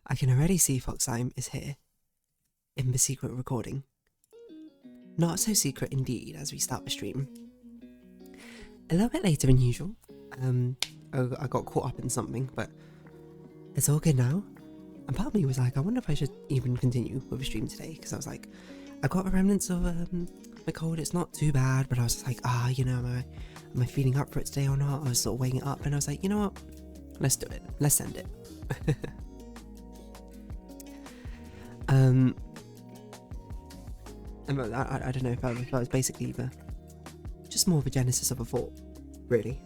I can already see Foxtime is here in the secret recording. Not so secret indeed as we start the stream. A little bit later than usual. I got caught up in something, but it's all good now. And part of me was like, I wonder if I should even continue with the stream today, because I was like, I got the remnants of my cold. It's not too bad, but I was just like, am I feeling up for it today or not? I was sort of weighing it up, and I was like, you know what? Let's do it. Let's send it. And I don't know if that was basically just more of a genesis of a thought, really.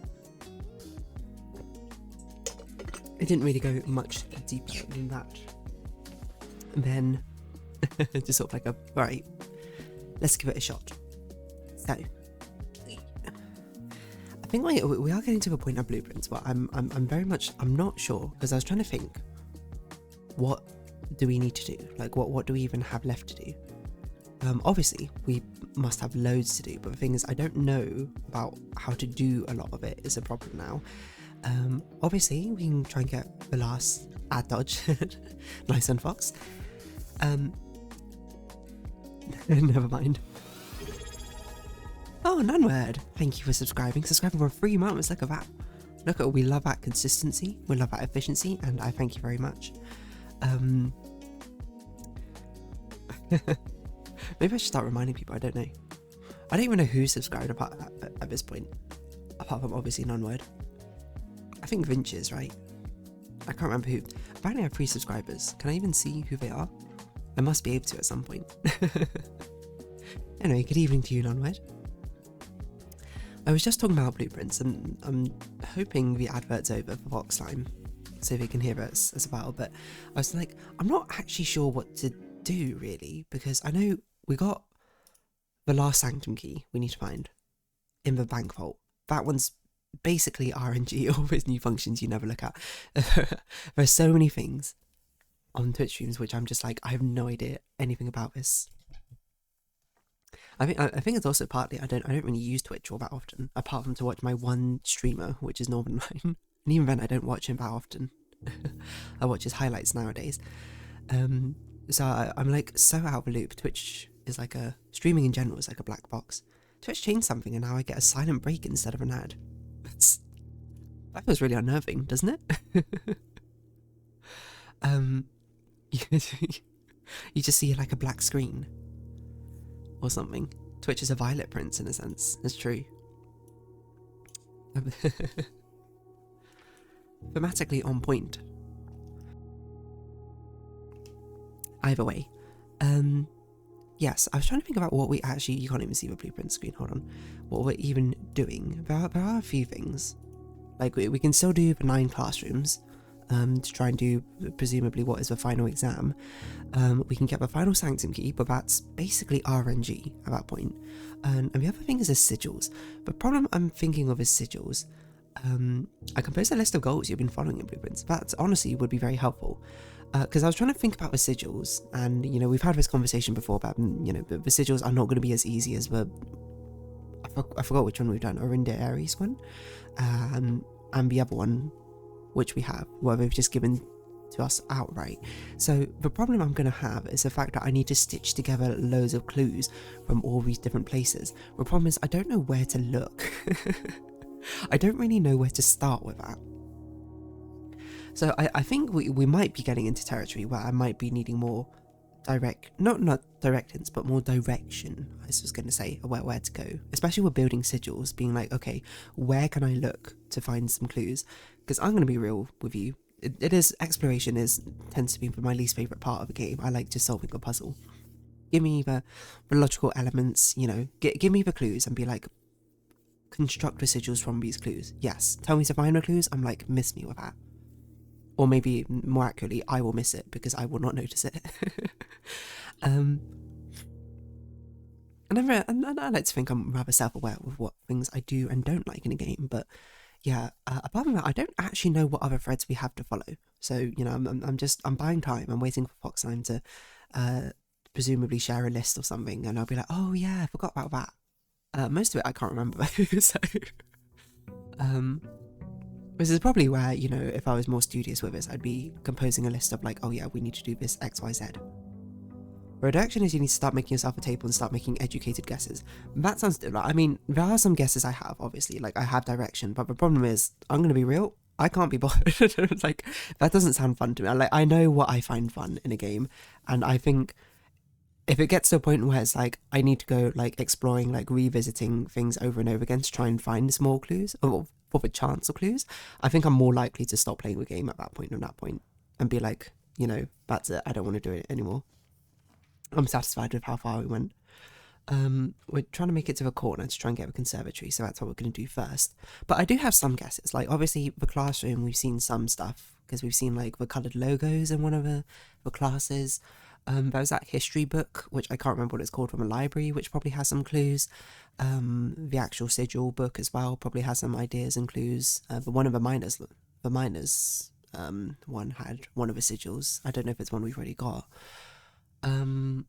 It didn't really go much deeper than that. And then, just sort of like right, let's give it a shot. So, I think we are getting to the point of blueprints, but I'm very much, I'm not sure, because I was trying to think, what do we need to do? Like, what do we even have left to do? Obviously, we must have loads to do, but the thing is, I don't know about how to do a lot of it is a problem now. Obviously, we can try and get the last ad dodge. Nice one, Fox. Never mind. Oh, Nunword, thank you for subscribing. Subscribing for 3 months, look at that. Look at, we love that consistency, we love that efficiency, and I thank you very much. Maybe I should start reminding people, I don't know. I don't even know who's subscribed at this point, apart from obviously Nunword. I think Vinch is, right? I can't remember who. Apparently I have 3 subscribers. Can I even see who they are? I must be able to at some point. Anyway, good evening to you, Nunwed. I was just talking about blueprints, and I'm hoping the advert's over for Voxlime, so they can hear us as well, but I was like, I'm not actually sure what to do, really, because I know we got the last Sanctum key we need to find in the bank vault. That one's basically RNG, all those new functions you never look at. There's so many things on Twitch streams which I'm just like, I have no idea anything about this. I think it's also partly I don't really use Twitch all that often, apart from to watch my one streamer, which is Northern Line, and even then I don't watch him that often. I watch his highlights nowadays. So I'm like so out of the loop. Twitch is like streaming in general is like a black box. Twitch changed something and now I get a silent break instead of an ad. That feels really unnerving, doesn't it? You just see like a black screen or something. Twitch is a violet prince in a sense. It's true. Thematically on point. Either way. Yes, I was trying to think about what we actually, you can't even see the blueprint screen, hold on. What we're even doing. There are a few things. Like, we can still do the 9 classrooms, to try and do, presumably, what is the final exam. We can get the final Sanctum key, but that's basically RNG at that point. And the other thing is the sigils. The problem I'm thinking of is sigils. I composed a list of goals you've been following in blueprints. That honestly would be very helpful. Because I was trying to think about the sigils, and, you know, we've had this conversation before about, you know, the sigils are not going to be as easy as the, I forgot which one we've done, Orinda Aries one, and the other one, which we have, where they've just given to us outright. So the problem I'm going to have is the fact that I need to stitch together loads of clues from all these different places. The problem is I don't know where to look. I don't really know where to start with that. So I think we might be getting into territory where I might be needing more not direct hints, but more direction, I was going to say, where to go. Especially with building sigils, being like, okay, where can I look to find some clues? Because I'm going to be real with you. Exploration tends to be my least favourite part of the game. I like just solving a puzzle. Give me the logical elements, you know, give me the clues and be like, construct the sigils from these clues. Yes, tell me to find the clues, I'm like, miss me with that. Or maybe, more accurately, I will miss it because I will not notice it. And I like to think I'm rather self-aware with what things I do and don't like in a game. But yeah, apart from that, I don't actually know what other threads we have to follow. So, you know, I'm buying time. I'm waiting for Foxtime to presumably share a list or something, and I'll be like, oh yeah, I forgot about that. Most of it I can't remember. So, This is probably where, you know, if I was more studious with this, I'd be composing a list of like, oh yeah, we need to do this X, Y, Z. Reduction is you need to start making yourself a table and start making educated guesses. That sounds, I mean, there are some guesses I have, obviously, like I have direction, but the problem is, I'm going to be real, I can't be bothered. Like, that doesn't sound fun to me. Like, I know what I find fun in a game, and I think if it gets to a point where it's like, I need to go like exploring, like revisiting things over and over again to try and find small clues, or for the chance of clues, I think I'm more likely to stop playing the game at that point and be like, you know, that's it, I don't want to do it anymore. I'm satisfied with how far we went. We're trying to make it to the corner to try and get a conservatory, so that's what we're going to do first. But I do have some guesses. Like, obviously, the classroom, we've seen some stuff, because we've seen, like, the coloured logos in one of the classes. There was that history book, which I can't remember what it's called, from a library, which probably has some clues. The actual sigil book as well probably has some ideas and clues. But one of the miners one had one of the sigils. I don't know if it's one we've already got. Apart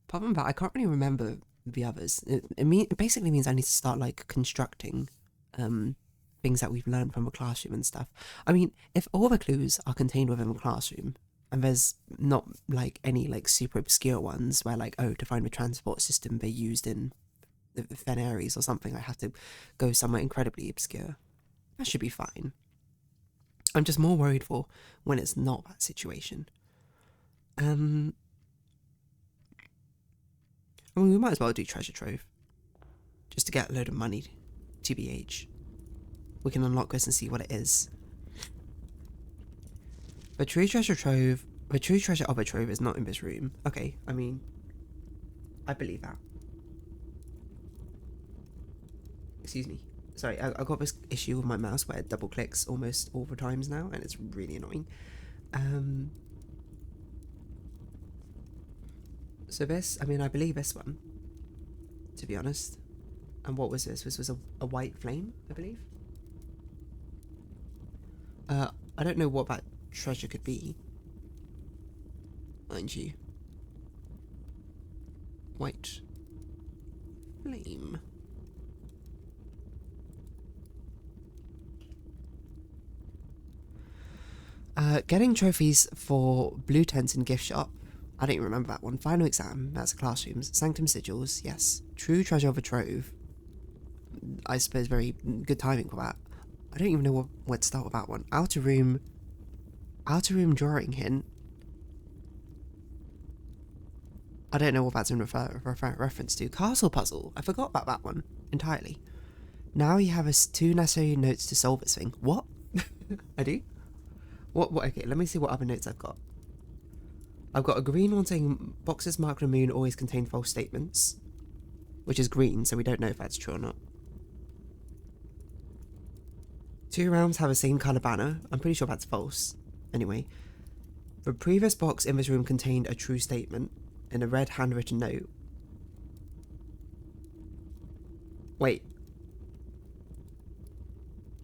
from that, I can't really remember the others. It basically means I need to start like constructing things that we've learned from the classroom and stuff. I mean, if all the clues are contained within the classroom, and there's not like any like super obscure ones where like, oh, to find the transport system they used in the Fen Aries or something, I have to go somewhere incredibly obscure. That should be fine. I'm just more worried for when it's not that situation. I mean, we might as well do treasure trove, just to get a load of money, TBH. We can unlock this and see what it is. The true treasure of a trove is not in this room. Okay, I mean, I believe that. Excuse me. Sorry, I got this issue with my mouse where it double clicks almost all the times now, and it's really annoying. So this, I mean, I believe this one, to be honest. And what was this? This was a white flame, I believe. I don't know what that treasure could be. Mind you. White flame. Getting trophies for blue tents in gift shop. I don't even remember that one. Final exam, that's classrooms. Sanctum sigils, yes. True treasure of a trove. I suppose very good timing for that. I don't even know where to start with that one. Outer room drawing hint. I don't know what that's in reference to. Castle puzzle. I forgot about that one entirely. Now you have 2 necessary notes to solve this thing. What? I do? What? Okay, let me see what other notes I've got. I've got a green one saying boxes marked on the moon always contain false statements, which is green, so we don't know if that's true or not. 2 rounds have the same colour banner. I'm pretty sure that's false. Anyway, the previous box in this room contained a true statement in a red handwritten note. Wait.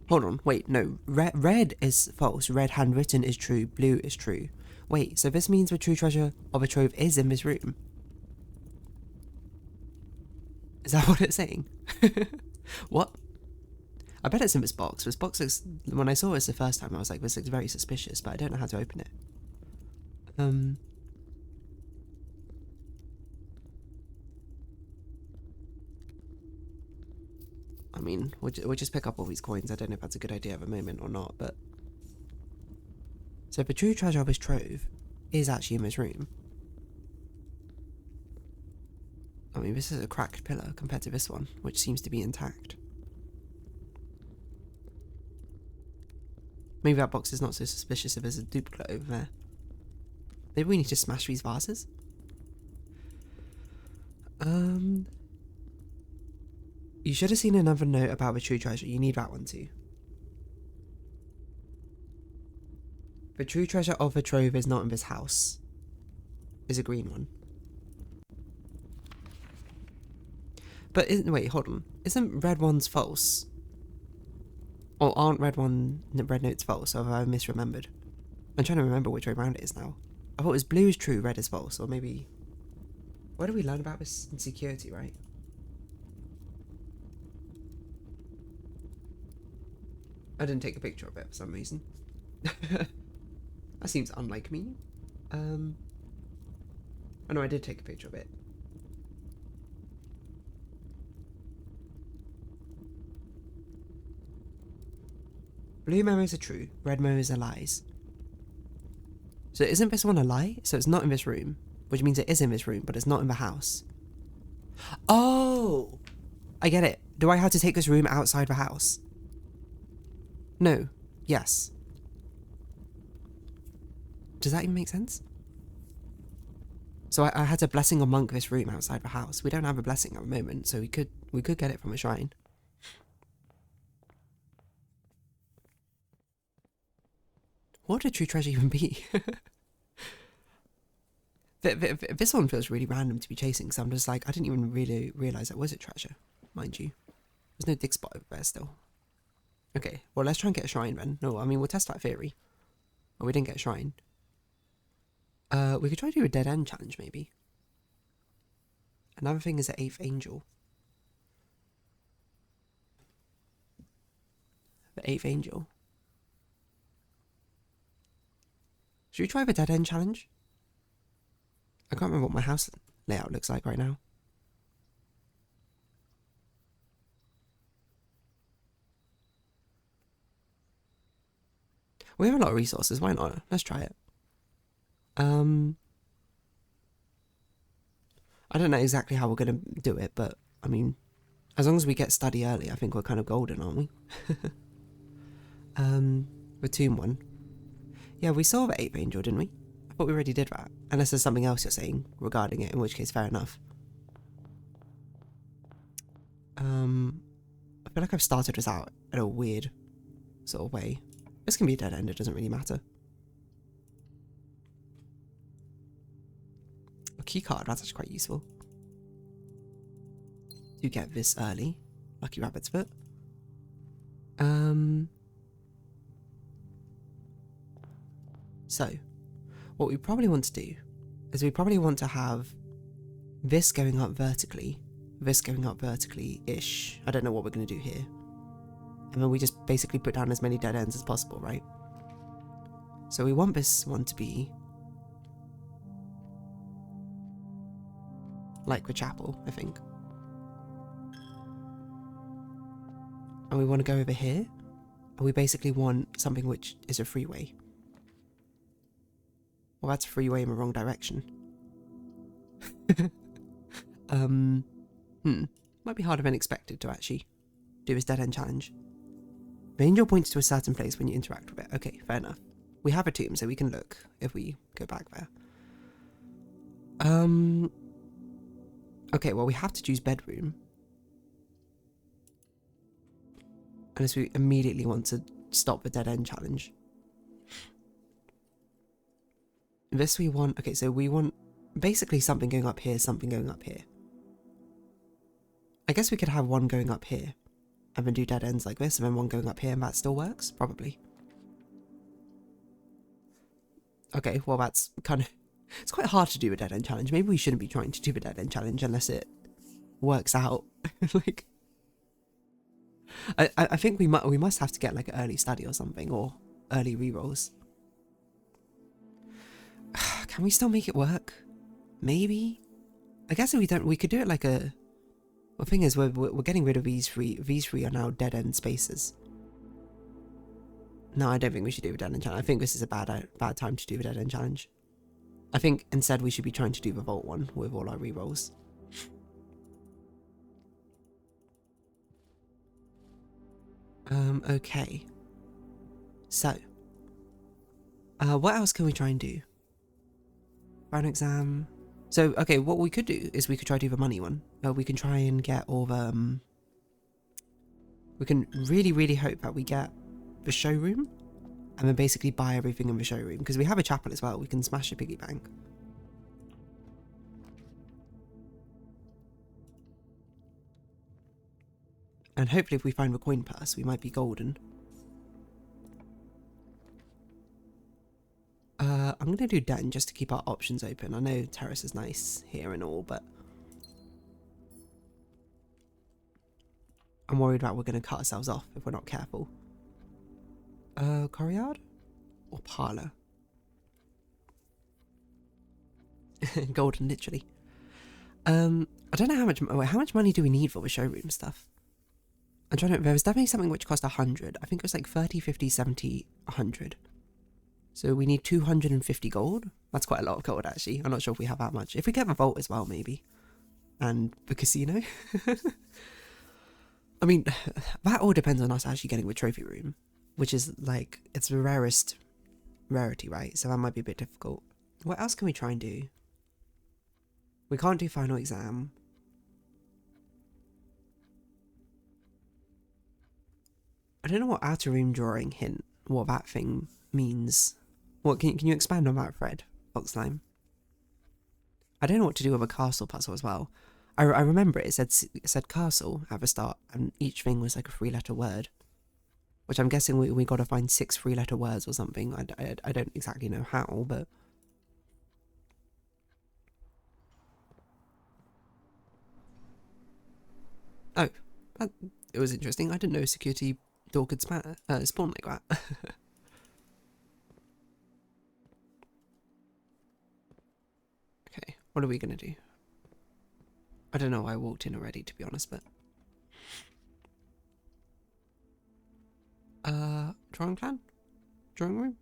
Hold on, wait, no. Red is false, red handwritten is true, blue is true. Wait, so this means the true treasure of a trove is in this room? Is that what it's saying? What? I bet it's in this box. This box looks, when I saw this the first time, I was like, this looks very suspicious, but I don't know how to open it. I mean, we'll just pick up all these coins. I don't know if that's a good idea at the moment or not, but... So the true treasure of his trove is actually in this room. I mean, this is a cracked pillar compared to this one, which seems to be intact. Maybe that box is not so suspicious if there's a duplicate over there. Maybe we need to smash these vases? You should have seen another note about the true treasure. You need that one too. The true treasure of the trove is not in this house. Is a green one. But wait, hold on. Isn't red ones false? Or aren't red notes false, or have I misremembered? I'm trying to remember which way around it is now. I thought it was blue is true, red is false, or maybe... Where do we learn about this in security, right? I didn't take a picture of it for some reason. That seems unlike me. Oh no, I did take a picture of it. Blue memos are true, red memos are lies. So isn't this one a lie? So it's not in this room, which means it is in this room, but it's not in the house. Oh! I get it. Do I have to take this room outside the house? No. Yes. Does that even make sense? So I had to blessing or monk this room outside the house. We don't have a blessing at the moment, so we could get it from a shrine. What would a true treasure even be? This one feels really random to be chasing, because I'm just like, I didn't even really realise that was a treasure, mind you. There's no dig spot over there still. Okay, well, let's try and get a shrine then. No, I mean, we'll test that theory. Oh, we didn't get a shrine. We could try to do a dead end challenge, maybe. Another thing is the 8th angel. The 8th angel. Should we try the dead end challenge? I can't remember what my house layout looks like right now. We have a lot of resources, why not? Let's try it. I don't know exactly how we're going to do it, but, I mean, as long as we get study early, I think we're kind of golden, aren't we? The tomb one. Yeah, we saw the 8th angel, didn't we? I thought we already did that. Unless there's something else you're saying regarding it, in which case, fair enough. I feel like I've started this out in a weird sort of way. This can be a dead end, it doesn't really matter. A key card, that's actually quite useful. To get this early. Lucky rabbit's foot. So, what we probably want to do is we probably want to have this going up vertically, this going up vertically-ish. I don't know what we're going to do here. And then we just basically put down as many dead ends as possible, right? So we want this one to be like the chapel, I think. And we want to go over here, and we basically want something which is a freeway. Well, that's a freeway in the wrong direction. Might be harder than expected to actually do this dead end challenge. The angel points to a certain place when you interact with it. Okay, fair enough. We have a tomb, so we can look if we go back there. Okay, well, we have to choose bedroom. Unless we immediately want to stop the dead end challenge. This we want... Okay, so we want basically something going up here, something going up here. I guess we could have one going up here. And then do dead ends like this, and then one going up here, and that still works? Probably. Okay, well that's kind of... It's quite hard to do a dead end challenge. Maybe we shouldn't be trying to do a dead end challenge unless it works out. Like... I think we must have to get like an early study or something, or early rerolls. Can we still make it work? Maybe? I guess if we don't, we could do it like a... Well, the thing is, we're getting rid of these three. These three are now dead end spaces. No, I don't think we should do a dead end challenge. I think this is a bad time to do a dead end challenge. I think instead we should be trying to do the vault one with all our rerolls. Okay. So, what else can we try and do? Final exam. So, okay, what we could do is we could try to do the money one. We can try and get all the... we can really, really hope that we get the showroom. And then basically buy everything in the showroom. Because we have a chapel as well. We can smash a piggy bank. And hopefully if we find the coin purse, we might be golden. I'm going to do den just to keep our options open. I know terrace is nice here and all, but... I'm worried about we're going to cut ourselves off if we're not careful. Courtyard? Or parlour? Golden, literally. I don't know how much money do we need for the showroom stuff? I'm trying to, there was definitely something which cost 100. I think it was like 30, 50, 70, 100. So we need 250 gold. That's quite a lot of gold, actually. I'm not sure if we have that much. If we get the vault as well, maybe. And the casino. I mean, that all depends on us actually getting the trophy room. Which is, like, it's the rarest rarity, right? So that might be a bit difficult. What else can we try and do? We can't do final exam. I don't know what outer room drawing hint, what that thing means. What can you expand on that, Fred? Oxlime? I don't know what to do with a castle puzzle as well. I remember it said castle at the start, and each thing was like a 3-letter word. Which I'm guessing we got to find 6 3-letter words or something. I don't exactly know how, but... Oh, it was interesting. I didn't know security door could spawn like that. Okay, what are we going to do? I don't know why I walked in already, to be honest, but... Drawing plan? Drawing room?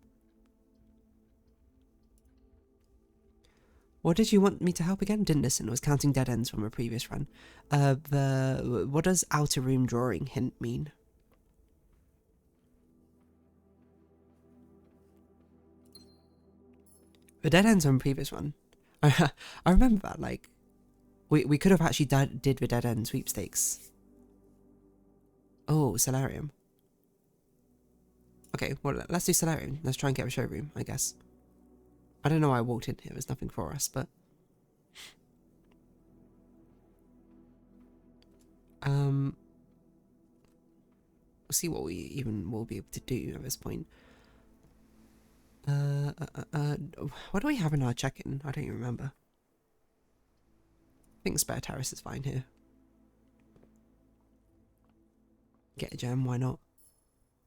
What did you want me to help again? Didn't listen. I was counting dead ends from a previous run. What does outer room drawing hint mean? The dead ends from a previous one. I remember that, like, we could have actually did the dead end sweepstakes. Oh, solarium. Okay, well, let's do solarium. Let's try and get a showroom, I guess. I don't know why I walked in here. There's nothing for us, but... We'll see what we even will be able to do at this point. What do we have in our check-in? I don't even remember. I think spare terrace is fine here. Get a gem, why not?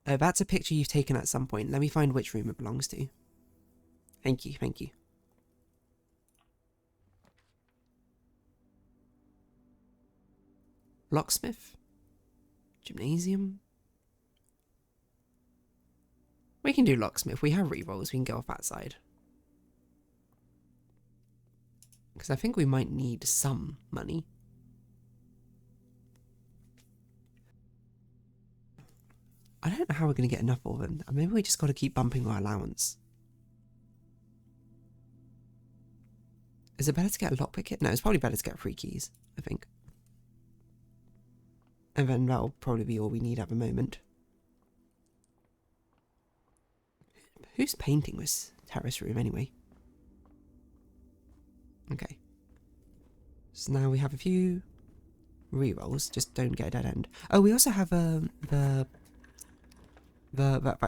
That's a picture you've taken at some point. Let me find which room it belongs to. Thank you, thank you. Locksmith? Gymnasium? We can do locksmith. We have rerolls. We can go off that side. Because I think we might need some money. I don't know how we're going to get enough of them. Maybe we just got to keep bumping our allowance. Is it better to get a lockpick kit? No, it's probably better to get 3 keys, I think. And then that'll probably be all we need at the moment. Who's painting this terrace room anyway? Okay. So now we have a few rerolls. Just don't get a dead end. Oh, we also have that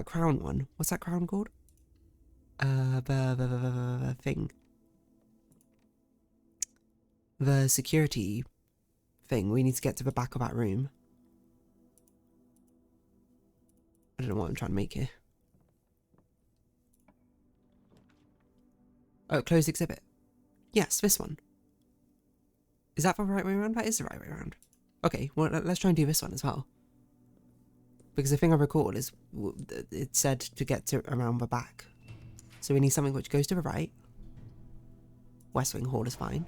crown one. What's that crown called? The thing. The security thing. We need to get to the back of that room. I don't know what I'm trying to make here. Oh, closed exhibit. Yes, this one. Is that the right way around? That is the right way around. Okay, well, let's try and do this one as well. Because the thing I recall is it said to get to around the back. So we need something which goes to the right. West Wing Hall is fine.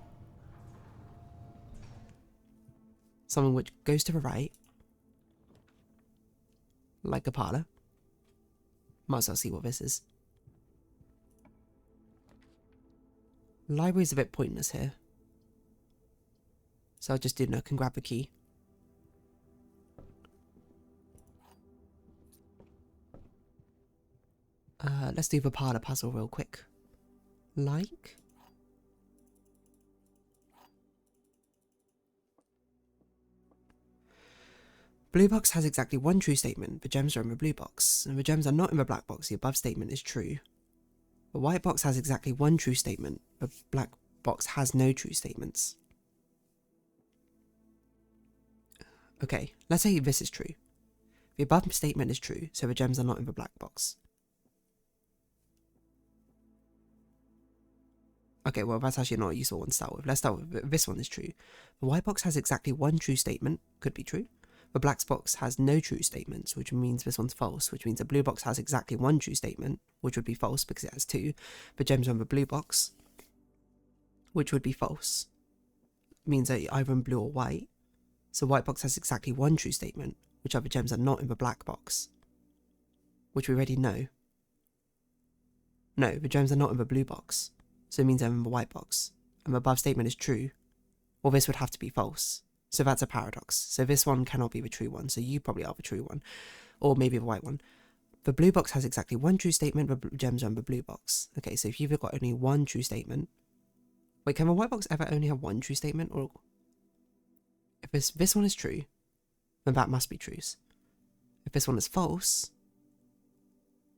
Something which goes to the right. Like a parlour. Might as well see what this is. Library's a bit pointless here. So I'll just do nook and grab the key. Let's do the parlour puzzle real quick. Like? Blue box has exactly 1 true statement. The gems are in the blue box. And the gems are not in the black box. The above statement is true. The white box has exactly 1 true statement. The black box has no true statements. Okay, let's say this is true. The above statement is true, so the gems are not in the black box. Okay, well, that's actually not a useful one to start with. Let's start with this one is true. The white box has exactly one true statement, could be true. The black box has no true statements, which means this one's false, which means the blue box has exactly one true statement, which would be false because it has two. The gems are in the blue box, which would be false. Means that either in blue or white. So white box has exactly one true statement, which other gems are not in the black box, which we already know. No, the gems are not in the blue box, so it means they're in the white box. And the above statement is true, well, this would have to be false. So that's a paradox. So this one cannot be the true one, so you probably are the true one, or maybe the white one. The blue box has exactly one true statement, the gems are in the blue box. Okay, so if you've got only one true statement... Wait, can the white box ever only have one true statement? Or if this one is true, then that must be true. If this one is false,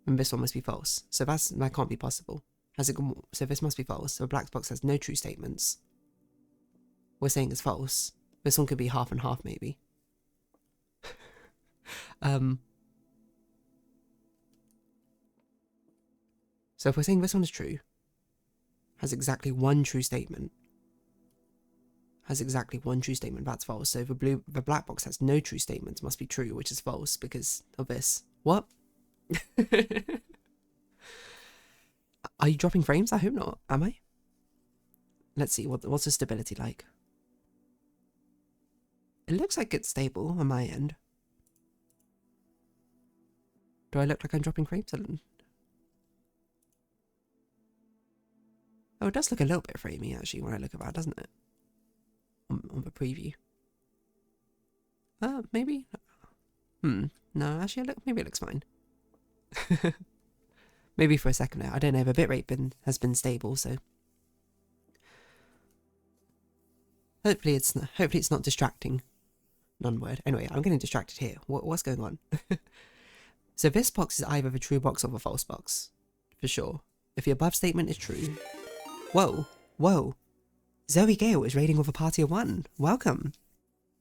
then this one must be false. So that can't be possible. So this must be false. So the black box has no true statements. We're saying it's false. This one could be half and half, maybe. So if we're saying this one is true, has exactly one true statement, that's false. So the black box has no true statements, must be true, which is false because of this. What? Are you dropping frames? I hope not. Am I? Let's see, what's the stability like? It looks like it's stable on my end. Do I look like I'm dropping frames? Oh, it does look a little bit framey actually when I look at that, doesn't it? On the preview. Maybe? No, actually, maybe it looks fine. Maybe for a second there. I don't know, the bitrate has been stable, so... Hopefully it's not distracting. Non-word. Anyway, I'm getting distracted here. What's going on? So this box is either the true box or the false box. For sure. If the above statement is true... Whoa. Whoa. Zoe Gale is raiding with a party of one. Welcome.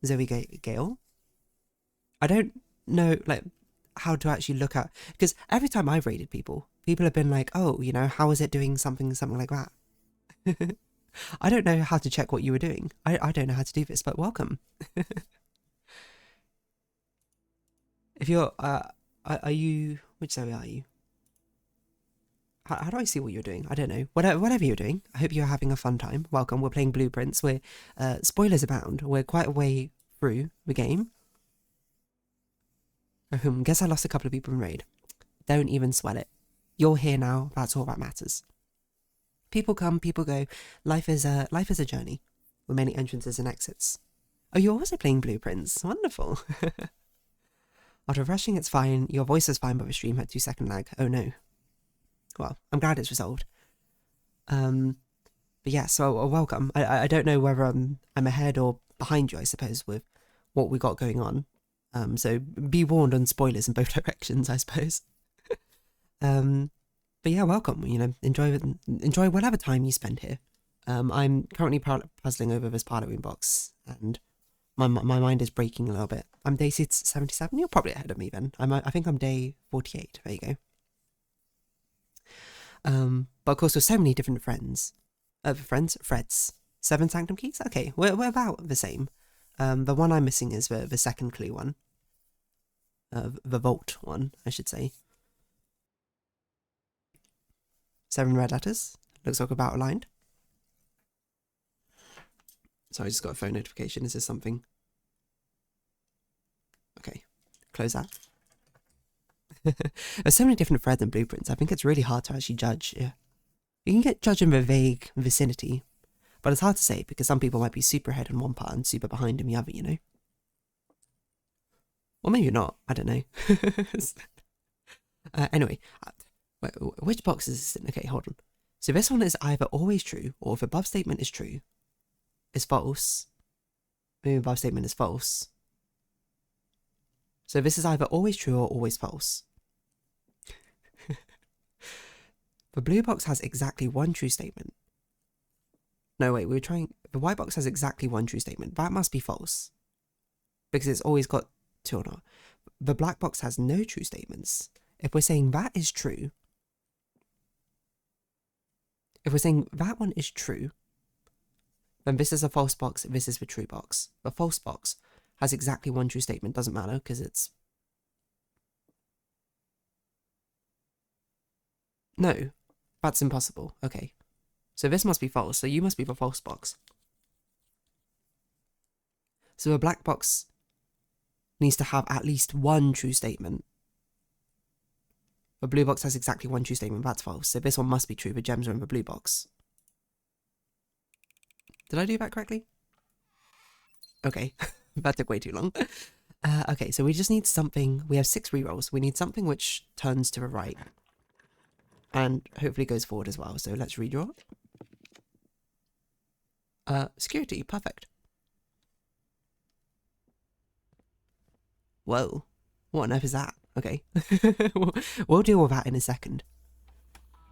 Zoe Gale. I don't know, like, how to actually look at... Because every time I've raided people have been like, oh, you know, how is it doing something like that? I don't know how to check what you were doing. I don't know how to do this, but welcome. If you're, are you... Which Zoe are you? How do I see what you're doing? I don't know. Whatever you're doing, I hope you're having a fun time. Welcome. We're playing Blueprints. We're, spoilers abound. We're quite a way through the game. Guess I lost a couple of people in raid. Don't even sweat it. You're here now. That's all that matters. People come, people go. Life is a journey with many entrances and exits. Oh, you're also playing Blueprints. Wonderful. After rushing, it's fine. Your voice is fine, but the stream had 2-second lag. Oh no. Well, I'm glad it's resolved. But yeah, so welcome. I don't know whether I'm ahead or behind you, I suppose, with what we got going on. So be warned on spoilers in both directions, I suppose. But yeah, welcome. You know, enjoy whatever time you spend here. I'm currently puzzling over this Halloween box, and my mind is breaking a little bit. I'm day 77. You're probably ahead of me then. I think I'm day 48. There you go. But of course, with so many different threads. 7 Sanctum keys? Okay, we're about the same. The one I'm missing is the second clue one. The vault one, I should say. 7 red letters. Looks like about aligned. Sorry, I just got a phone notification. Is this something? Okay, close that. There's so many different threads and blueprints. I think it's really hard to actually judge. Yeah. You can get judged in the vague vicinity, but it's hard to say because some people might be super ahead in one part and super behind in the other, you know? Or maybe not. I don't know. Anyway, which box is this in? Okay, hold on. So this one is either always true, or if above statement is true, is false. Maybe above statement is false. So this is either always true or always false. The blue box has exactly one true statement. No, wait, the white box has exactly one true statement. That must be false. Because it's always got two or not. the black box has no true statements. If we're saying that is true, if we're saying that one is true, then this is a false box, this is the true box. The false box has exactly one true statement, doesn't matter, because it's... No, that's impossible. Okay. So this must be false, so you must be the false box. So a black box needs to have at least one true statement. The blue box has exactly one true statement, that's false. So this one must be true, the gems are in the blue box. Did I do that correctly? Okay, that took way too long. Okay, so we just need something, we have 6 rerolls. We need something which turns to the right. And hopefully goes forward as well, so let's redraw. Security, perfect. Whoa, what on earth is that? Okay, we'll deal with that in a second.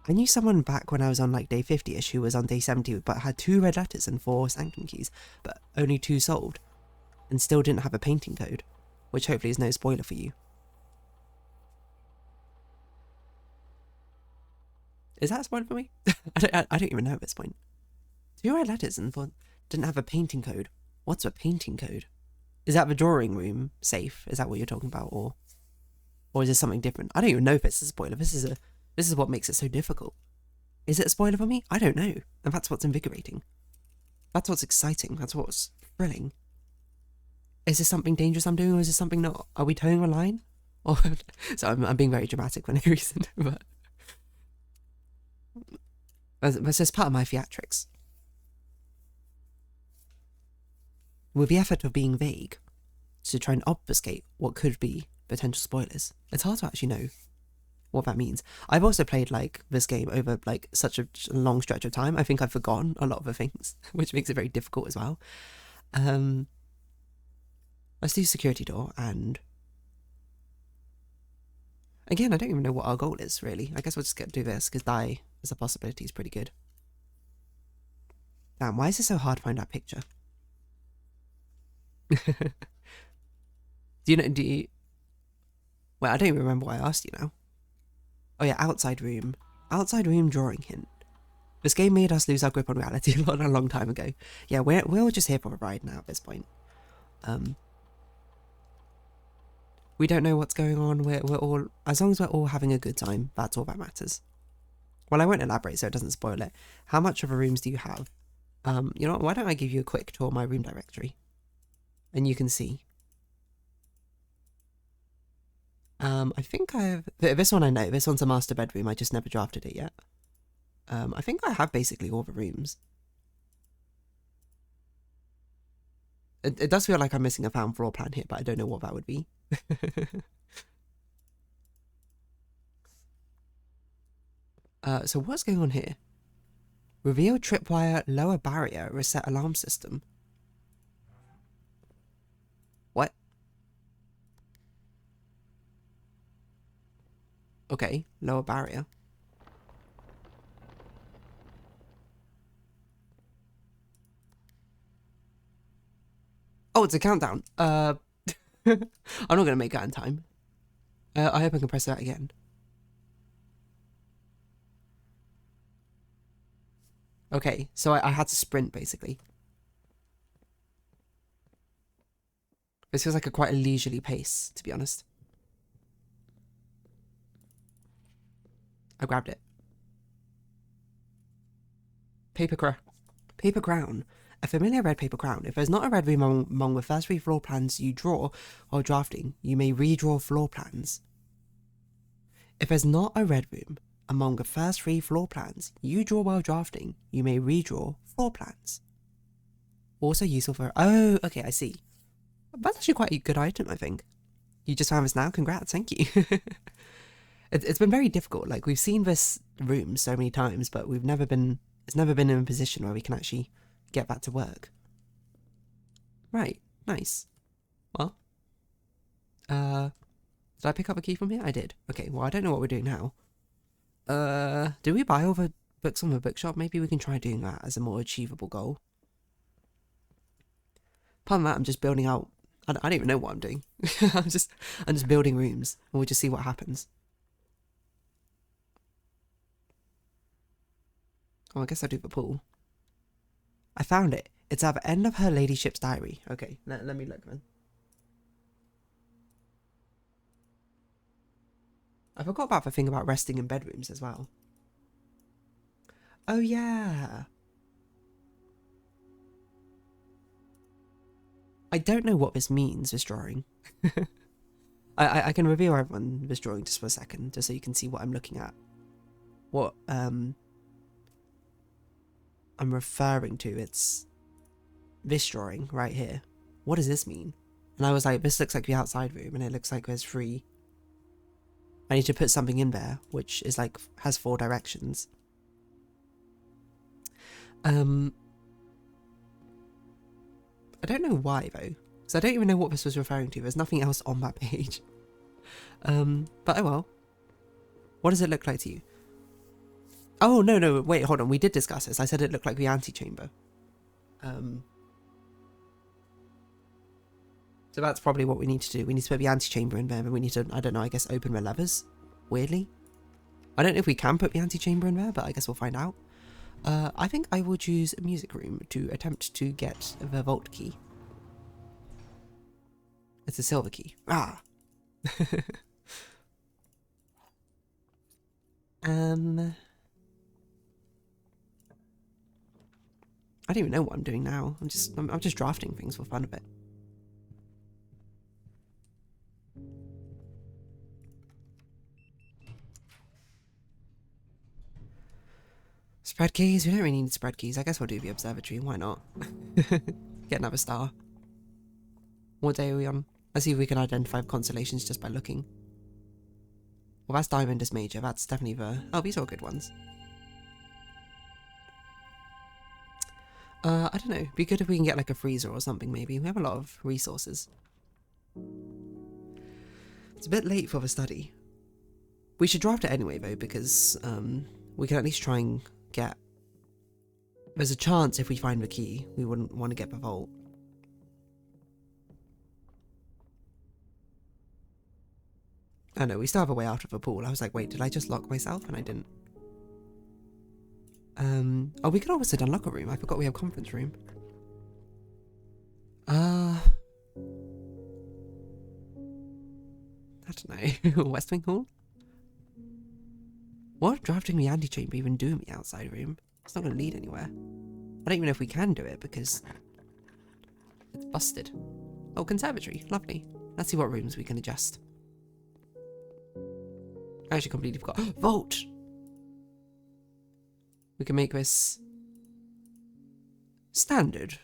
I knew someone back when I was on like day 50ish who was on day 70 but had 2 red letters and 4 sanctum keys, but only 2 solved, and still didn't have a painting code, which hopefully is no spoiler for you. Is that a spoiler for me? I don't even know at this point. 2 red letters and 4 didn't have a painting code. What's a painting code? Is that the drawing room safe? Is that what you're talking about, or is this something different? I don't even know if it's a spoiler. This is what makes it so difficult. Is it a spoiler for me? I don't know, and that's what's invigorating. That's what's exciting. That's what's thrilling. Is this something dangerous I'm doing, or is this something not? Are we towing a line? Or so I'm being very dramatic for no reason, but that's just part of my theatrics. With the effort of being vague, to try and obfuscate what could be potential spoilers. It's hard to actually know what that means. I've also played like this game over like such a long stretch of time. I think I've forgotten a lot of the things, which makes it very difficult as well. Let's do security door, and again, I don't even know what our goal is really. I guess we'll just do this because die as a possibility is pretty good. Damn, why is it so hard to find that picture? Do you well, I don't even remember why I asked you now. Oh yeah, outside room drawing hint. This game made us lose our grip on reality a long time ago. Yeah, we're just here for a ride now at this point. We don't know what's going on. We're all, as long as we're all having a good time, that's all that matters. Well, I won't elaborate so it doesn't spoil it. How much of a rooms do you have? You know what, why don't I give you a quick tour of my room directory? And you can see. I think this one I know, this one's a master bedroom, I just never drafted it yet. I think I have basically all the rooms. It does feel like I'm missing a found floor plan here, but I don't know what that would be. So what's going on here? Reveal tripwire, lower barrier, reset alarm system. What? Okay, lower barrier. Oh, it's a countdown. I'm not gonna make that in time. I hope I can press that again. Okay, so I had to sprint basically. This feels like quite a leisurely pace, to be honest. I grabbed it. Paper crown. A familiar red paper crown. If there's not a red room among the first 3 floor plans you draw while drafting, you may redraw floor plans. If there's not a red room among the first 3 floor plans you draw while drafting, you may redraw floor plans. Also useful for... Oh, okay, I see. That's actually quite a good item, I think. You just found this now? Congrats, thank you. It's been very difficult. Like, we've seen this room so many times, but it's never been in a position where we can actually get that to work. Right, nice. Well, did I pick up a key from here? I did. Okay, well, I don't know what we're doing now. Do we buy all the books from the bookshop? Maybe we can try doing that as a more achievable goal. Apart from that, I'm just building out I don't even know what I'm doing. I'm just building rooms, and we'll just see what happens. Oh, I guess I'll do the pool. I found it. It's at the end of her ladyship's diary. Okay, let me look, man. I forgot about the thing about resting in bedrooms as well. Oh, yeah. I don't know what this means, this drawing. I can reveal everyone this drawing just for a second, just so you can see what I'm looking at. What I'm referring to, it's this drawing right here. What does this mean? And I was like, this looks like the outside room, and it looks like there's 3. I need to put something in there, which is like, has 4 directions. I don't know why though, because I don't even know what this was referring to. There's nothing else on that page. But oh well. What does it look like to you? Oh, no, wait, hold on. We did discuss this. I said it looked like the antechamber. So that's probably what we need to do. We need to put the antechamber in there, and we need to, I don't know, I guess open the levers. Weirdly. I don't know if we can put the antechamber in there, but I guess we'll find out. I think I will choose a music room to attempt to get the vault key. It's a silver key. Ah! I don't even know what I'm doing now. I'm just drafting things for fun of it. Spread keys? We don't really need spread keys. I guess we'll do the observatory. Why not? Get another star. What day are we on? Let's see if we can identify constellations just by looking. Well, that's Diamond is major. That's definitely the... Oh, these are good ones. I don't know. It'd be good if we can get like a freezer or something maybe. We have a lot of resources. It's a bit late for the study. We should draft it anyway though, because we can at least try and get... There's a chance if we find the key, we wouldn't want to get the vault. I know, we still have a way out of the pool. I was like, wait, did I just lock myself? And I didn't. Oh, we could also unlock a room. I forgot we have conference room. I don't know. West Wing Hall? What drafting the antechamber even do in the outside room? It's not going to lead anywhere. I don't even know if we can do it because it's busted. Oh, conservatory. Lovely. Let's see what rooms we can adjust. I actually completely forgot. Vault! We can make this standard.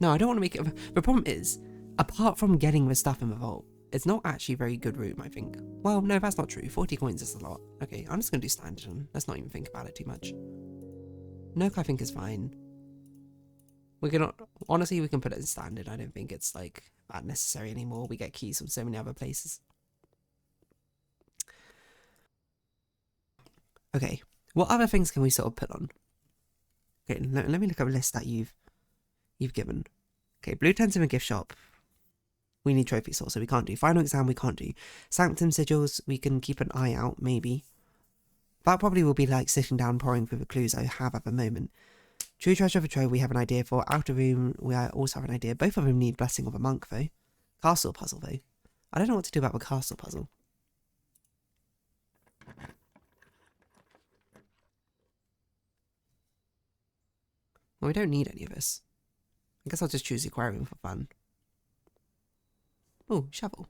No, I don't want to make it... The problem is, apart from getting the stuff in the vault, it's not actually a very good room, I think. Well, no, that's not true. 40 coins is a lot. Okay, I'm just going to do standard and let's not even think about it too much. Nook, I think, is fine. We can... Honestly, we can put it in standard. I don't think it's, like, that necessary anymore. We get keys from so many other places. Okay, what other things can we sort of put on? Okay, let me look at a list that you've given. Okay, blue tents in a gift shop. We need trophy source, so we can't do. Final exam, we can't do. Sanctum sigils, we can keep an eye out, maybe. That probably will be like sitting down pouring through the clues I have at the moment. True treasure of a trove, we have an idea for. Outer room, we also have an idea. Both of them need blessing of a monk, though. Castle puzzle, though. I don't know what to do about the castle puzzle. Well, we don't need any of this. I guess I'll just choose the aquarium for fun. Oh, shovel.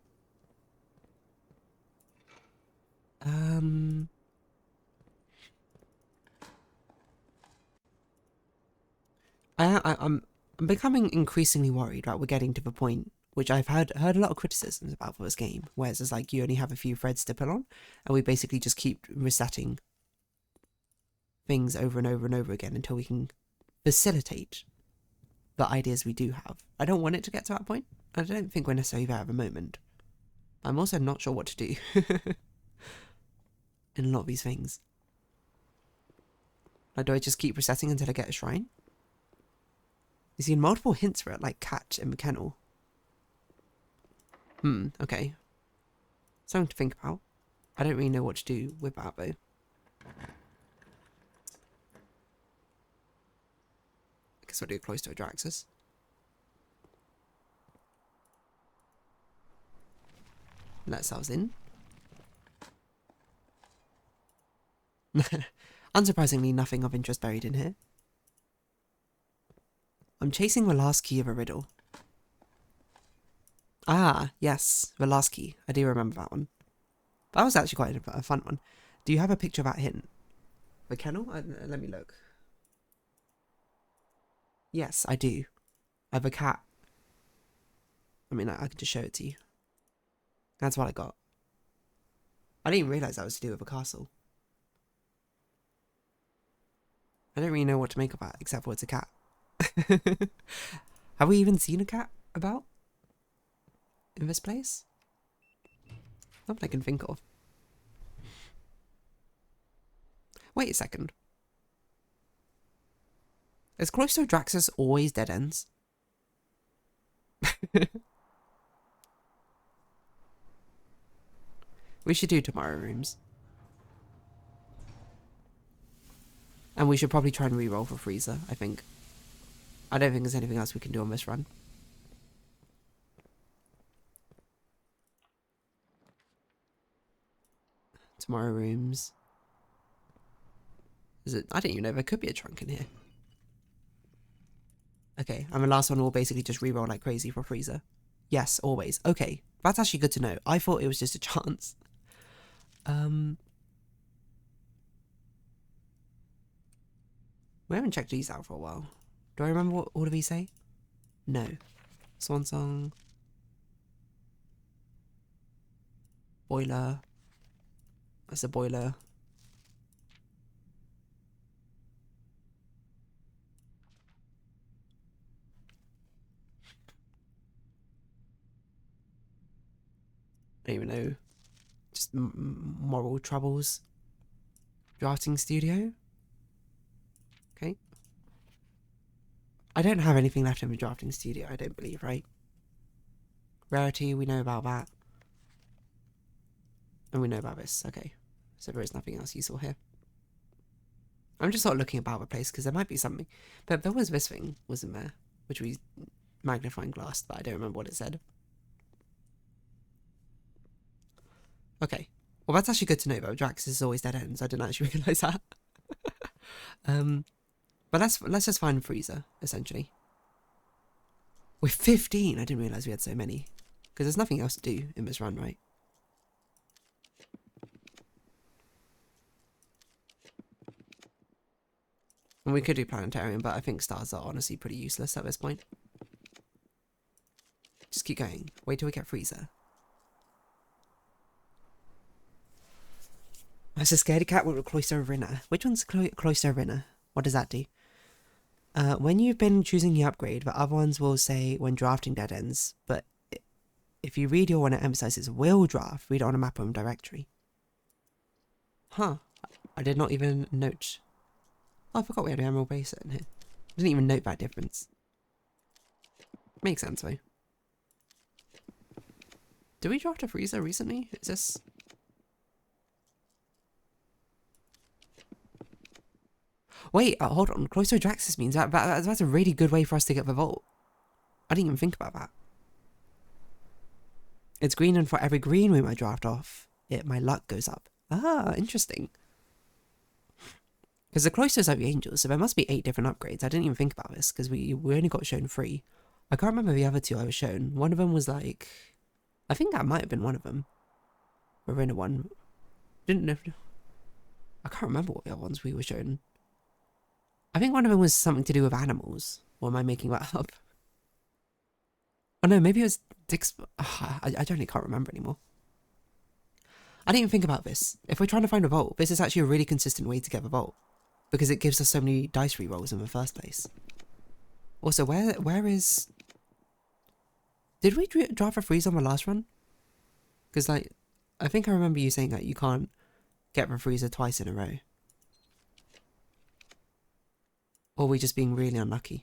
I'm becoming increasingly worried that we're getting to the point which I've heard a lot of criticisms about for this game, where it's just like you only have a few threads to pull on, and we basically just keep resetting things over and over and over again until we can facilitate the ideas we do have. I don't want it to get to that point. I don't think we're necessarily there at the moment. I'm also not sure what to do in a lot of these things. Like, do I just keep resetting until I get a shrine? You see multiple hints for it, like cat and the kennel. Okay. Something to think about. I don't really know what to do with that, though. I guess I'll do Cloister Draxus. Let ourselves in. Unsurprisingly, nothing of interest buried in here. I'm chasing the last key of a riddle. Ah, yes, the last key. I do remember that one. That was actually quite a fun one. Do you have a picture of that hint? The kennel? Let me look. Yes, I do. I have a cat. I mean, I can just show it to you. That's what I got. I didn't even realise that was to do with a castle. I don't really know what to make of that, except for it's a cat. Have we even seen a cat about in this place? Not that I can think of. Wait a second. Is Cloister Draxus always dead ends? We should do tomorrow rooms. And we should probably try and re-roll for Freezer, I think. I don't think there's anything else we can do on this run. Tomorrow rooms. Is it? I don't even know. There could be a trunk in here. Okay, and the last one will basically just re-roll like crazy for Freezer. Yes, always. Okay, that's actually good to know. I thought it was just a chance. We haven't checked these out for a while. Do I remember what all of these say? No. Swan Song. Boiler. That's a boiler. I don't even know. Just moral troubles. Drafting studio. Okay. I don't have anything left in the drafting studio, I don't believe, right? Rarity, we know about that. And we know about this, okay. So there is nothing else useful here. I'm just sort of looking about the place because there might be something. But there was this thing, wasn't there? Which we magnifying glass, but I don't remember what it said. Okay. Well, that's actually good to know, though. Drax is always dead ends. I didn't actually realise that. But let's just find Freezer, essentially. With 15, I didn't realise we had so many. Because there's nothing else to do in this run, right? And we could do Planetarium, but I think stars are honestly pretty useless at this point. Just keep going. Wait till we get Freezer. That's a scaredy cat with a Cloister Rinner. Which one's Cloister Rinner? What does that do? When you've been choosing the upgrade, the other ones will say when drafting dead ends, but if you read your one, it emphasizes will draft, read it on a map room directory. Huh. I did not even note. Oh, I forgot we had an Emerald Base in here. I didn't even note that difference. Makes sense, though. Did we draft a Freezer recently? Is this... Wait, hold on. Cloister Draxus means that's a really good way for us to get the vault. I didn't even think about that. It's green, and for every green room I draft off, my luck goes up. Ah, interesting. Because the cloisters are the angels, so there must be 8 different upgrades. I didn't even think about this, because we only got shown 3. I can't remember the other 2 I was shown. One of them was like... I think that might have been one of them. Marina one. Didn't know... I can't remember what the other ones we were shown. I think one of them was something to do with animals. Or am I making that up? Oh no, maybe it was Dick's... I don't can't remember anymore. I didn't even think about this. If we're trying to find a vault, this is actually a really consistent way to get the vault. Because it gives us so many dice rerolls in the first place. Also, where is... Did we draft a freeze on the last run? Because, like, I think I remember you saying that you can't get the freezer twice in a row. Or are we just being really unlucky?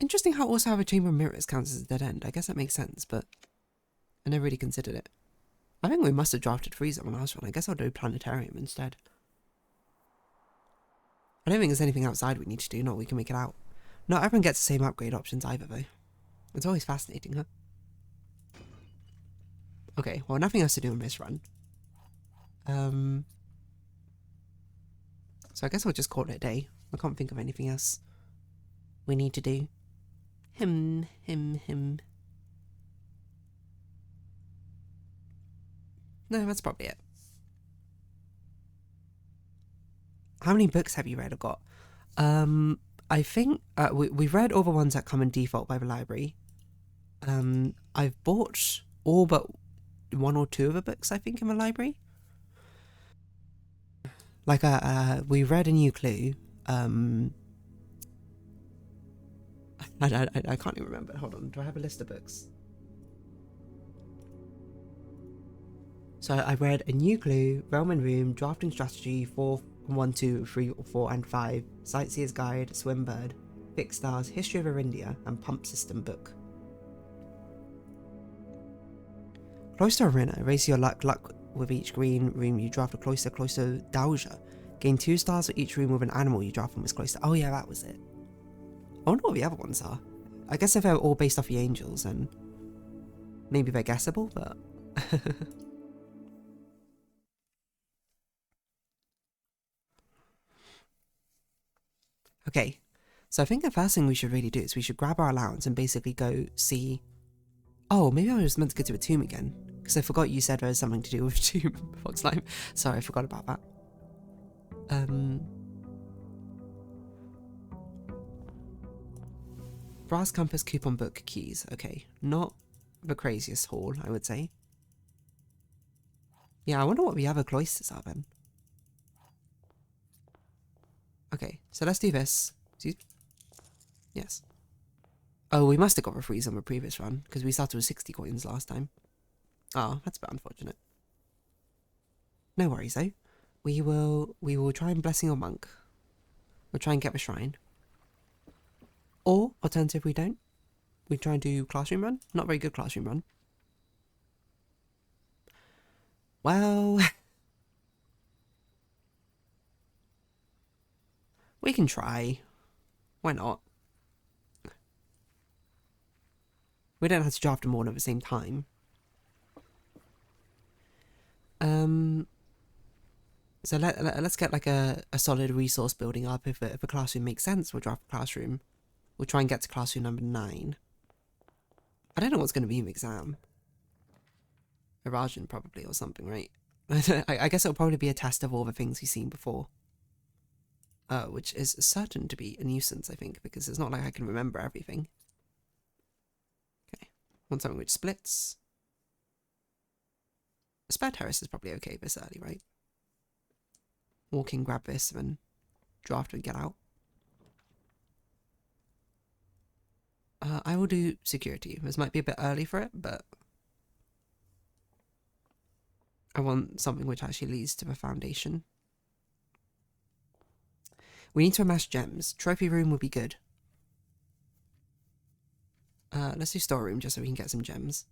Interesting how also have a chamber of mirrors counts as a dead end. I guess that makes sense, but I never really considered it. I think we must have drafted freezer on last one. I guess I'll do planetarium instead. I don't think there's anything outside we need to do. Not we can make it out. Not everyone gets the same upgrade options either, though. It's always fascinating, huh? Okay, well, nothing else to do on this run. So I guess we'll just call it a day. I can't think of anything else we need to do. Him. No, that's probably it. How many books have you read or got? I think we've read all the ones that come in default by the library. I've bought all but 1 or 2 of the books, I think, in the library. Like, we read A New Clue. I can't even remember. Hold on, do I have a list of books? So I read A New Clue, Realm and Room, Drafting Strategy, 4, 1, 2, 3, 4, and 5, Sightseer's Guide, Swimbird, Fixed Stars, History of Arindia, and Pump System book. Cloister Arena, raise your luck with each green room you draft a Cloister Dowager. Gain 2 stars for each room with an animal you draft from this Cloister. Oh yeah, that was it. I wonder what the other ones are. I guess if they're all based off the angels, then maybe they're guessable, but... Okay, so I think the first thing we should really do is we should grab our allowance and basically go see... Oh, maybe I was meant to go to a tomb again, because I forgot you said there was something to do with a tomb, Fox Lime. Sorry, I forgot about that. Brass Compass Coupon Book Keys. Okay, not the craziest haul, I would say. Yeah, I wonder what the other cloisters are then. Okay, so let's do this. Yes. Oh, we must have got a freeze on the previous run, because we started with 60 coins last time. Oh, that's a bit unfortunate. No worries though. We will try and blessing your monk. We'll try and get the shrine. Or, alternative, we don't. We try and do classroom run. Not very good classroom run. Well... we can try. Why not? We don't have to draft them all at the same time. So let's get like a solid resource building up. If a classroom makes sense, we'll draft a classroom. We'll try and get to classroom number 9. I don't know what's going to be in the exam. Erasion probably or something, right? I guess it'll probably be a test of all the things we've seen before. Which is certain to be a nuisance, I think, because it's not like I can remember everything. Okay, want something which splits. A spare terrace is probably okay this early, right? Walk in, grab this, and then draft and get out. I will do security. This might be a bit early for it, but I want something which actually leads to the foundation. We need to amass gems. Trophy room would be good. Let's do storeroom just so we can get some gems.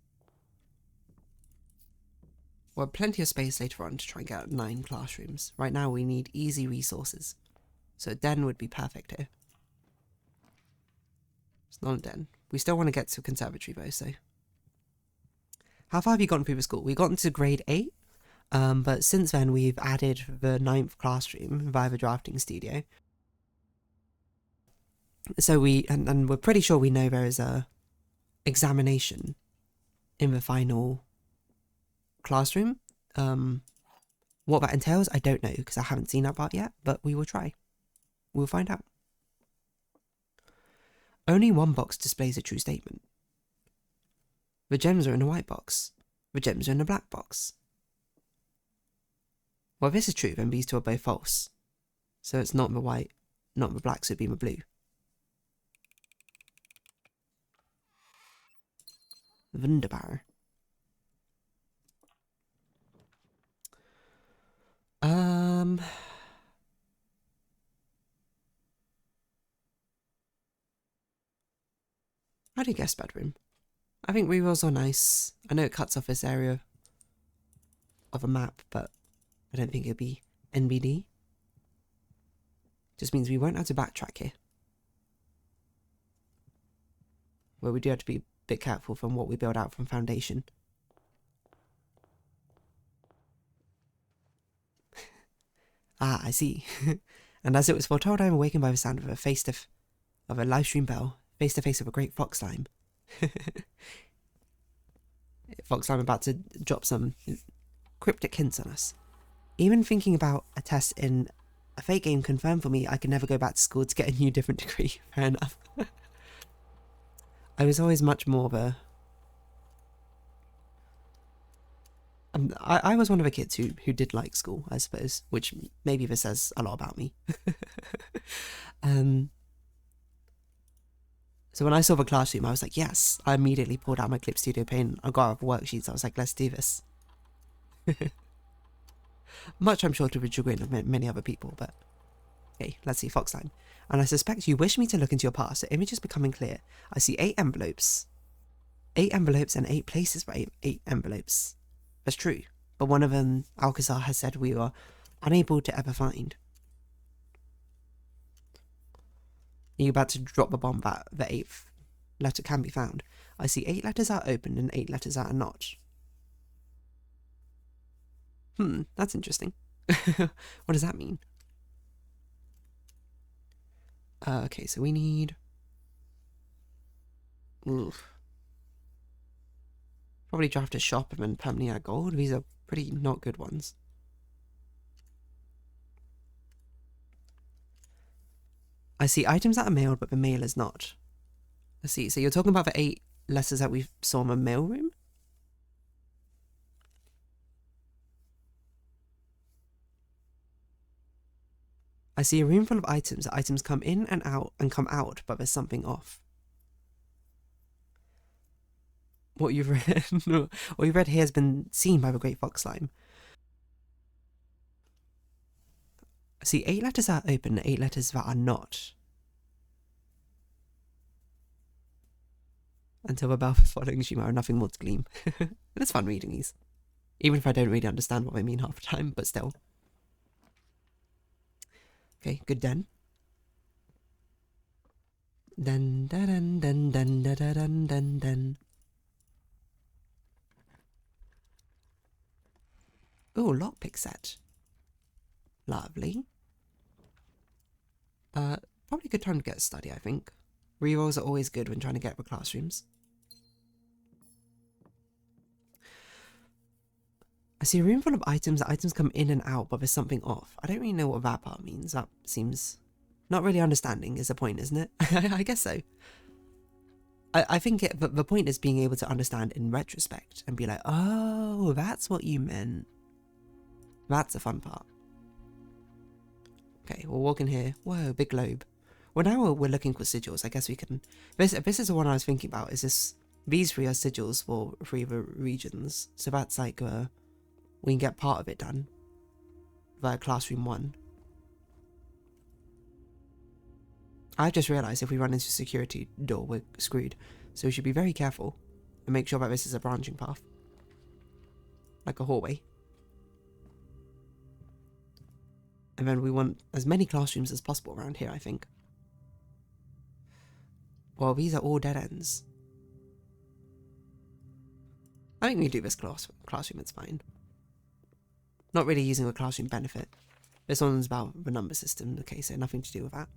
We'll have plenty of space later on to try and get 9 classrooms. Right now we need easy resources. So a den would be perfect here. It's not a den. We still want to get to a conservatory though, so... How far have you gotten through the school? We've gotten to grade 8, but since then we've added the 9th classroom via the drafting studio. So and we're pretty sure we know there is a examination in the final classroom. What that entails, I don't know, because I haven't seen that part yet, but we will try. We'll find out. Only one box displays a true statement. The gems are in a white box. The gems are in a black box. Well, if this is true, then these two are both false. So it's not the white, not the black, so it'd be the blue. Wunderbar. I do guess bedroom. I think rerolls are nice. I know it cuts off this area of a map, but I don't think it'll be NBD. Just means we won't have to backtrack here. Well, we do have to be a bit careful from what we build out from foundation. Ah, I see. And as it was foretold, I am awakened by the sound of a live stream bell, face to face with a great fox slime. Fox slime about to drop some cryptic hints on us. Even thinking about a test in a fake game confirmed for me I could never go back to school to get a new different degree. Fair enough. I was always much more of a... I was one of the kids who did like school, I suppose, which maybe this says a lot about me. So when I saw the classroom, I was like, yes. I immediately pulled out my Clip Studio Paint. I got out the worksheets. I was like, let's do this. Much, I'm sure, to the chagrin of many other people, but... Okay, let's see, Fox Slime. And I suspect you wish me to look into your past. The image is becoming clear. I see 8 envelopes. 8 envelopes and 8 places for 8 envelopes. That's true. But one of them, Alcazar, has said we were unable to ever find. Are you about to drop the bomb that the 8th letter can be found? I see 8 letters are open and 8 letters are not. That's interesting. What does that mean? Okay, so we need... Oof. Probably draft a shop and then permanently add gold. These are pretty not good ones. I see items that are mailed, but the mail is not. Let's see, so you're talking about the 8 letters that we saw in the mail room? I see a room full of items. The items come in and out and come out, but there's something off. What you've read, what you've read here has been seen by the Great Fox Slime. I see 8 letters that are open and 8 letters that are not. Until the Balfour following Shima, nothing more to glean. It's fun reading these. Even if I don't really understand what they mean half the time, but still. Okay, good den. Den da den den den da da den den den. Oh, lockpick set. Lovely. Probably a good time to get a study, I think. Rerolls are always good when trying to get the classrooms. I see a room full of items. The items come in and out, but there's something off. I don't really know what that part means. That seems... Not really understanding is the point, isn't it? I guess so. I think the point is being able to understand in retrospect and be like, oh, that's what you meant. That's the fun part. Okay, we'll walk in here. Whoa, big globe. Well, now we're looking for sigils. I guess we can... This is the one I was thinking about. Is this... These 3 are sigils for 3 of the regions. So that's like... we can get part of it done. Via Classroom 1. I just realised if we run into a security door, we're screwed. So we should be very careful. And make sure that this is a branching path. Like a hallway. And then we want as many classrooms as possible around here, I think. Well, these are all dead ends. I think we can do this classroom, it's fine. Not really using a classroom benefit. This one's about the number system, okay, so nothing to do with that.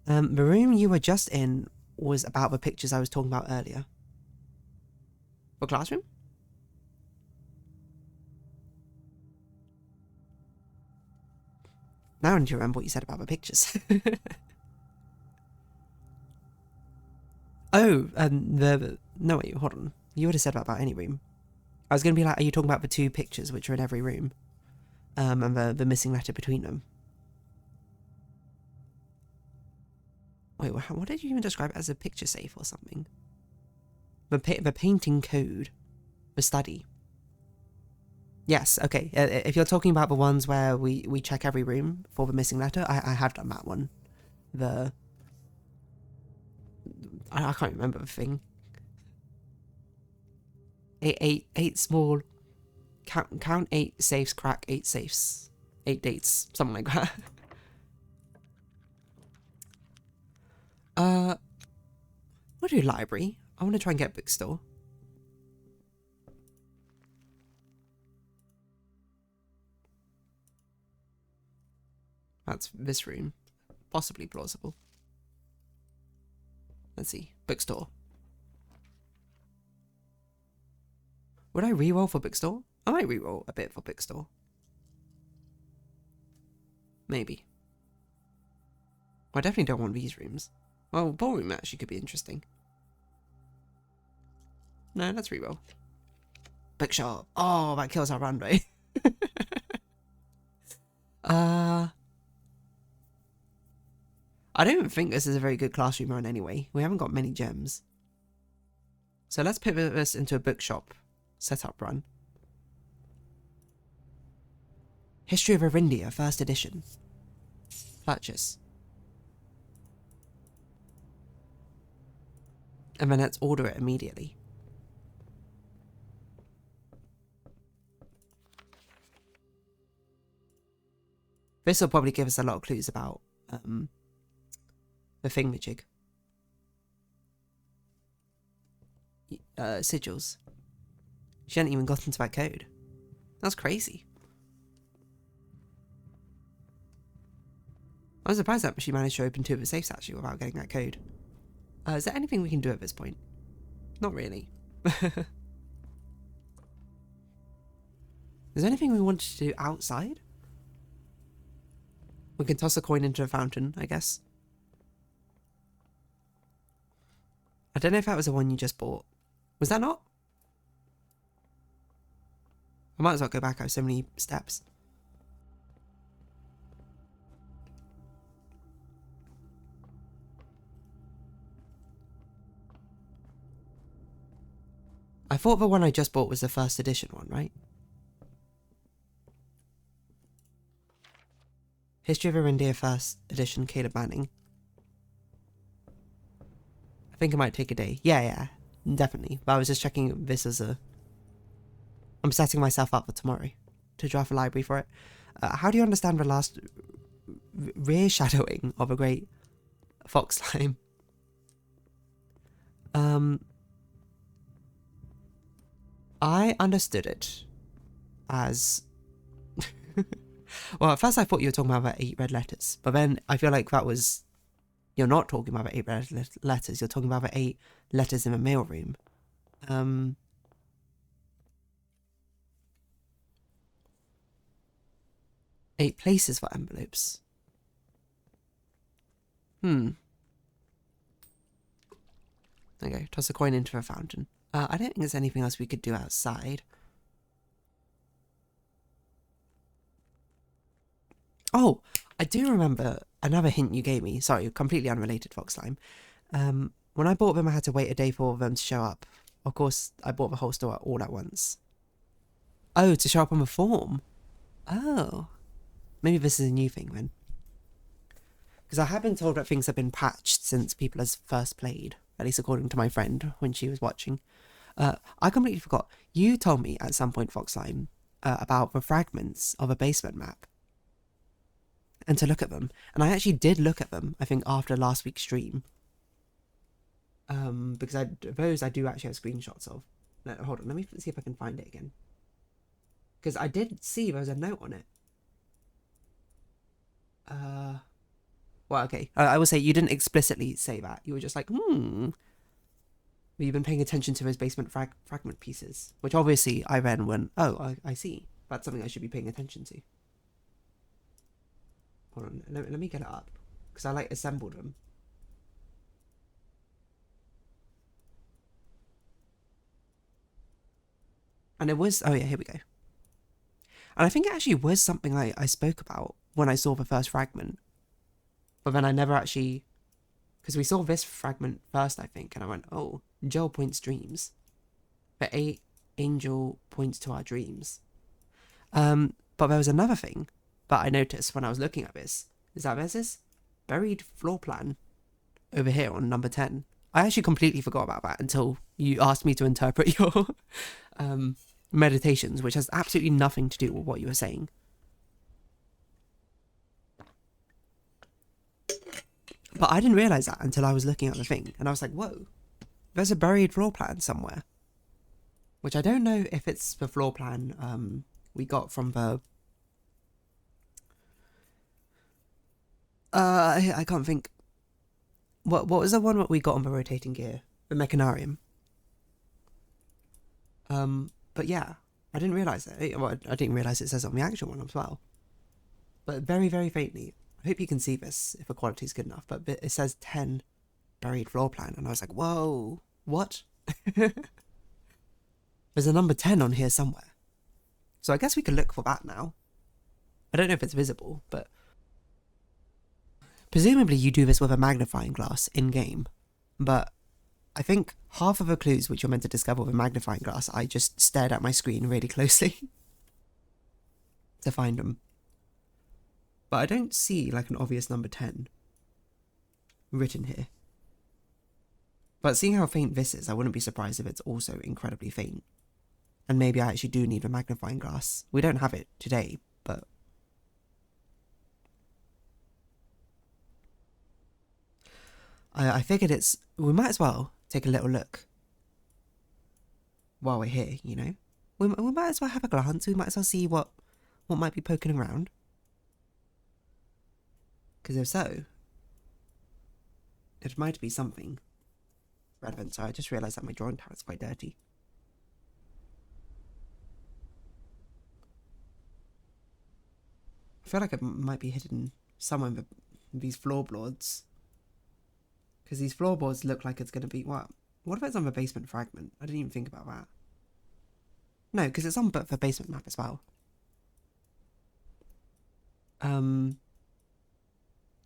The room you were just in was about the pictures I was talking about earlier. For classroom? Now I need to remember what you said about the pictures. Oh, no, wait, hold on. You would have said that about any room. I was going to be like, are you talking about the 2 pictures which are in every room? And the missing letter between them? Wait, what did you even describe it as? A picture safe or something? The painting code. The study. Yes, okay. If you're talking about the ones where we check every room for the missing letter, I have done that one. I can't remember the thing. Eight small. Count 8 safes, crack 8 safes. 8 dates, something like that. We'll do library. I want to try and get bookstore. That's this room. Possibly plausible. Let's see. Bookstore. Would I reroll for bookstore? I might reroll a bit for bookstore. Maybe. Well, I definitely don't want these rooms. Well, ballroom actually could be interesting. No, let's reroll. Bookshop. Oh, that kills our run rate. I don't think this is a very good classroom run anyway. We haven't got many gems. So let's pivot this into a bookshop setup run. History of Arindia, first edition. Purchase. And then let's order it immediately. This will probably give us a lot of clues about the thingamajig. Sigils. She hadn't even gotten to that code. That's crazy. I was surprised that she managed to open 2 of the safes actually without getting that code. Is there anything we can do at this point? Not really. Is there anything we wanted to do outside? We can toss a coin into a fountain, I guess. I don't know if that was the one you just bought. Was that not? I might as well go back. I have so many steps. I thought the one I just bought was the first edition one, right? History of Arindia, first edition, Caleb Manning. I think it might take a day. Yeah, definitely. But I was just checking this as a... I'm setting myself up for tomorrow to draft a library for it. How do you understand the last rear shadowing of a great fox slime? I understood it as... Well, at first I thought you were talking about 8 red letters, but then I feel like that was... You're not talking about the 8 red letters, you're talking about the 8 letters in the mailroom. 8 places for envelopes. Okay, toss a coin into a fountain. I don't think there's anything else we could do outside. Oh, I do remember another hint you gave me. Sorry, completely unrelated, Fox Slime. When I bought them, I had to wait a day for them to show up. Of course, I bought the whole store all at once. Oh, to show up on the form. Oh. Maybe this is a new thing then. Because I have been told that things have been patched since people has first played. At least according to my friend when she was watching. I completely forgot. You told me at some point, Fox Slime, about the fragments of a basement map. And to look at them. And I actually did look at them, I think, after last week's stream. Because those I do actually have screenshots of. No, hold on, let me see if I can find it again. Because I did see there was a note on it. Well, okay. I will say you didn't explicitly say that. You were just like, But you've been paying attention to those basement fragment pieces. Which obviously I then went, oh, I see. That's something I should be paying attention to. Hold on, let me get it up. Because I like assembled them. And it was, oh yeah, here we go. And I think it actually was something I spoke about when I saw the first fragment. But then I never actually, because we saw this fragment first, I think, and I went, oh, Joel points dreams. The 8 angel points to our dreams. But there was another thing that I noticed when I was looking at this, is that there's this buried floor plan over here on number 10. I actually completely forgot about that until you asked me to interpret your meditations, which has absolutely nothing to do with what you were saying. But I didn't realise that until I was looking at the thing, and I was like, whoa, there's a buried floor plan somewhere. Which I don't know if it's the floor plan we got from the... I can't think. What was the one that we got on the rotating gear? The Mechanarium. But yeah, I didn't realise that. Well, I didn't realise it says it on the actual one as well. But very, very faintly. I hope you can see this if the quality is good enough. But it says 10 buried floor plan. And I was like, whoa, what? There's a number 10 on here somewhere. So I guess we can look for that now. I don't know if it's visible, but... Presumably you do this with a magnifying glass in-game. But I think half of the clues which you're meant to discover with a magnifying glass, I just stared at my screen really closely to find them. But I don't see like an obvious number 10 written here. But seeing how faint this is, I wouldn't be surprised if it's also incredibly faint. And maybe I actually do need a magnifying glass. We don't have it today, but... I figured we might as well take a little look while we're here, you know? We might as well have a glance. We might as well see what might be poking around. Because if so, it might be something relevant. So I just realised that my drawing tablet's quite dirty. I feel like it might be hidden somewhere in these floorboards. Because these floorboards look like it's going to be... What if it's on the basement fragment? I didn't even think about that. No, because it's on the basement map as well.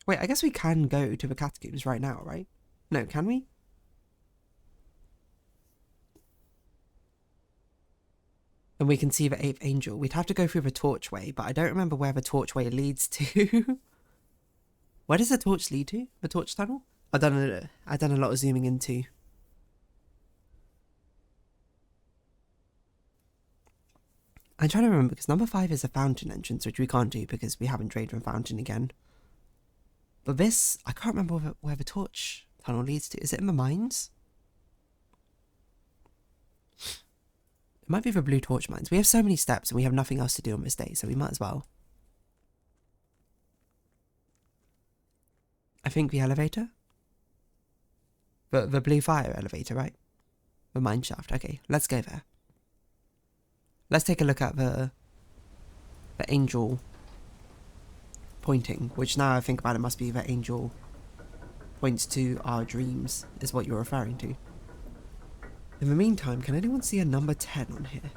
Wait, I guess we can go to the catacombs right now, right? No, can we? And we can see the 8th angel. We'd have to go through the torchway, but I don't remember where the torchway leads to. Where does the torch lead to? The torch tunnel? I've done a lot of zooming into. I'm trying to remember, because number 5 is a fountain entrance, which we can't do because we haven't drained from fountain again. But this, I can't remember where the torch tunnel leads to. Is it in the mines? It might be the blue torch mines. We have so many steps and we have nothing else to do on this day, so we might as well. I think the elevator? The blue fire elevator, right? The mine shaft. Okay, let's go there. Let's take a look at the angel pointing, which now I think about it must be the angel points to our dreams, is what you're referring to. In the meantime, can anyone see a number 10 on here?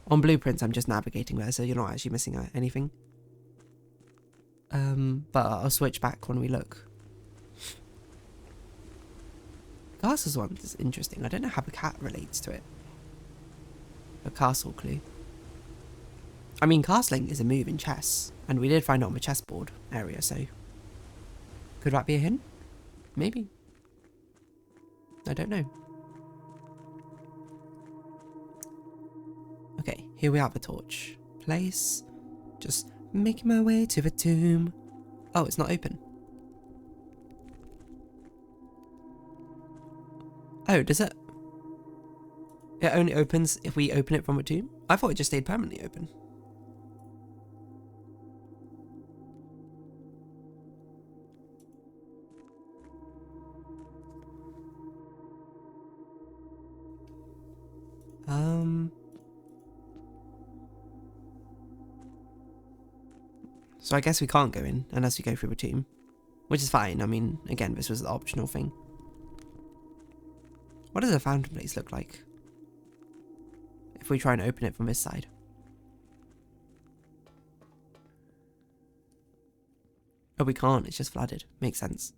On blueprints, I'm just navigating there, so you're not actually missing out anything. But I'll switch back when we look. Castle's one is interesting. I don't know how the cat relates to it. A castle clue. I mean, castling is a move in chess, and we did find it on the chessboard area, so... Could that be a hint? Maybe. I don't know. Okay, here we are, the torch. Place. Just making my way to the tomb. Oh, it's not open. Oh, does it? It only opens if we open it from a tomb? I thought it just stayed permanently open. So I guess we can't go in unless we go through a tomb. Which is fine. I mean, again, this was the optional thing. What does a fountain place look like? If we try and open it from this side. Oh, we can't. It's just flooded. Makes sense.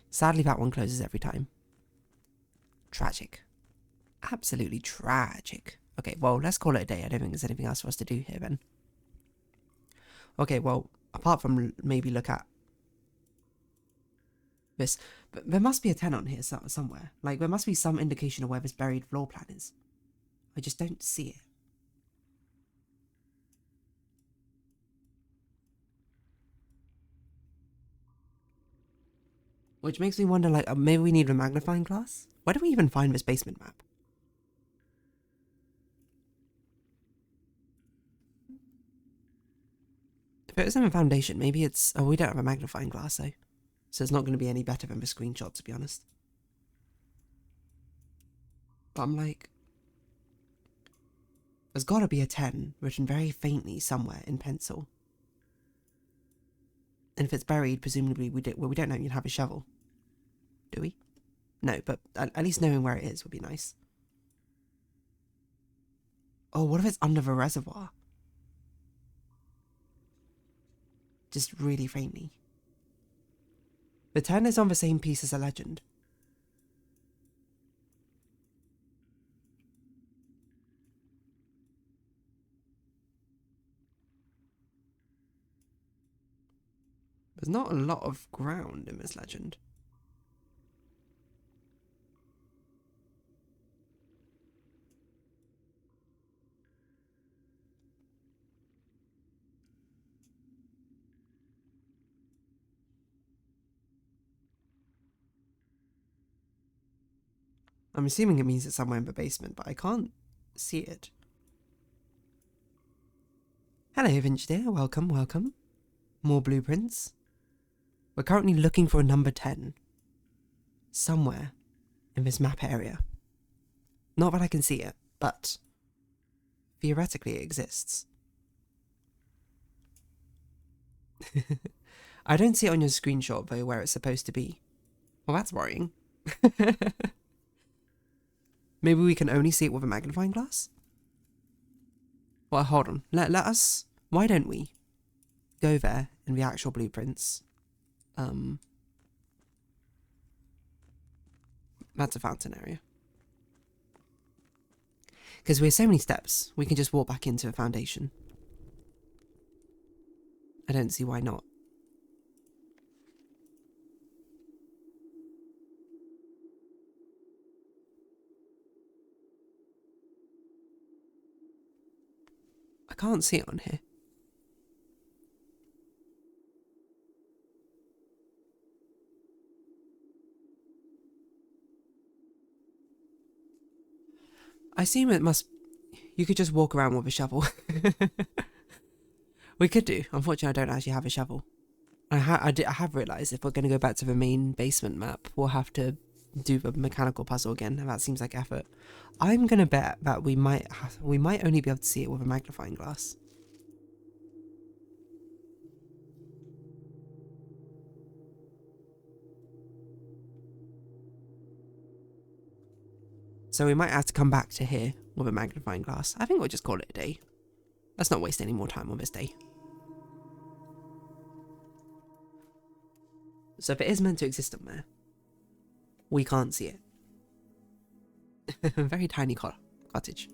Sadly, that one closes every time. Tragic. Absolutely tragic. Okay, well, let's call it a day. I don't think there's anything else for us to do here then. Okay, well, apart from maybe look at this, but there must be a 10 on here somewhere. Like, there must be some indication of where this buried floor plan is. I just don't see it. Which makes me wonder, like, maybe we need a magnifying glass? Where do we even find this basement map? If it was in a foundation, maybe it's... Oh, we don't have a magnifying glass, though. So it's not going to be any better than the screenshot, to be honest. But I'm like... There's got to be a 10 written very faintly somewhere in pencil. And if it's buried, presumably we don't even have a shovel. Do we? No, but at least knowing where it is would be nice. Oh, what if it's under the reservoir? Just really faintly. The 10 is on the same piece as a legend. There's not a lot of ground in this legend. I'm assuming it means it's somewhere in the basement, but I can't see it. Hello, Vince dear. Welcome, welcome. More blueprints. We're currently looking for a number 10. Somewhere in this map area. Not that I can see it, but theoretically it exists. I don't see it on your screenshot, though, where it's supposed to be. Well, that's worrying. Maybe we can only see it with a magnifying glass? Well, hold on. Let us... Why don't we go there in the actual blueprints? That's a fountain area. Because we have so many steps, we can just walk back into the foundation. I don't see why not. I can't see it on here. I assume it must... You could just walk around with a shovel. We could do. Unfortunately, I don't actually have a shovel. I have realised if we're going to go back to the main basement map, we'll have to do the mechanical puzzle again, and that seems like effort. I'm going to bet that we might only be able to see it with a magnifying glass. So we might have to come back to here with a magnifying glass. I think we'll just call it a day. Let's not waste any more time on this day. So if it is meant to exist on there, we can't see it. A very tiny cottage.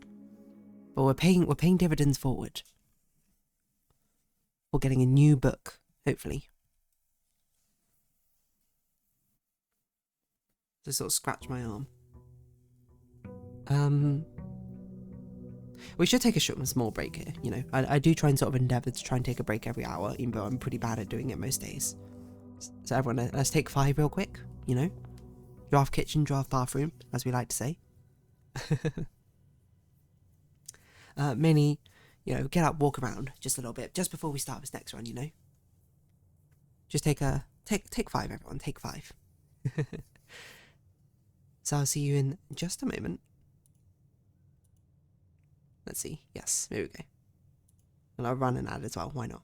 But we're paying dividends forward. We're getting a new book, hopefully. Just sort of scratch my arm. We should take a small break here, you know. I do try and sort of endeavour to try and take a break every hour, even though I'm pretty bad at doing it most days. So everyone, let's take 5 real quick, you know. Draft kitchen, draft bathroom, as we like to say. Mainly, you know, get up, walk around just a little bit, just before we start this next one, you know. Just take 5, everyone, take 5. So I'll see you in just a moment. Let's see. Yes, there we go. And I'll run an ad as well. Why not?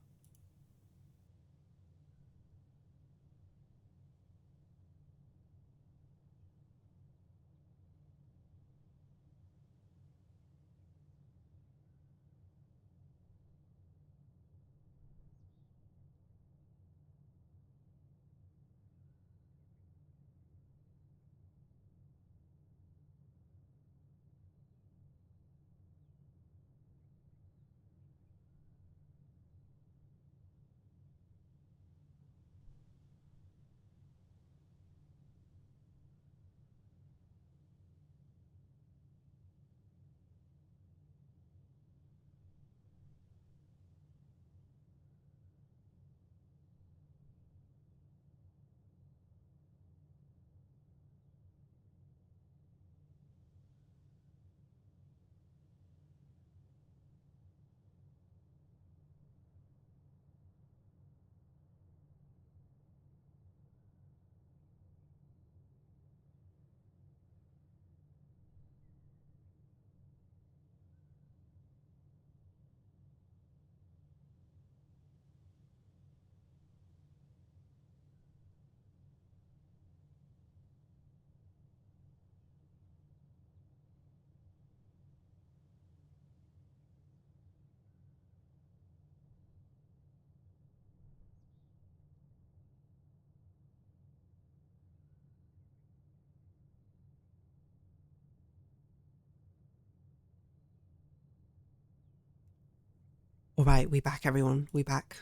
Alright, we back, everyone. We back.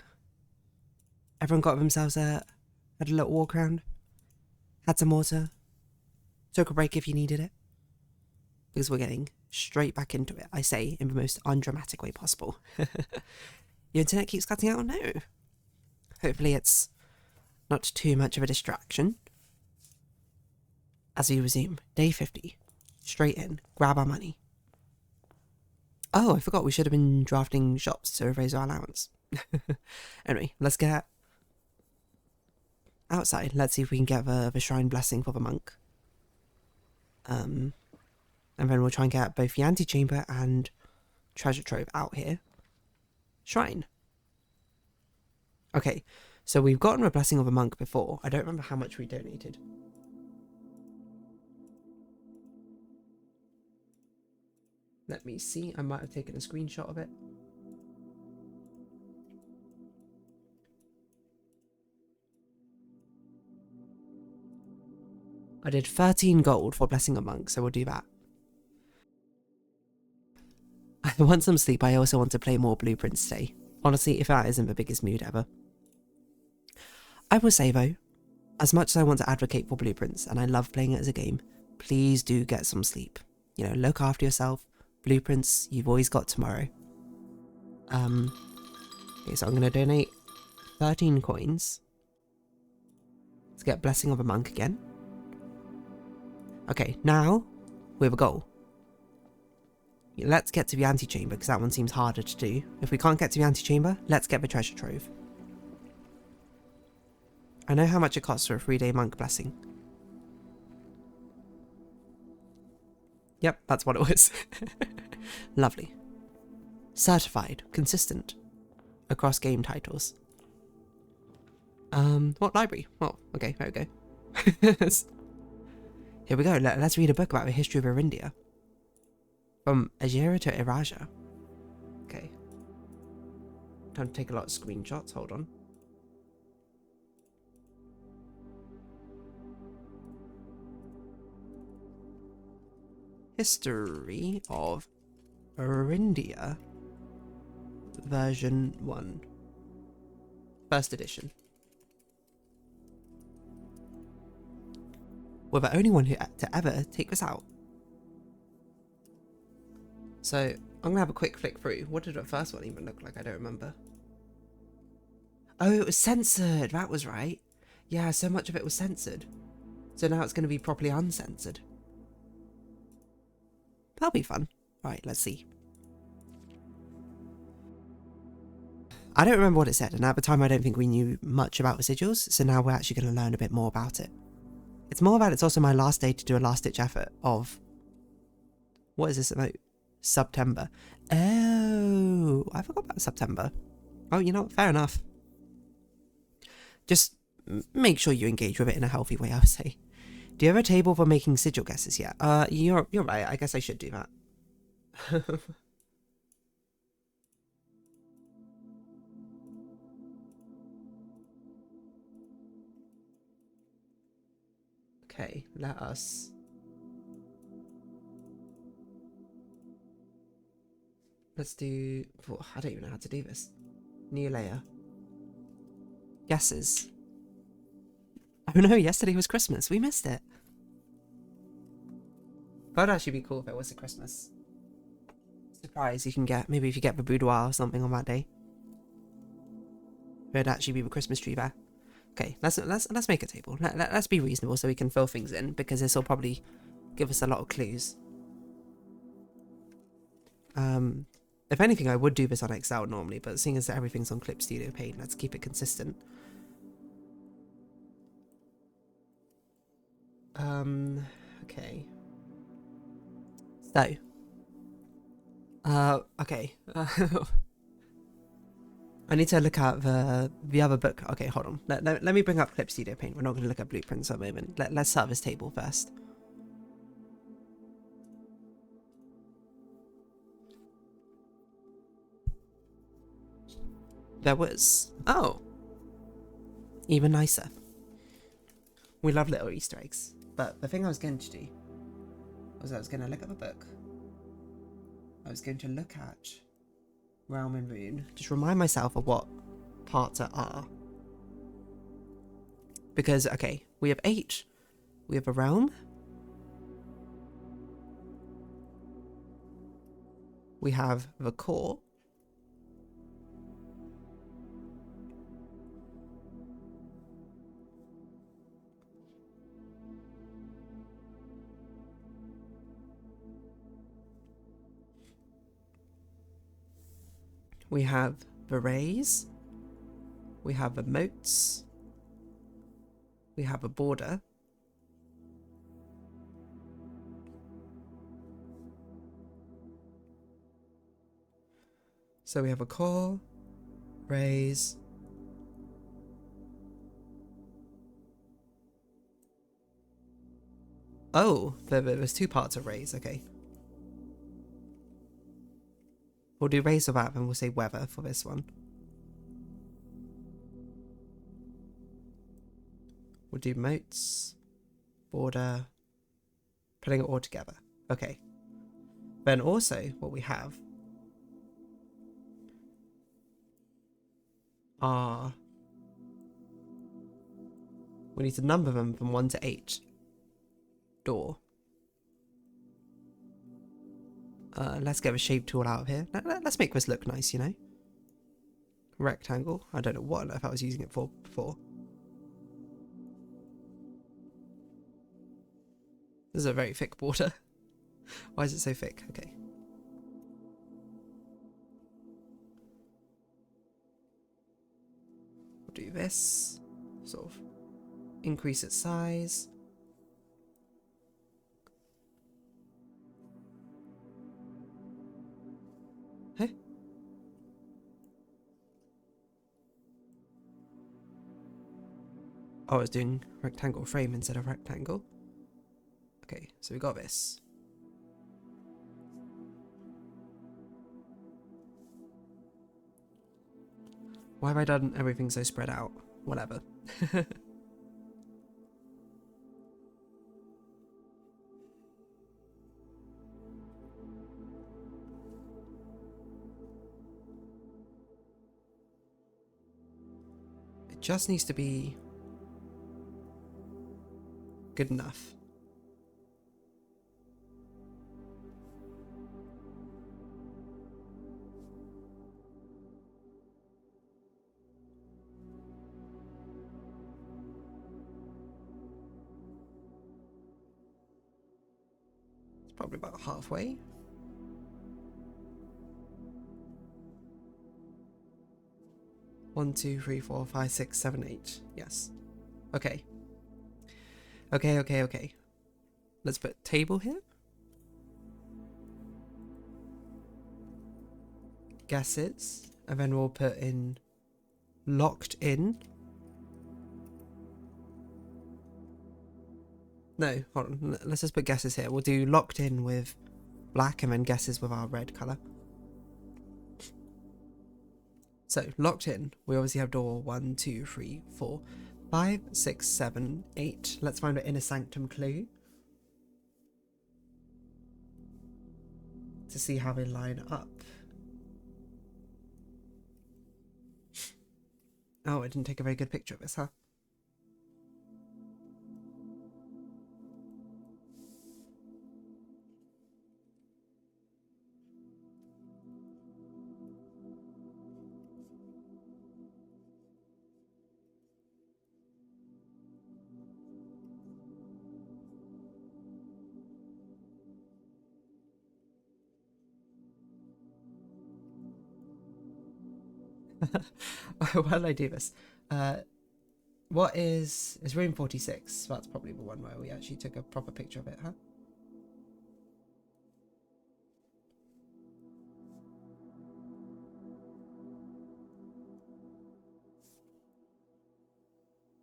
Everyone got themselves had a little walk around. Had some water. Took a break if you needed it. Because we're getting straight back into it, I say, in the most undramatic way possible. Your internet keeps cutting out? No. Hopefully it's not too much of a distraction. As we resume, day 50. Straight in, grab our money. Oh, I forgot we should have been drafting shops to raise our allowance. Anyway, let's get outside. Let's see if we can get the shrine blessing for the monk. And then we'll try and get both the antechamber and treasure trove out here. Shrine. Okay, so we've gotten a blessing of a monk before. I don't remember how much we donated. Let me see. I might have taken a screenshot of it. I did 13 gold for blessing a monk, so we'll do that. I want some sleep. I also want to play more blueprints today. Honestly, if that isn't the biggest mood ever. I will say though, as much as I want to advocate for blueprints, and I love playing it as a game, please do get some sleep. You know, look after yourself. Blueprints, you've always got tomorrow. Okay, so I'm going to donate 13 coins to get Blessing of a Monk again. Okay, now we have a goal. Let's get to the antechamber, because that one seems harder to do. If we can't get to the antechamber, let's get the treasure trove. I know how much it costs for a 3-day monk blessing. Yep, that's what it was. Lovely. Certified. Consistent. Across game titles. What library? Oh, okay, there we go. Here we go. Let's read a book about the history of Arindia. From Ajira to Iraja. Okay. Time to take a lot of screenshots. Hold on. History of Arindia version 1. First edition. We're the only one who to ever take this out. So, I'm gonna have a quick flick through. What did the first one even look like? I don't remember. Oh, it was censored! That was right. Yeah, so much of it was censored. So now it's gonna be properly uncensored. That'll be fun. Right, let's see. I don't remember what it said, and at the time I don't think we knew much about the sigils, so now we're actually going to learn a bit more about it. It's more about it's also my last day to do a last-ditch effort of... What is this about? September. Oh, I forgot about September. Oh, you know what? Fair enough. Just make sure you engage with it in a healthy way, I would say. Do you have a table for making sigil guesses yet? You're right. I guess I should do that. Okay, let us... Let's do... Oh, I don't even know how to do this. New layer. Guesses. Oh no, yesterday was Christmas. We missed it. That'd actually be cool if it was a Christmas surprise you can get. Maybe if you get the boudoir or something on that day. It'd actually be the Christmas tree there. Okay, let's make a table. Let's be reasonable so we can fill things in, because this will probably give us a lot of clues. If anything, I would do this on Excel normally, but seeing as everything's on Clip Studio Paint, let's keep it consistent. Okay. So. Okay. I need to look at the other book. Okay, hold on. Let me bring up Clip Studio Paint. We're not going to look at blueprints at the moment. Let's start this table first. There was... Oh! Even nicer. We love little Easter eggs. But the thing I was going to do was I was going to look at the book. I was going to look at realm and rune. Just remind myself of what parts are. Because, okay, we have 8. We have a realm. We have the core. We have the rays. We have the moats. We have a border. So we have a core, rays, oh, there's 2 parts of rays, okay. We'll do rays without and we'll say weather for this one. We'll do moats, border, putting it all together. Okay. Then also what we have are, we need to number them from 1 to 8. Door. Let's get a shape tool out of here. Let's make this look nice, you know? Rectangle. I don't know what on earth I was using it for before. This is a very thick border. Why is it so thick? Okay. We'll do this. Sort of increase its size. Hey? Oh, I was doing rectangle frame instead of rectangle. Okay, so we got this. Why have I done everything so spread out? Whatever. It just needs to be good enough. It's probably about halfway. One, 2, 3, 4, 5, 6, 7, 8. Yes. Okay. Okay. Let's put table here. Guesses. And then we'll put in locked in. No, hold on. Let's just put guesses here. We'll do locked in with black and then guesses with our red colour. So, locked in. We obviously have door 1, 2, 3, 4, 5, 6, 7, 8. Let's find our inner sanctum clue. To see how they line up. Oh, I didn't take a very good picture of this, huh? Why did I do this? What is room 46? That's probably the one where we actually took a proper picture of it, huh?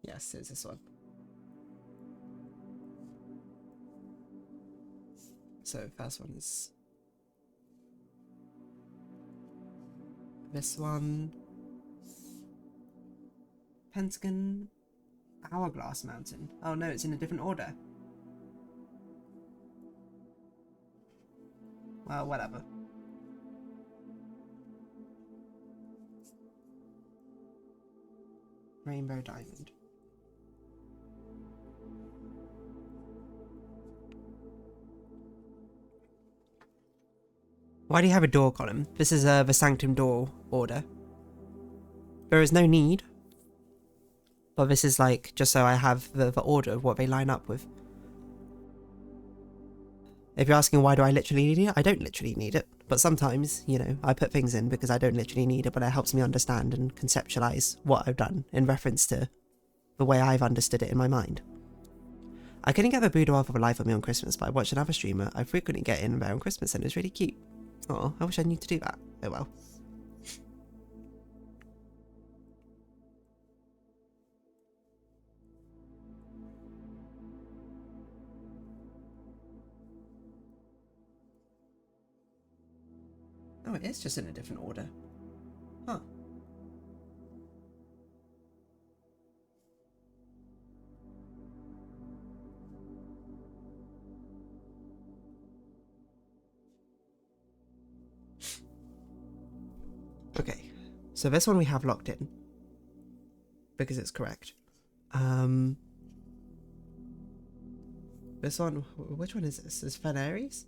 Yes, it's this one. So first one is this one. Pentagon Hourglass Mountain. Oh no, it's in a different order. Well, whatever. Rainbow diamond. Why do you have a door column? This is the Sanctum door order. There is no need. But this is like, just so I have the order of what they line up with. If you're asking why do I literally need it, I don't literally need it. But sometimes, you know, I put things in because I don't literally need it, but it helps me understand and conceptualize what I've done in reference to the way I've understood it in my mind. I couldn't get the boudoir for the life of me on Christmas, but I watched another streamer I frequently get in there on Christmas and it was really cute. Oh, I wish I knew to do that. Oh well. Oh, it is just in a different order. Huh. Okay, so this one we have locked in. Because it's correct. This one, which one is this? Is Fen Aries?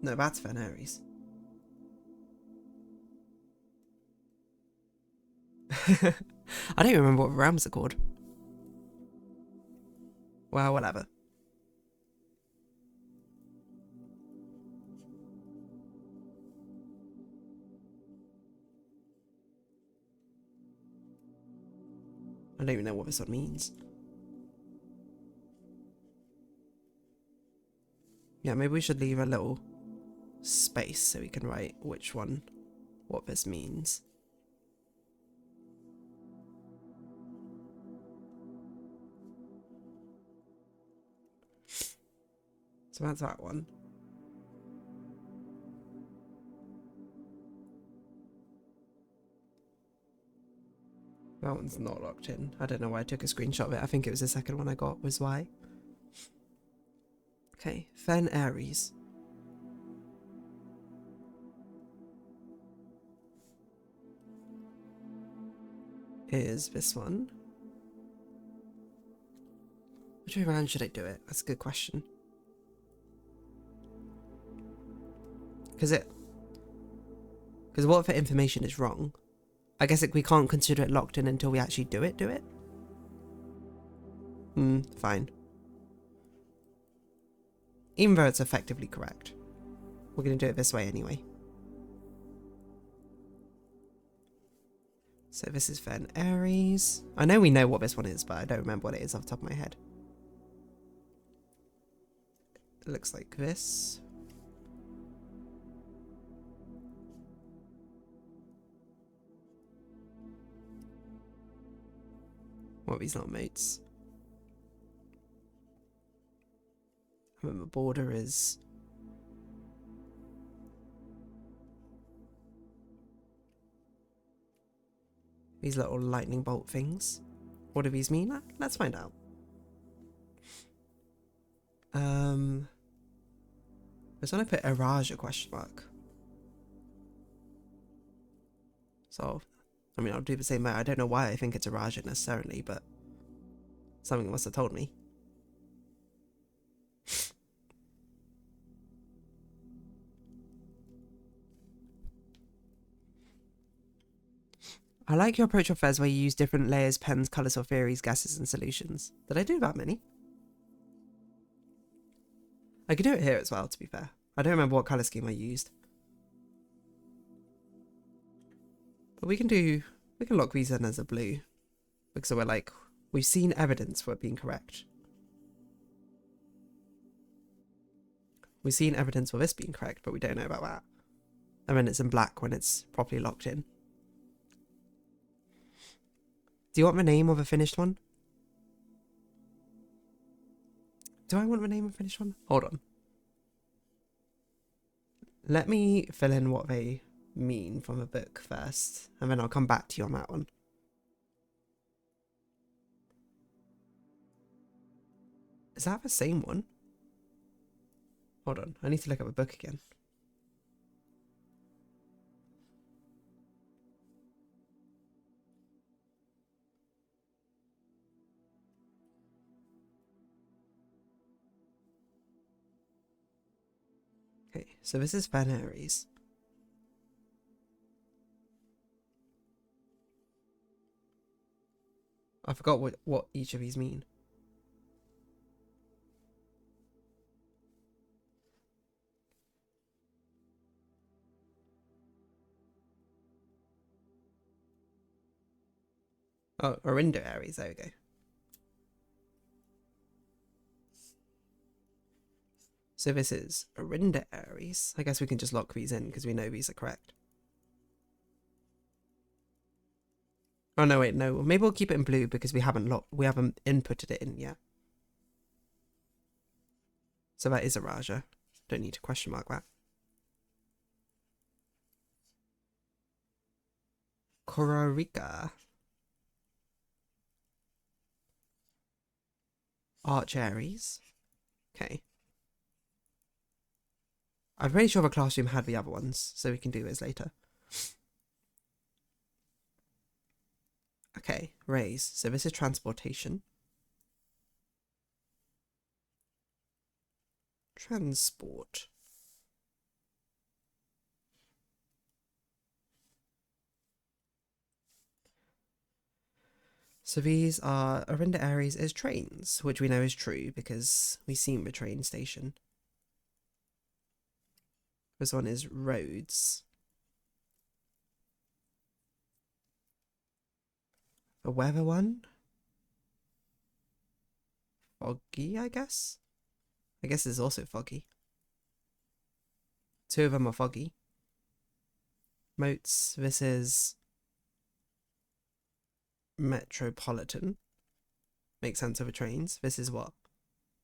No, that's Fen Aries. I don't remember what realms are called. Well, whatever. I don't even know what this one means. Yeah, maybe we should leave a little space so we can write which one, what this means. So that's that one. That one's not locked in. I don't know why I took a screenshot of it. I think it was the second one I got was why. Okay, Fen Aries. Is this one? Which way around should I do it? That's a good question. Because what if the information is wrong? I guess we can't consider it locked in until we actually do it? Fine. Even though it's effectively correct. We're going to do it this way anyway. So this is Fen Aries. I know we know what this one is, but I don't remember what it is off the top of my head. It looks like this. What are these not mates? And then the border is... these little lightning bolt things. What do these mean? Let's find out. I just want to put Erage ? So, I mean, I'll do the same. I don't know why I think it's Erage necessarily, but something must have told me. I like your approach of Fez where you use different layers, pens, colours or theories, gases and solutions. Did I do that many? I could do it here as well, to be fair. I don't remember what colour scheme I used. But we can lock these in as a blue. Because we're like, we've seen evidence for it being correct. We've seen evidence for this being correct, but we don't know about that. And then it's in black when it's properly locked in. Do you want the name of a finished one? Do I want the name of a finished one? Hold on. Let me fill in what they mean from the book first, and then I'll come back to you on that one. Is that the same one? Hold on, I need to look up the book again. So this is Fan Aries. I forgot what each of these mean. Oh, Orindo Aries, there we go. So this is Orindo Aries. I guess we can just lock these in because we know these are correct. Oh no, wait, no. Maybe we'll keep it in blue because we haven't inputted it in yet. So that is a Raja. Don't need to question mark that. Kororika. Arch Aries. Okay. I'm pretty sure the classroom had the other ones, so we can do this later. Okay, raise. So this is transportation. Transport. So these are Orindo Aries is trains, which we know is true because we've seen the train station. This one is roads. The weather one? Foggy, I guess? I guess it's also foggy. Two of them are foggy. Moats, this is metropolitan. Makes sense over trains. This is what?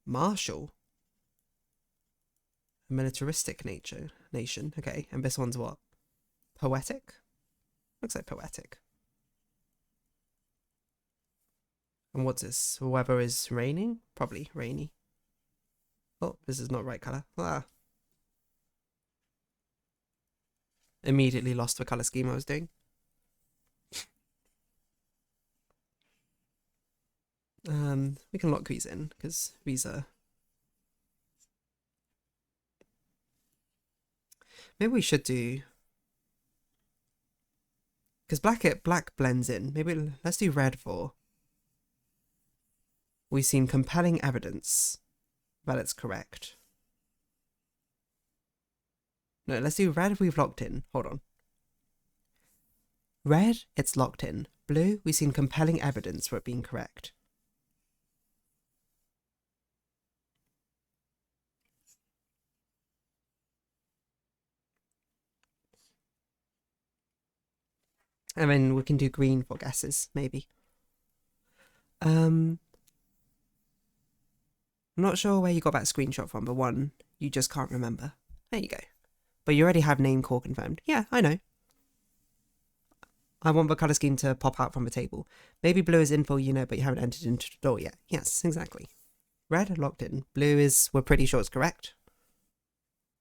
Martial. A militaristic nation. Okay, and this one's what? Poetic? Looks like poetic. And what's this? The weather is raining? Probably rainy. Oh, this is not right colour. Ah. Immediately lost the colour scheme I was doing. We can lock these in because these are. Maybe we should do because black blends in. Maybe let's do red for. We've seen compelling evidence that it's correct. No, let's do red. We've locked in. Hold on. Red, it's locked in. Blue, we've seen compelling evidence for it being correct. And then we can do green for guesses, maybe. I'm not sure where you got that screenshot from, but one you just can't remember. There you go. But you already have name core confirmed. Yeah, I know. I want the colour scheme to pop out from the table. Maybe blue is info you know, but you haven't entered into the door yet. Yes, exactly. Red, locked in. Blue is, we're pretty sure it's correct.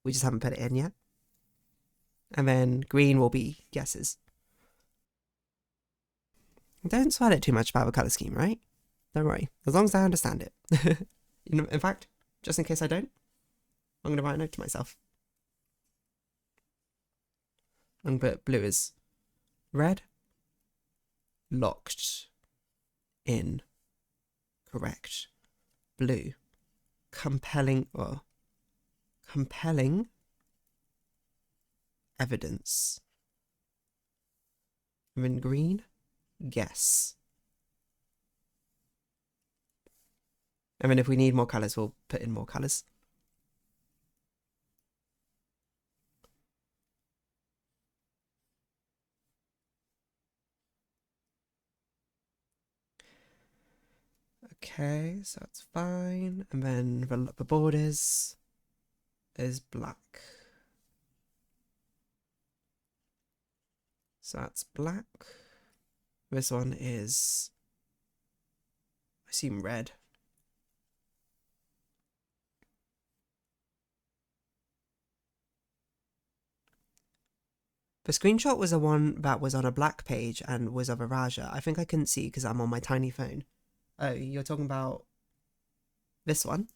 We just haven't put it in yet. And then green will be guesses. Don't sweat it too much about the colour scheme, right? Don't worry. As long as I understand it. You know, in fact, just in case I don't, I'm going to write a note to myself. And put blue is red, locked in, correct. Blue, compelling evidence. And then green, guess. And then if we need more colours, we'll put in more colours. Okay, so that's fine. And then the borders is black. So that's black. This one is, I assume, red. The screenshot was the one that was on a black page and was of a Raja. I think I couldn't see because I'm on my tiny phone. Oh, you're talking about this one?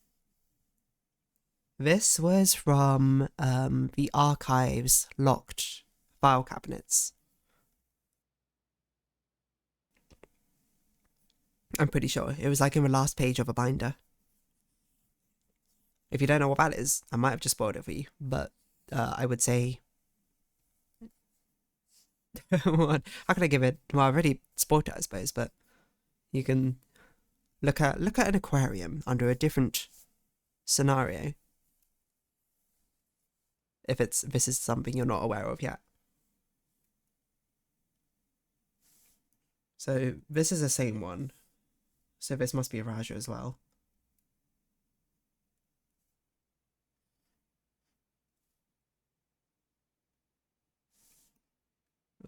This was from the archive's locked file cabinets. I'm pretty sure. It was like in the last page of a binder. If you don't know what that is, I might have just spoiled it for you, but I would say... How can I give it? Well, I've already spoiled it, I suppose, but you can look at an aquarium under a different scenario. If this is something you're not aware of yet. So this is the same one. So this must be a Raja as well.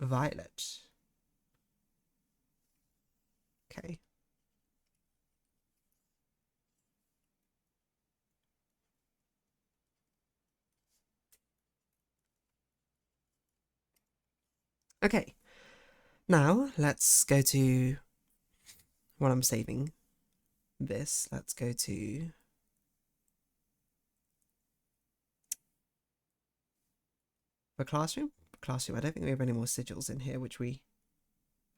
Violet. Okay. Okay. Now let's go to what I'm saving. This. Let's go to the classroom. Classroom. I don't think we have any more sigils in here, which we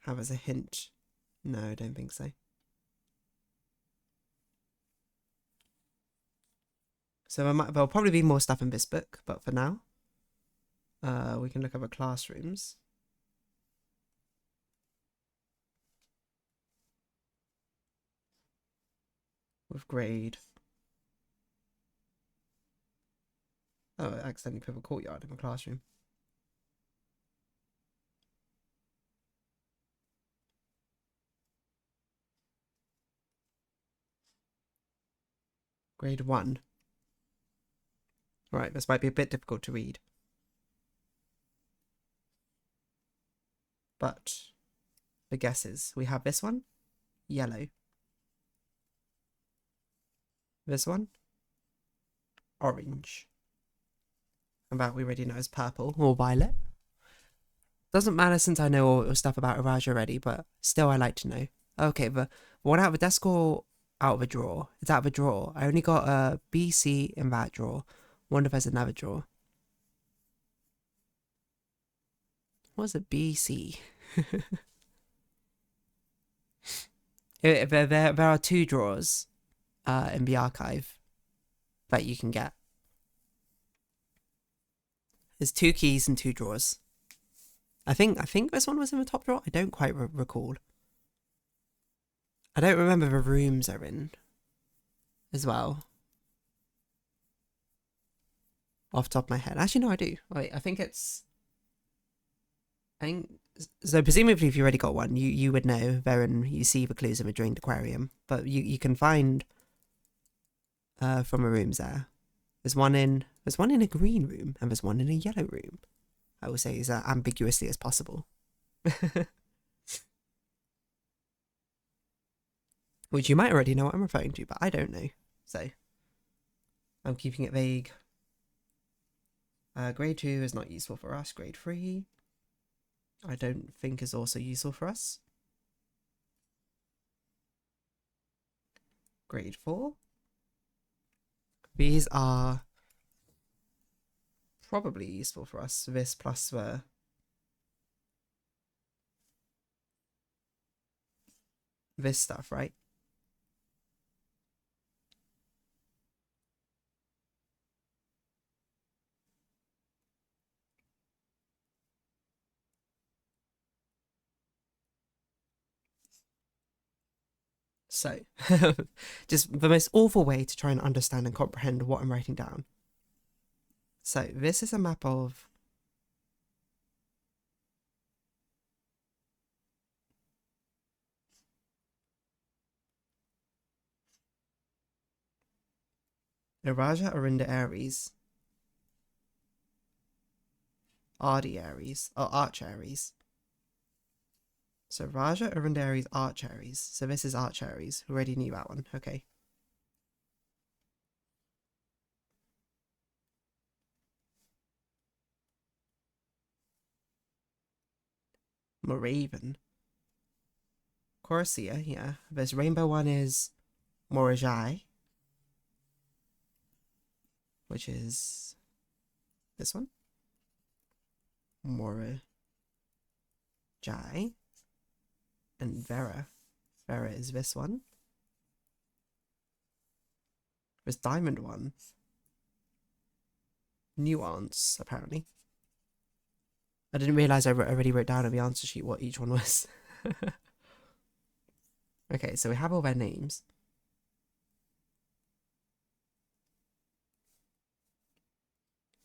have as a hint. No, I don't think so. So there'll probably be more stuff in this book, but for now, we can look at the classrooms. With grade. Oh, I accidentally put a courtyard in my classroom. Grade 1. Right, this might be a bit difficult to read. But the guesses. We have this one, yellow. This one, orange. And that we already know is purple or violet. Doesn't matter since I know all the stuff about Araja already, but still I like to know. Okay, the one out of the desk or out of a drawer? It's out of a drawer. I only got a BC in that drawer. Wonder if there's another drawer. What's a BC? There are 2 drawers in the archive that you can get. There's 2 keys and 2 drawers. I think this one was in the top drawer. I don't quite recall. I don't remember the rooms are in as well. Off the top of my head. Actually, no, I do. Wait, I think so. Presumably, if you already got one, you would know. Therein, you see the clues in the drained aquarium, but you can find from the rooms there. There's one in a green room and there's one in a yellow room. I will say as ambiguously as possible. Which you might already know what I'm referring to, but I don't know. So I'm keeping it vague. Grade 2 is not useful for us. Grade 3, I don't think is also useful for us. Grade 4. These are probably useful for us. This plus this stuff, right? So, just the most awful way to try and understand and comprehend what I'm writing down. So, this is a map of Iraja, Arinda, Aries, Ardi, Aries, or Arch Aries. So, Raja, Arinda, Aries, Arch Aries. So, this is Arch Aries. We already knew that one. Okay. Moraven. Corsia, yeah. This rainbow one is Morajai. which is this one. Mora Jai. And Vera. Vera is this one. This diamond one. Nuance, apparently. I didn't realise I already wrote down on the answer sheet what each one was. Okay, so we have all their names.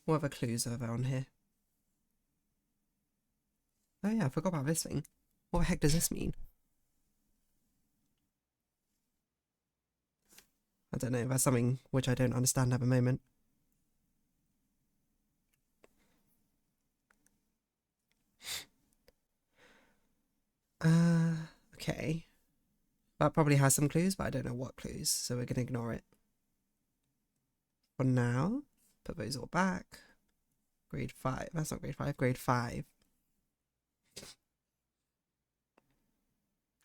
What other clues are there on here? Oh yeah, I forgot about this thing. What the heck does this mean? I don't know, that's something which I don't understand at the moment. Okay. That probably has some clues, but I don't know what clues, so we're gonna ignore it. For now, put those all back. Grade 5, that's not grade 5, grade 5.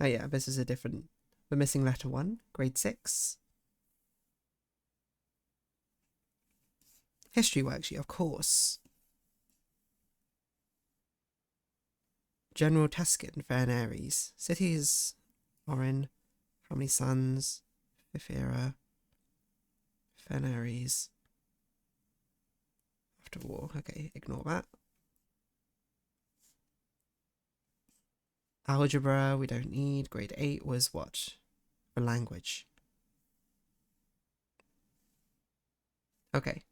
Oh yeah, this is a different, the missing letter 1, grade 6. History worksheet, of course. General Tuscan, Fair Aries. Cities, Orin, Family Sons, Fifth Era, Fair Aries. After war, okay, ignore that. Algebra, we don't need. Grade 8 was what? For language. Okay.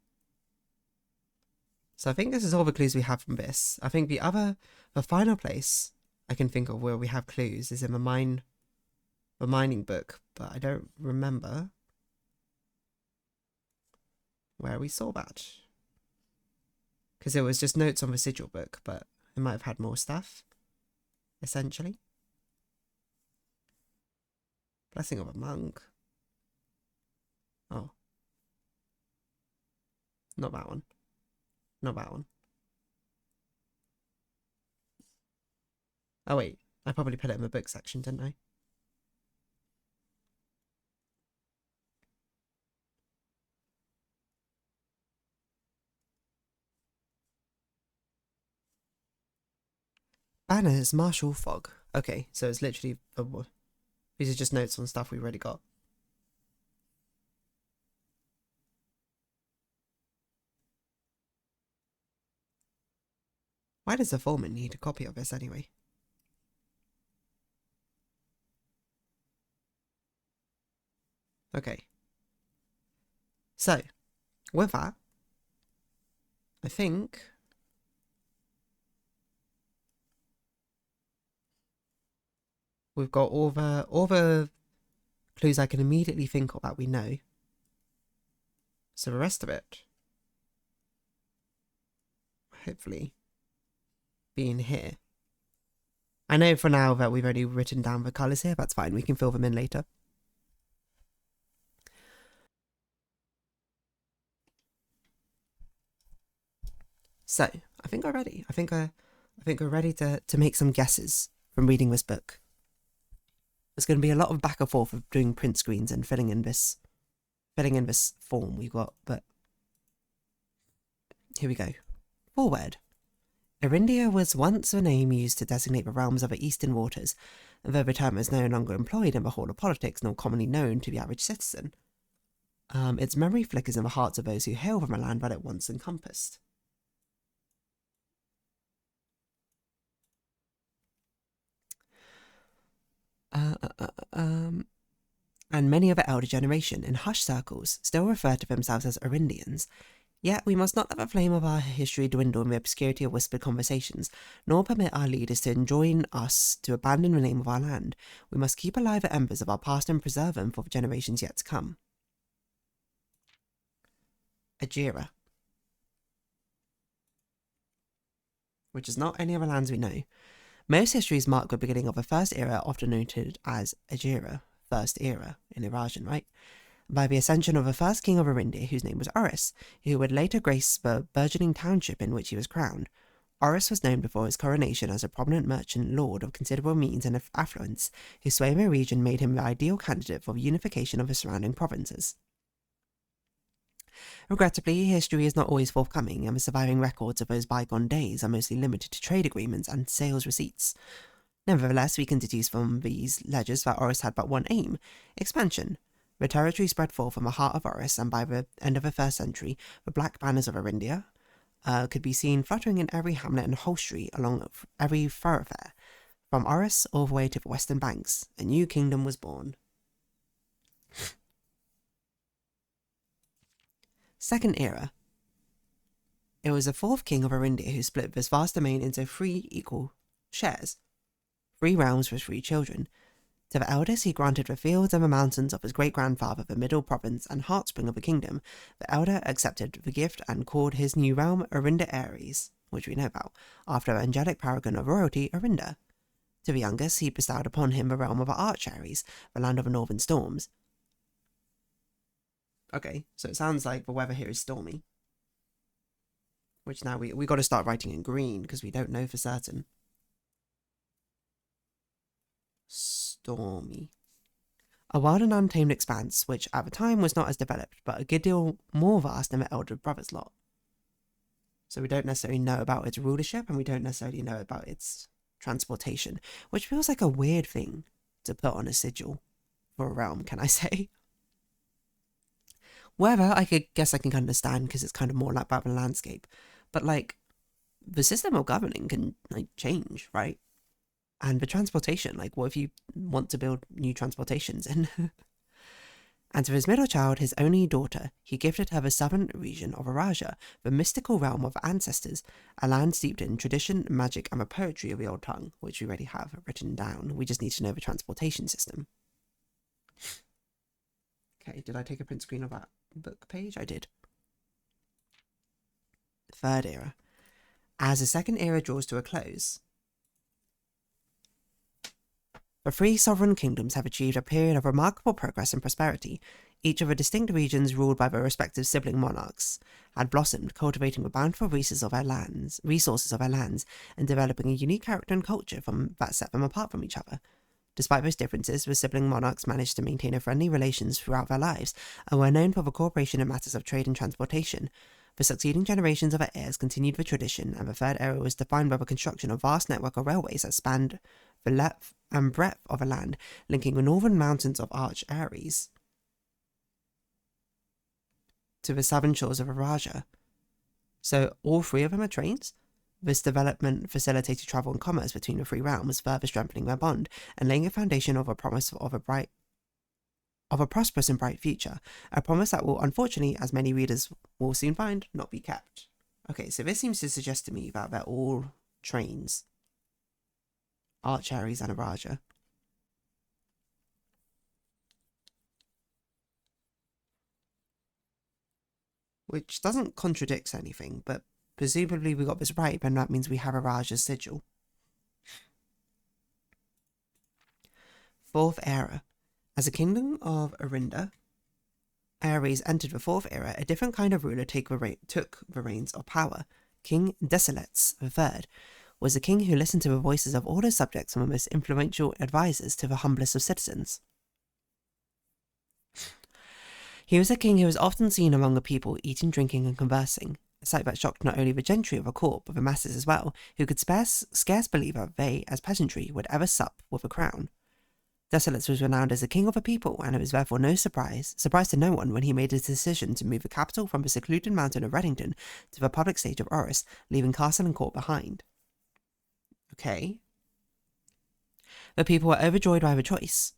So I think this is all the clues we have from this. I think the final place I can think of where we have clues is in the mining book, but I don't remember where we saw that. Because it was just notes on the sigil book, but it might have had more stuff, essentially. Blessing of a monk. Oh. Not that one. Not that one. Oh wait, I probably put it in the book section, didn't I? Banners, martial fog. Okay, so it's literally, these are just notes on stuff we already got. Why does the foreman need a copy of this anyway? Okay. So, with that, I think we've got all the clues I can immediately think of that we know. So the rest of it, hopefully, being here. I know for now that we've only written down the colours here. That's fine. We can fill them in later. So I think we're ready. I think we're ready to make some guesses from reading this book. There's going to be a lot of back and forth of doing print screens and filling in this form we've got, but here we go. Forward. Erindia was once a name used to designate the realms of the eastern waters, and though the term is no longer employed in the hall of politics nor commonly known to the average citizen, its memory flickers in the hearts of those who hail from a land that it once encompassed. And many of the elder generation, in hushed circles, still refer to themselves as Arindians. Yet we must not let the flame of our history dwindle in the obscurity of whispered conversations, nor permit our leaders to enjoin us to abandon the name of our land. We must keep alive the embers of our past and preserve them for the generations yet to come. Ajira, which is not any of the lands we know. Most histories mark the beginning of the first era, often noted as Ajira, first era, in Irasian, right? By the ascension of the first king of Arindia, whose name was Oris, who would later grace the burgeoning township in which he was crowned. Oris was known before his coronation as a prominent merchant lord of considerable means and affluence, whose sway in the region made him the ideal candidate for the unification of the surrounding provinces. Regrettably, history is not always forthcoming, and the surviving records of those bygone days are mostly limited to trade agreements and sales receipts. Nevertheless, we can deduce from these ledgers that Oris had but one aim: expansion. The territory spread forth from the heart of Oris, and by the end of the 1st century, the black banners of Arindia could be seen fluttering in every hamlet and hostelry along every thoroughfare. From Oris all the way to the western banks, a new kingdom was born. Second era. It was the 4th king of Arindia who split this vast domain into 3 equal shares, 3 realms with 3 children. To the eldest he granted the fields and the mountains of his great-grandfather, the middle province and heartspring of the kingdom. The elder accepted the gift and called his new realm Arinda Ares, which we know about, after the angelic paragon of royalty, Arinda. To the youngest he bestowed upon him the realm of Arch Ares, the land of the northern storms. Okay, so it sounds like the weather here is stormy. Which now we got to start writing in green, because we don't know for certain. Stormy. A wild and untamed expanse, which at the time was not as developed, but a good deal more vast than the elder brother's lot. So we don't necessarily know about its rulership, and we don't necessarily know about its transportation, which feels like a weird thing to put on a sigil for a realm, can I say? Weather, I guess I can understand, because it's kind of more like about the landscape. But, like, the system of governing can, like, change, right? And the transportation, like, what if you want to build new transportations in? And to his middle child, his only daughter, he gifted her the southern region of Araja, the mystical realm of ancestors, a land steeped in tradition, magic, and the poetry of the old tongue, which we already have written down. We just need to know the transportation system. Okay, did I take a print screen of that book page? I did. Third era. As the second era draws to a close, the 3 sovereign kingdoms have achieved a period of remarkable progress and prosperity. Each of the distinct regions, ruled by their respective sibling monarchs, had blossomed, cultivating the bountiful resources of their lands, and developing a unique character and culture that set them apart from each other. Despite those differences, the sibling monarchs managed to maintain friendly relations throughout their lives, and were known for the cooperation in matters of trade and transportation. The succeeding generations of their heirs continued the tradition, and the third era was defined by the construction of a vast network of railways that spanned the length and breadth of a land, linking the northern mountains of Arch Ares to the southern shores of Araja. So all 3 of them are trains? This development facilitated travel and commerce between the 3 realms, further strengthening their bond, and laying a foundation of a promise of a prosperous and bright future, a promise that will, unfortunately, as many readers will soon find, not be kept. Okay, so this seems to suggest to me that they're all trains. Arch Ares and Araja. Which doesn't contradict anything, but presumably we got this right, and that means we have Araja's sigil. 4th era. As the kingdom of Arinda, Ares entered the 4th era, a different kind of ruler took the reins of power. King Desolates III was the king who listened to the voices of all his subjects and the most influential advisors to the humblest of citizens. He was a king who was often seen among the people eating, drinking, and conversing, a sight that shocked not only the gentry of the court, but the masses as well, who could scarce believe that they, as peasantry, would ever sup with a crown. Desolates was renowned as a king of the people, and it was therefore no surprise to no one when he made his decision to move the capital from the secluded mountain of Reddington to the public stage of Oris, leaving castle and court behind. Okay. The people were overjoyed by the choice,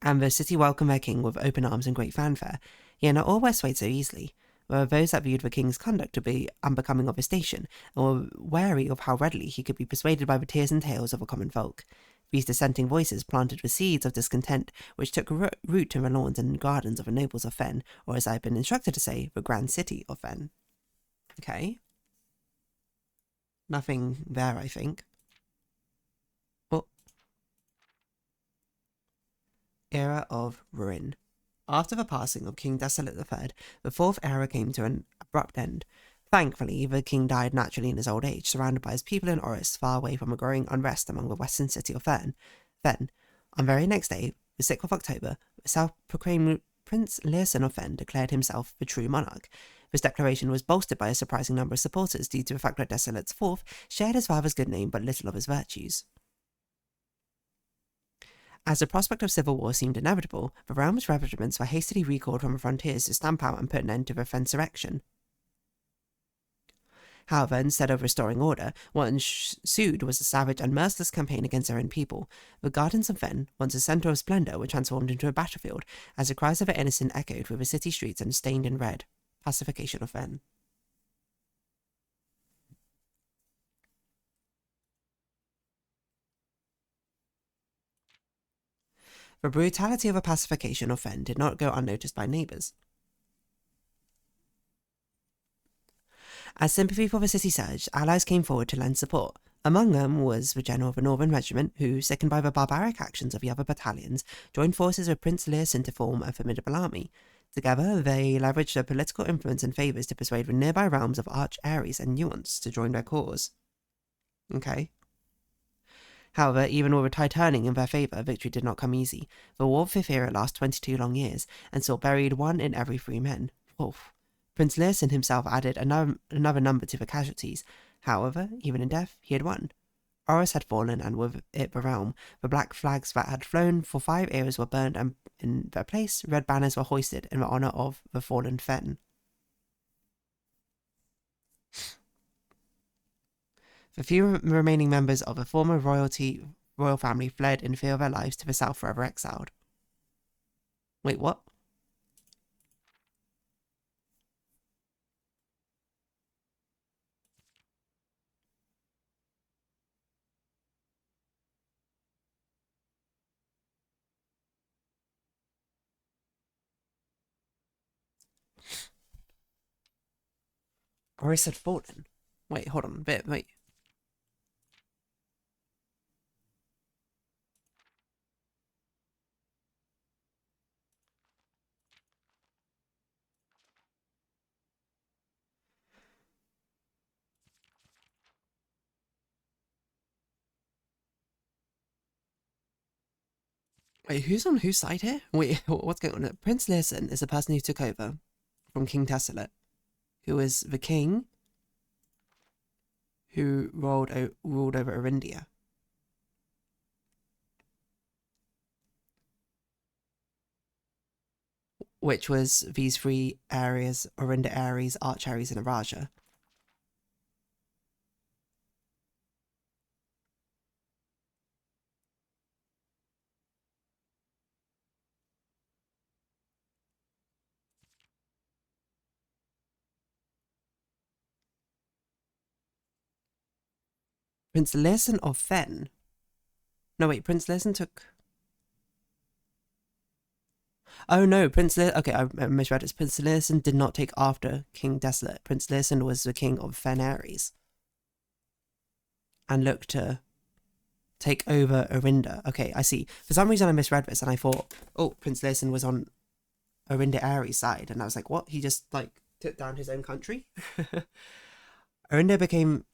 and the city welcomed their king with open arms and great fanfare. Yet not all were swayed so easily. There were those that viewed the king's conduct to be unbecoming of his station, and were wary of how readily he could be persuaded by the tears and tales of the common folk. These dissenting voices planted the seeds of discontent, which took root in the lawns and gardens of the nobles of Fen, or as I have been instructed to say, the grand city of Fen. Okay. Nothing there, I think. Oh. Era of Ruin. After the passing of King Desolate III, the 4th era came to an abrupt end. Thankfully, the king died naturally in his old age, surrounded by his people in Oris, far away from a growing unrest among the western city of Fen. Then, on the very next day, the 6th of October, self-proclaimed Prince Learson of Fen declared himself the true monarch. This declaration was bolstered by a surprising number of supporters due to the fact that Desolate's fourth shared his father's good name but little of his virtues. As the prospect of civil war seemed inevitable, the realm's regiments were hastily recalled from the frontiers to stamp out and put an end to the Fensurrection. However, instead of restoring order, what ensued was a savage and merciless campaign against their own people. The gardens of Fen, once a centre of splendour, were transformed into a battlefield, as the cries of the innocent echoed through the city streets and stained in red. Pacification of Fen. The brutality of a pacification of Fen did not go unnoticed by neighbours. As sympathy for the city surged, allies came forward to lend support. Among them was the general of the Northern Regiment, who, sickened by the barbaric actions of the other battalions, joined forces with Prince Learson to form a formidable army. Together, they leveraged their political influence and favours to persuade the nearby realms of Arch, Ares, and Nuance to join their cause. Okay. However, even with a tide turning in their favour, victory did not come easy. The War of Fifth Era lasted 22 long years, and saw buried 1 in every 3 men. Oof. Prince Learson himself added another number to the casualties. However, even in death, he had won. Horus had fallen, and with it the realm. The black flags that had flown for 5 eras were burned, and in their place, red banners were hoisted in the honour of the fallen Fen. The few remaining members of the former royal family fled in fear of their lives to the south, forever exiled. Wait, what? Horus had fallen. Wait, hold on a bit, wait. Wait, who's on whose side here? Wait, what's going on? Prince Learson is the person who took over from King Desolate, who was the king who ruled over Arindia. Which was these 3 areas, Orinda Ares, Arch Ares, and Araja. Prince Learson of Fen. No, wait, Prince Learson took... Oh no, okay, I misread it. Prince Learson did not take after King Desolate. Prince Learson was the king of Fen Ares. And looked to take over Orinda. Okay, I see. For some reason I misread this and I thought, oh, Prince Learson was on Orinda Ares' side. And I was like, what? He just, like, took down his own country? Orinda became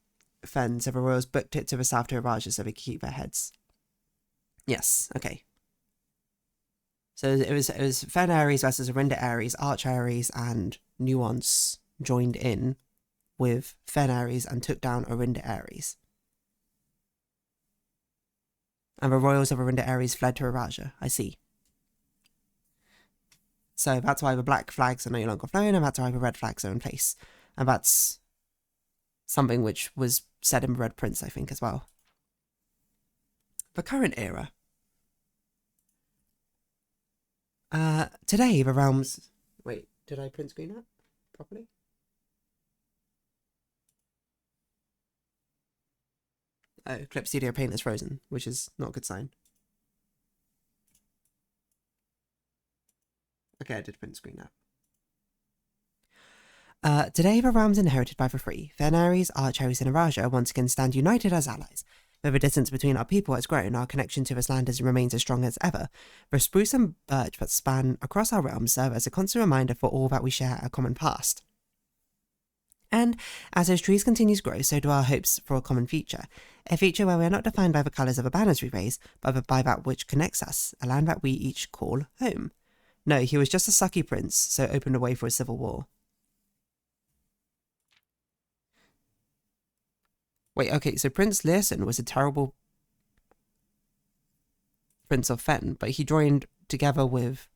Fen, so the royals booked it to the south to Araja so they could keep their heads. Yes, okay. So it was Fen Ares versus Orinda Ares, Arch Ares, and Nuance joined in with Fen Ares and took down Orinda Ares. And the royals of Orinda Ares fled to Araja. I see. So that's why the black flags are no longer flown, and that's why the red flags are in place. And that's something which was said in Red Prince, I think, as well. The current era. Today, the realms... Wait, did I print screen that properly? Oh, Clip Studio Paint is frozen, which is not a good sign. Okay, I did print screen that. Today, the realms inherited by the 3, Fen Ares, Arch Ares, and Araja once again stand united as allies. Though the distance between our people has grown, our connection to this land remains as strong as ever. The spruce and birch that span across our realms serve as a constant reminder for all that we share a common past. And as those trees continue to grow, so do our hopes for a common future. A future where we are not defined by the colours of the banners we raise, but by that which connects us, a land that we each call home. No, he was just a sucky prince, so it opened a way for a civil war. Wait, okay, so Prince Learson was a terrible Prince of Fen, but he joined together with...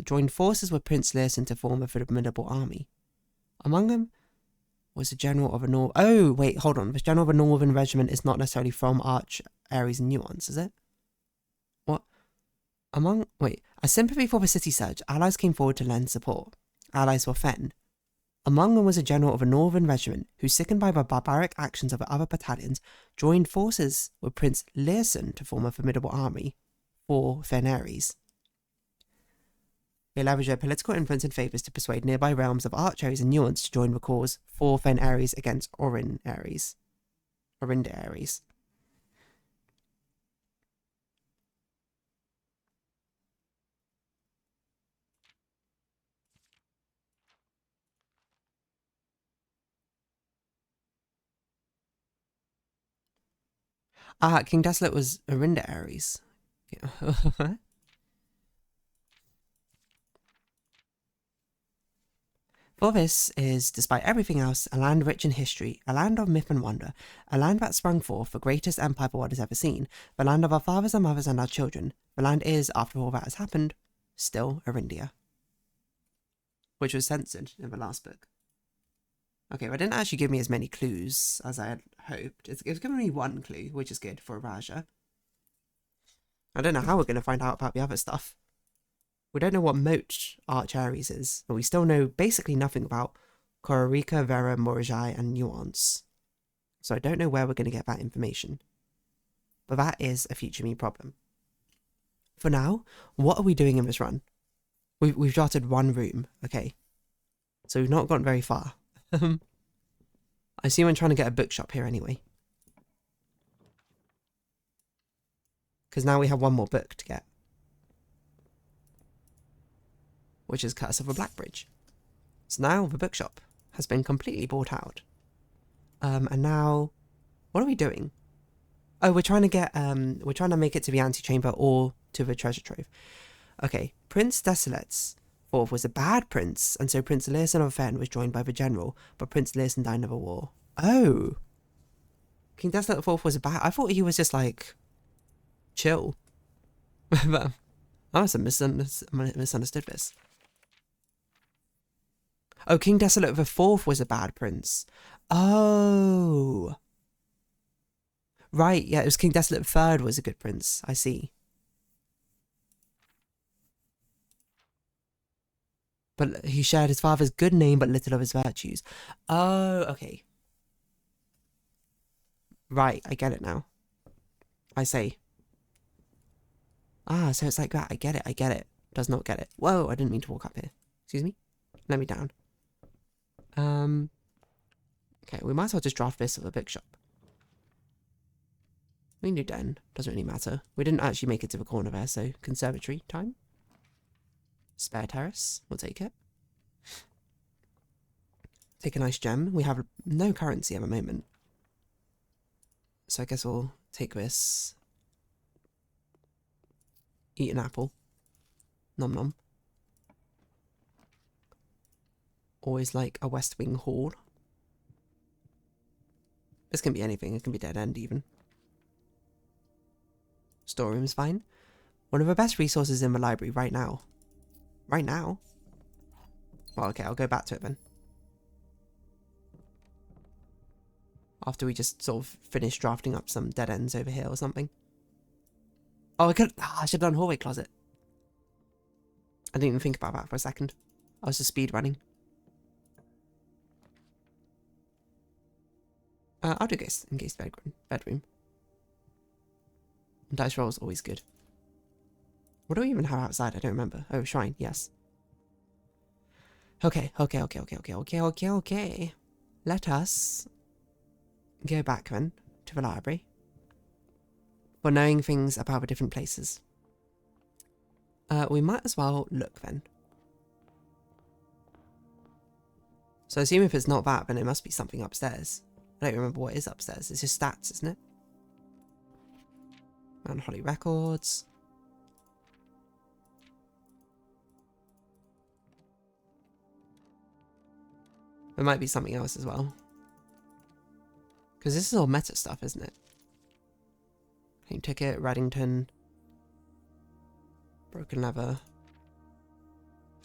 joined forces with Prince Learson to form a formidable army. Among them was a general of a Oh, wait, hold on. The general of a northern regiment is not necessarily from Arch, Ares, and Nuance, is it? What? As sympathy for the city surge, allies came forward to lend support. Allies were Fen. Among them was a general of a northern regiment who, sickened by the barbaric actions of the other battalions, joined forces with Prince Learson to form a formidable army for Fen Ares. They leveraged their political influence and favours to persuade nearby realms of Arch Ares and Nuance to join the cause for Fen Ares against Orinda Ares. King Desolate was Orinda Ares. For this is, despite everything else, a land rich in history, a land of myth and wonder, a land that sprung forth the greatest empire the world has ever seen, the land of our fathers and mothers and our children. The land is, after all that has happened, still Orindia. Which was censored in the last book. Okay, well, it didn't actually give me as many clues as I had hoped. It's given me one clue, which is good for a Raja. I don't know how we're going to find out about the other stuff. We don't know what moat Arch Ares is, but we still know basically nothing about Kororika, Vera, Morajai, and Nuance. So I don't know where we're going to get that information. But that is a future me problem. For now, what are we doing in this run? We've jotted one room, okay. So we've not gone very far. I assume I'm trying to get a bookshop here anyway. Because now we have one more book to get. Which is Curse of a Black Bridge. So now the bookshop has been completely bought out. And now, what are we doing? Oh, we're trying to make it to the antechamber or to the treasure trove. Okay, Prince Desolate's fourth was a bad prince, and so Prince Learson of Fen was joined by the general, but Prince Learson died of a war. Oh! King Desolate IV was a bad... I thought he was just, like, chill. But I must have misunderstood this. Oh, King Desolate IV was a bad prince. Oh! Right, yeah, it was King Desolate III was a good prince. I see. But he shared his father's good name but little of his virtues. Oh, okay. Right, I get it now. I say. Ah, so it's like that. I get it. Does not get it. Whoa, I didn't mean to walk up here. Excuse me? Let me down. Okay, we might as well just draft this of a bookshop. We can do den. Doesn't really matter. We didn't actually make it to the corner there, so conservatory time. Spare terrace. We'll take it. Take a nice gem. We have no currency at the moment. So I guess we'll take this. Eat an apple. Nom nom. Always like a West Wing hall. This can be anything. It can be dead end even. Storeroom's fine. One of the best resources in the library right now. Right now? Well, okay, I'll go back to it then. After we just sort of finish drafting up some dead ends over here or something. Oh, I should have done hallway closet. I didn't even think about that for a second. I was just speed running. I'll do guest bedroom. Dice roll is always good. What do we even have outside? I don't remember. Oh, shrine, yes. Okay. Let us go back then to the library for knowing things about the different places. We might as well look then. So I assume if it's not that, then it must be something upstairs. I don't remember what is upstairs. It's just stats, isn't it? And Holly Records. There might be something else as well. Because this is all meta stuff, isn't it? Plane Ticket, Reddington. Broken Leather.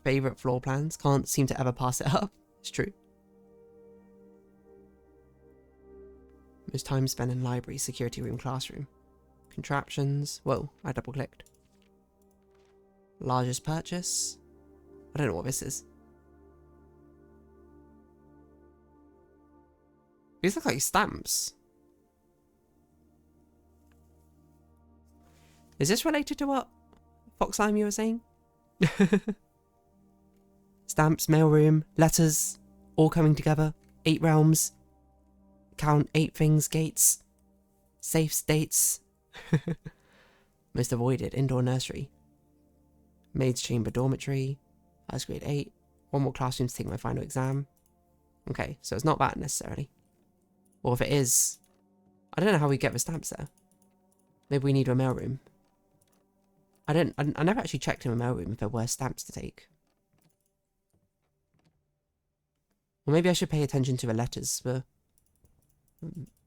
Favorite floor plans. Can't seem to ever pass it up. It's true. Most time spent in library, security room, classroom. Contraptions. Whoa, I double clicked. Largest purchase. I don't know what this is. These look like stamps. Is this related to what Foxlime you were saying? Stamps, mailroom, letters, all coming together. 8 realms. Count 8 things, gates. Safe states. Most avoided, indoor nursery. Maid's chamber dormitory. That's grade 8. 1 more classroom to take my final exam. Okay, so it's not that necessarily. Or if it is, I don't know how we get the stamps there. Maybe we need a mailroom. I never actually checked in the mailroom if there were stamps to take. Or maybe I should pay attention to the letters that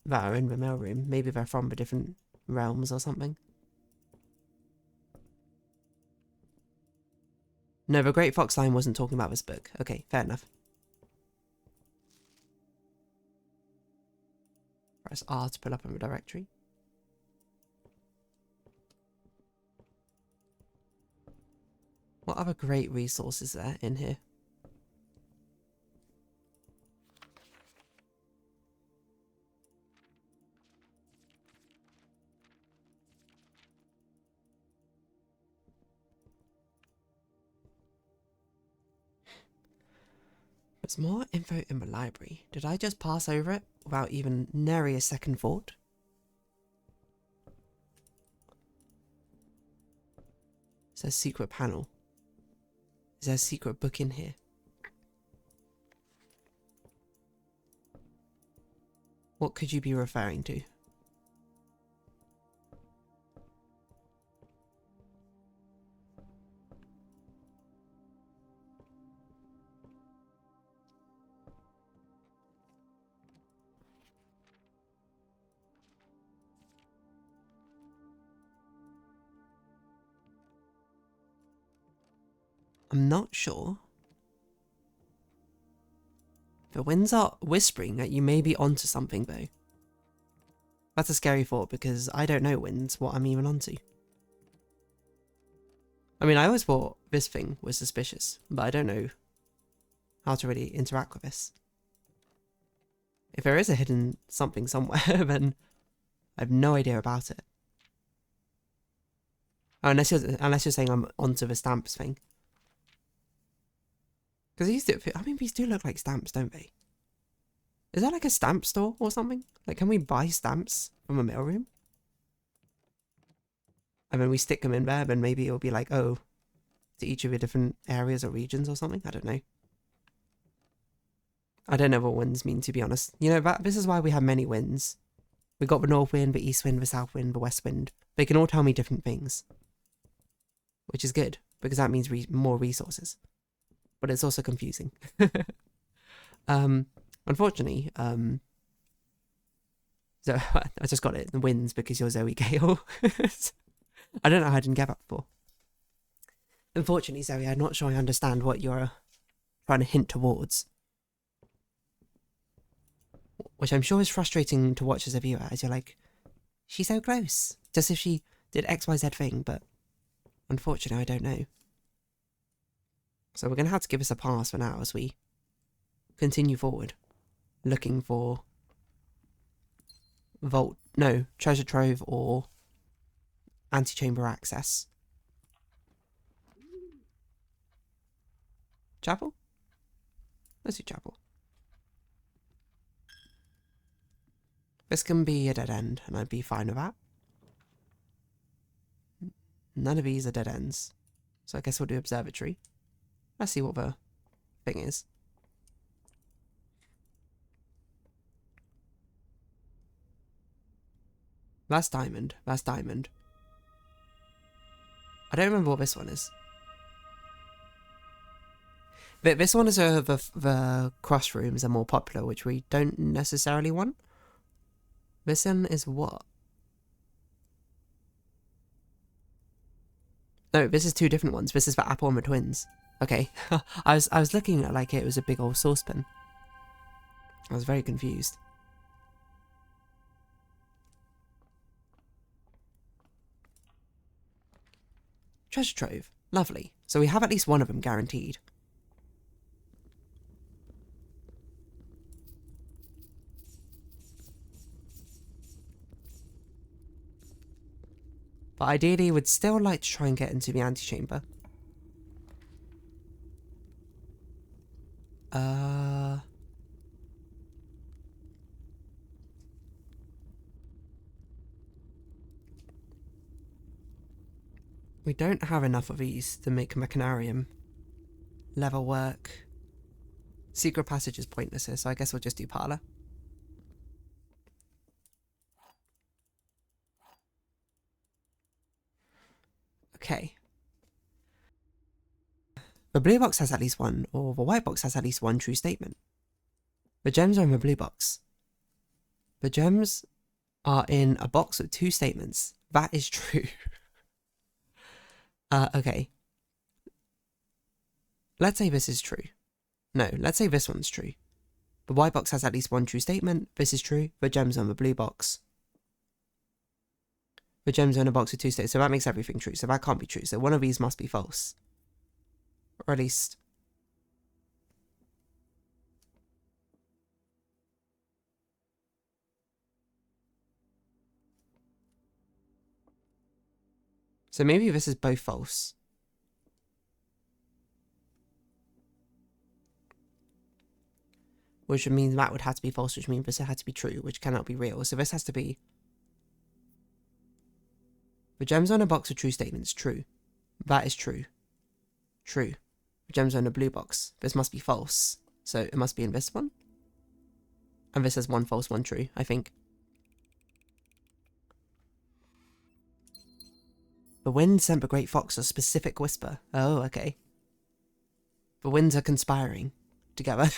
are in the mailroom. Maybe they're from the different realms or something. No, the Great Fox Line wasn't talking about this book. Okay, fair enough. Press R to pull up in the directory. What other great resources there in here? There's more info in the library. Did I just pass over it without even nary a second thought? It says secret panel. Is there a secret book in here? What could you be referring to? I'm not sure. The winds are whispering that you may be onto something, though. That's a scary thought, because I don't know, winds, what I'm even onto. I mean, I always thought this thing was suspicious, but I don't know how to really interact with this. If there is a hidden something somewhere, then I have no idea about it. Oh, unless you're saying I'm onto the stamps thing. Because these do look like stamps, don't they? Is that like a stamp store or something? Like, can we buy stamps from a mailroom? And then we stick them in there, then maybe it'll be like, oh, to each of the different areas or regions or something? I don't know. I don't know what winds mean, to be honest. You know, this is why we have many winds. We got the north wind, the east wind, the south wind, the west wind. They can all tell me different things. Which is good, because that means more resources. But it's also confusing. Unfortunately, so I just got it, the winds, because you're Zoe Gale. I don't know how I didn't get that before. Unfortunately, Zoe, I'm not sure I understand what you're trying to hint towards. Which I'm sure is frustrating to watch as a viewer, as you're like, she's so close. Just if she did XYZ thing, but unfortunately, I don't know. So we're going to have to give this a pass for now as we continue forward, looking for treasure trove or antechamber access. Chapel? Let's do chapel. This can be a dead end, and I'd be fine with that. None of these are dead ends. So I guess we'll do observatory. Let's see what the thing is. That's diamond. That's diamond. I don't remember what this one is. This one is the cross rooms are more popular, which we don't necessarily want. This one is what? No, this is two different ones. This is for Apple and the twins. Okay, I was looking at like it was a big old saucepan. I was very confused. Treasure trove, lovely. So we have at least one of them guaranteed. But ideally, would still like to try and get into the antechamber. We don't have enough of these to make a mechanarium. Level work. Secret passage is pointless here, so I guess we'll just do parlour. Okay. The blue box has at least one, or the white box has at least one true statement. The gems are in the blue box. The gems are in a box with two statements. That is true. Okay. Let's say this is true. No, let's say this one's true. The white box has at least one true statement. This is true. The gems are in the blue box. The gems are in a box with two statements. So that makes everything true. So that can't be true. So one of these must be false. Or at least... So maybe this is both false. Which means that would have to be false, which means this had to be true, which cannot be real. So this has to be... The gems are in a box with true statements. True. That is true. True. The gems are in a blue box. This must be false. So it must be in this one. And this has one false, one true, I think. The wind sent the great fox a specific whisper. Oh, okay. The winds are conspiring together.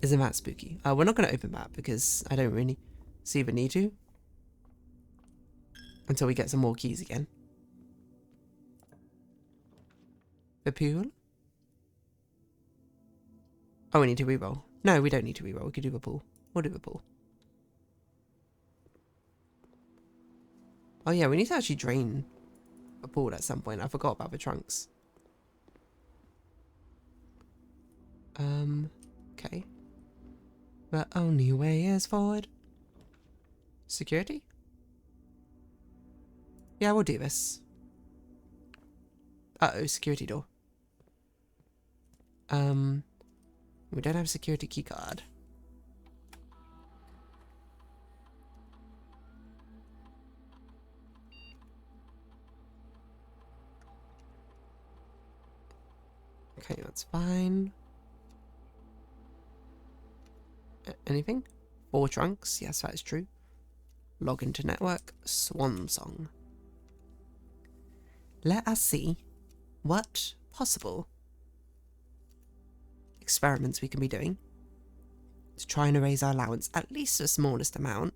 Isn't that spooky? We're not going to open that because I don't really see the need to. Until we get some more keys again. The pool? Oh, we need to reroll. No, we don't need to reroll. We could do the pool. We'll do the pool. Oh yeah, we need to actually drain a pool at some point. I forgot about the trunks. Okay. The only way is forward. Security? Yeah, we'll do this. Uh-oh, security door. We don't have a security key card. Okay, that's fine. Anything? 4 trunks? Yes, that is true. Log into network. Swan song. Let us see what possible experiments we can be doing to try and raise our allowance at least the smallest amount.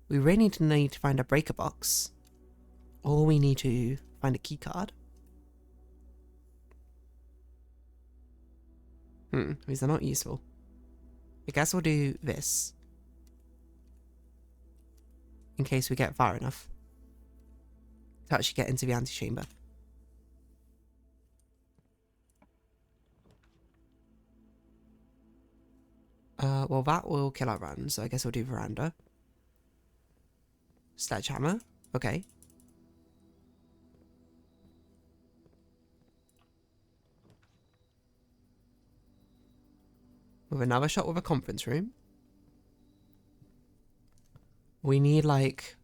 We really need to find a breaker box, or we need to find a key card. These are not useful. I guess we'll do this in case we get far enough to actually get into the antechamber. Well, that will kill our run, so I guess we'll do veranda. Sledgehammer, okay. With another shot with a conference room. We need, like,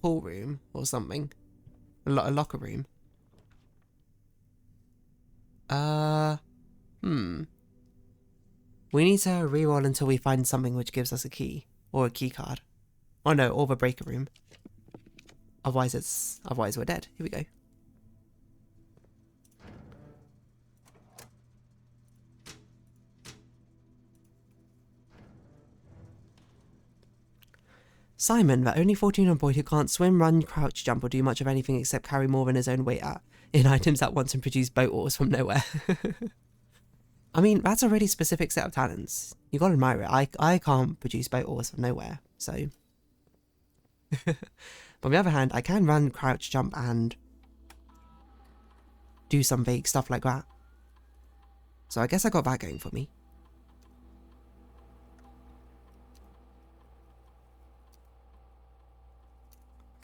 pool room or something. A locker room. We need to reroll until we find something which gives us a key. Or a key card. Oh no, or the breaker room. Otherwise we're dead. Here we go. Simon, the only 14-year-old boy who can't swim, run, crouch, jump, or do much of anything except carry more than his own weight in items at once and produce boat oars from nowhere. I mean, that's a really specific set of talents. You gotta admire it. I can't produce boat oars from nowhere, so... But on the other hand, I can run, crouch, jump, and do some vague stuff like that. So I guess I got that going for me.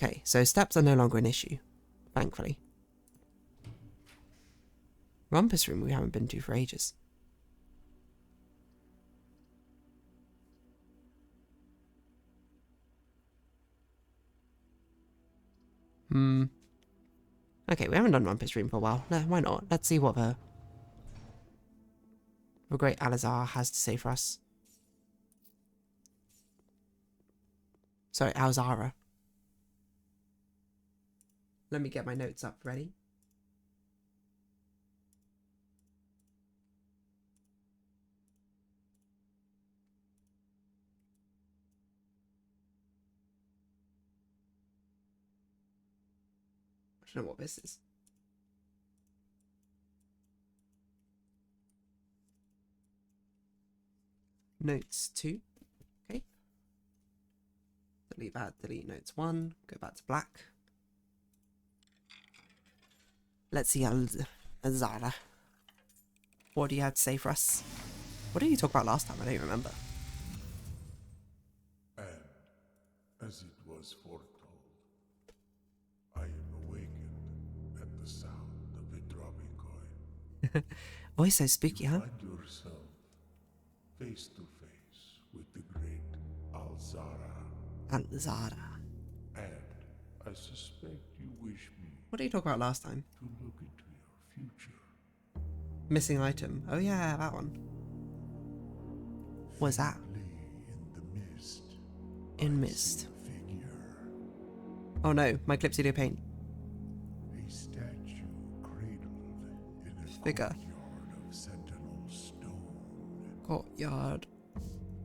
Okay, so steps are no longer an issue, thankfully. Rumpus room we haven't been to for ages. Okay, we haven't done Rumpus room for a while. No, why not? Let's see what the great Alizar has to say for us. Sorry, Alzara. Let me get my notes up. Ready? I don't know what this is. Notes 2. Okay. Delete that. Delete notes 1. Go back to black. Let's see, Alzara. What do you have to say for us? What did you talk about last time? I don't remember. And, as it was foretold, I am awakened at the sound of a dropping coin. Voice so spooky, huh? Find yourself face to face with the great Alzara. Alzara. And I suspect you wish me What did you talk about last time? to look into your future. Missing item. Oh yeah, that one. What is that? In the mist. In mist. Figure. Oh no, my Clipsidio paint. A statue cradled in a Figure. courtyard of sentinel stone. Courtyard.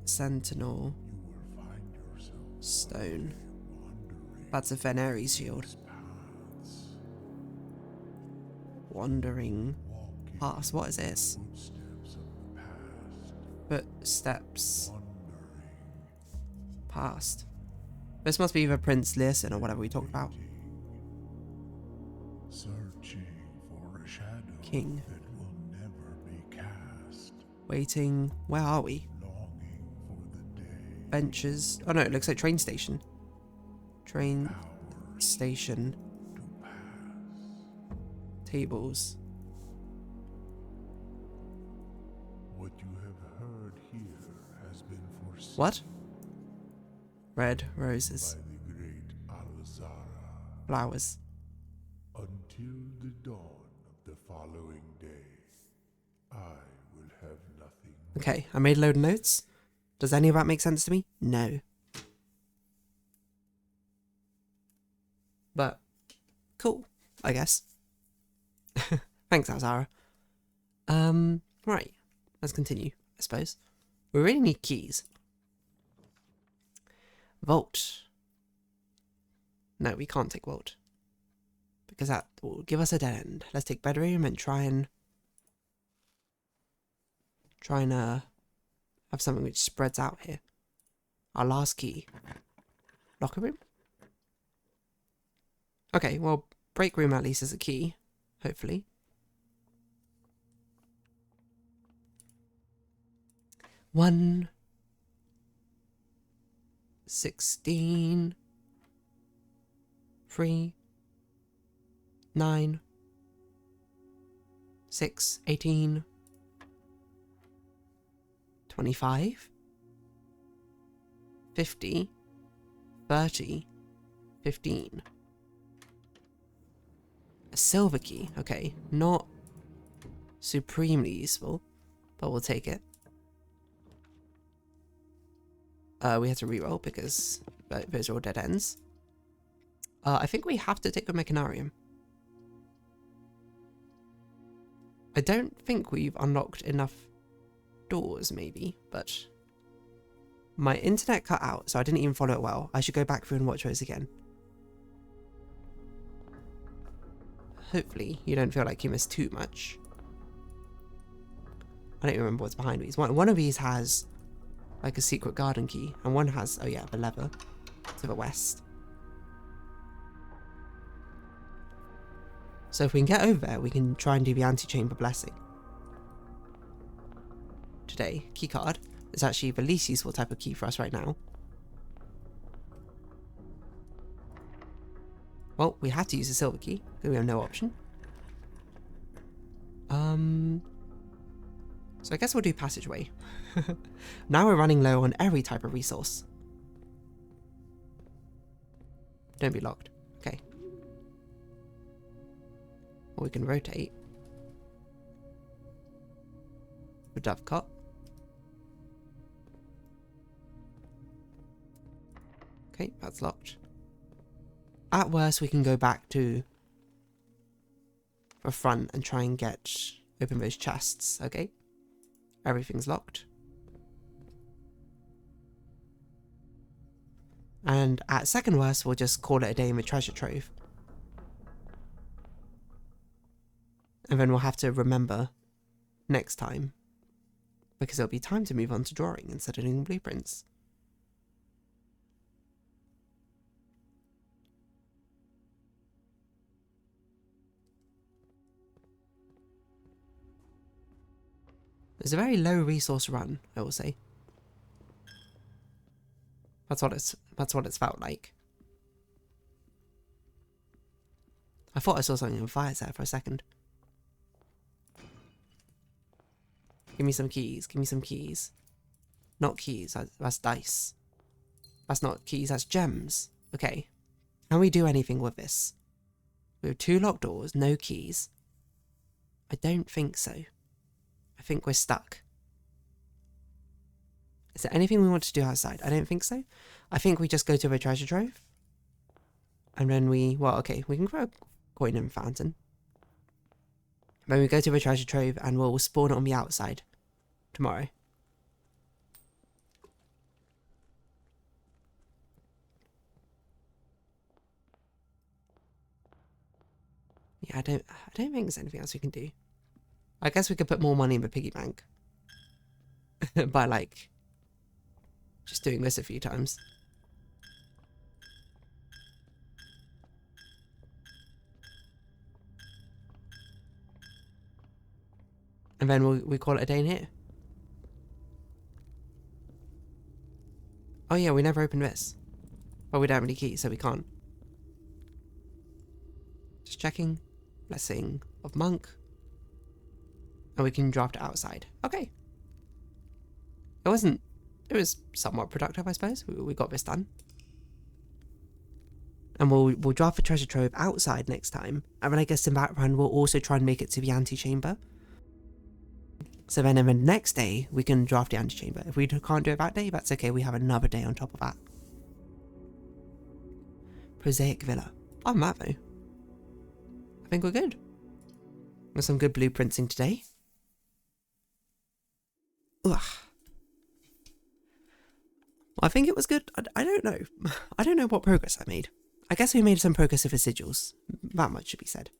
Sentinel. You will find yourself Stone. wandering That's a Veneri's shield. paths, Wandering walking past. What is this? footsteps of the past, Footsteps wandering, past. This must be the Prince Learson or whatever we talked about. searching for a shadow King. that will never be cast, Waiting. Where are we? longing for the day, Benches. Oh no, it looks like train station. Train hours station. to pass. Tables. What you have heard here has been foreseen What? Red roses. by the great Alzara Flowers. until the dawn of the following day. I will have nothing. Okay, I made a load of notes. Does any of that make sense to me? No. But, cool, I guess. Thanks, Alzara. Right, let's continue, I suppose. We really need keys. Vault. No, we can't take Vault. Because that will give us a dead end. Let's take bedroom and try and have something which spreads out here. Our last key. Locker room? Okay, well, break room at least is a key. Hopefully. One. 16. 3. 9. 6. 18. 25. 50. 30. 15. A silver key. Okay, not supremely useful, but we'll take it. We had to reroll because those are all dead ends. I think we have to take a Mechanarium. I don't think we've unlocked enough doors, maybe, but my internet cut out, so I didn't even follow it well. I should go back through and watch those again. Hopefully, you don't feel like you missed too much. I don't remember what's behind these. One of these has like a secret garden key, and one has, oh yeah, the lever to the west. So if we can get over there, we can try and do the antechamber blessing. Today, keycard is actually the least useful type of key for us right now. Well, we had to use a silver key, because we have no option. So I guess we'll do passageway. Now we're running low on every type of resource. Don't be locked. Okay. Or we can rotate. The dovecot. Okay, that's locked. At worst, we can go back to the front and try and open those chests, okay? Everything's locked. And at second worst, we'll just call it a day in the treasure trove. And then we'll have to remember next time, because it'll be time to move on to drawing instead of doing blueprints. It's a very low resource run, I will say. That's what it's felt like. I thought I saw something on fire there for a second. Give me some keys, give me some keys. Not keys, that's dice. That's not keys, that's gems. Okay. Can we do anything with this? We have 2 locked doors, no keys. I don't think so. I think we're stuck. Is there anything we want to do outside? I don't think so. I think we just go to a treasure trove. And then we can throw a coin in the fountain. Then we go to a treasure trove and we'll spawn it on the outside tomorrow. Yeah, I don't think there's anything else we can do. I guess we could put more money in the piggy bank. By like just doing this a few times. And then we call it a day in here. Oh yeah, we never opened this. Well, we don't have any keys, so we can't. Just checking. Blessing of monk. And we can draft it outside. Okay. It was somewhat productive, I suppose. We got this done. And we'll draft the treasure trove outside next time. And then I guess in that run, we'll also try and make it to the antechamber. So then in the next day, we can draft the antechamber. If we can't do it that day, that's okay. We have another day on top of that. Prosaic Villa. I'm that though. I think we're good. Got some good blueprinting today. Ugh. I think it was good. I don't know. I don't know what progress I made. I guess we made some progress with the sigils. That much should be said.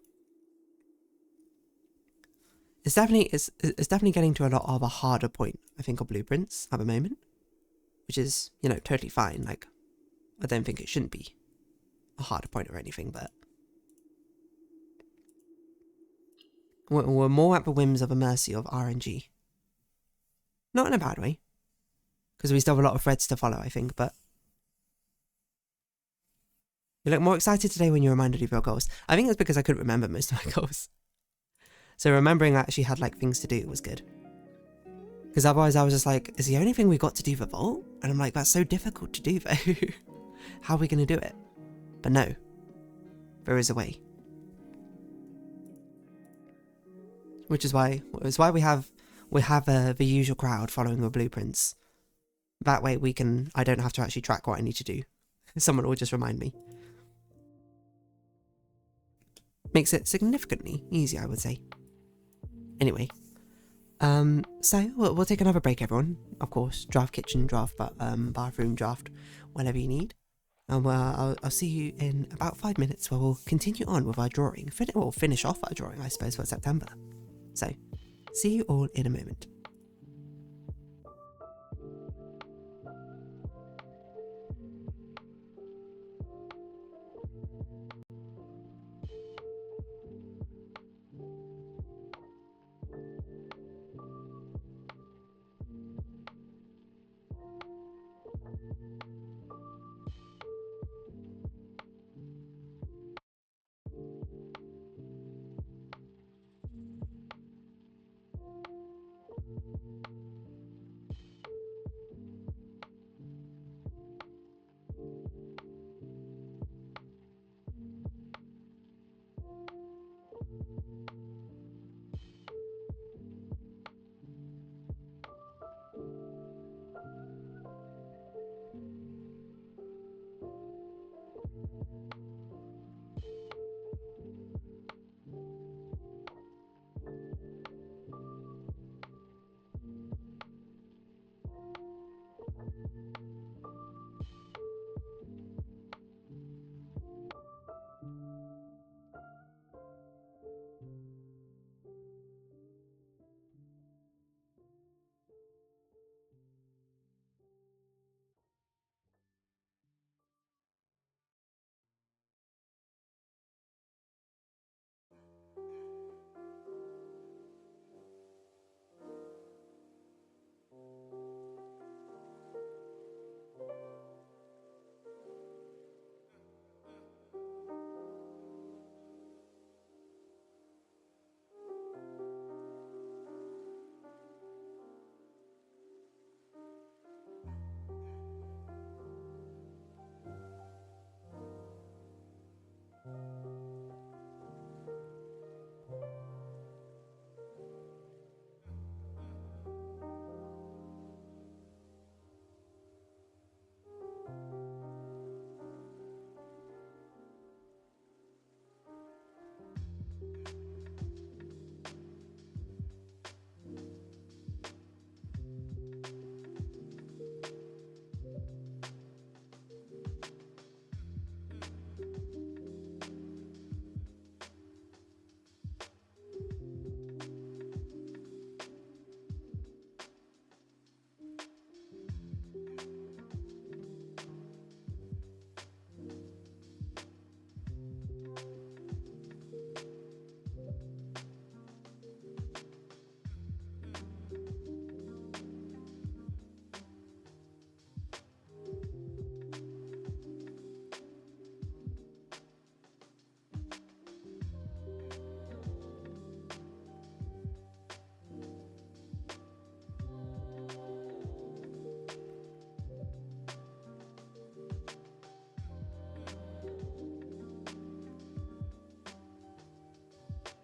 It's definitely getting to a lot of a harder point, I think, of blueprints at the moment. Which is, you know, totally fine. Like, I don't think it shouldn't be a harder point or anything, but we're more at the whims of a mercy of RNG. Not in a bad way. Because we still have a lot of threads to follow, I think, but you look more excited today when you're reminded of your goals. I think it's because I couldn't remember most of my goals. So remembering I actually had like things to do was good. Because otherwise I was just like, is the only thing we got to do the vault? And I'm like, that's so difficult to do though. How are we going to do it? But no, there is a way. Which is why we have the usual crowd following the blueprints. That way I don't have to actually track what I need to do. Someone will just remind me. Makes it significantly easier, I would say. Anyway, so we'll take another break, everyone. Of course, draft kitchen, draft bathroom, draft whatever you need. And I'll see you in about 5 minutes where we'll continue on with our drawing. We'll finish off our drawing, I suppose, for September. So, see you all in a moment.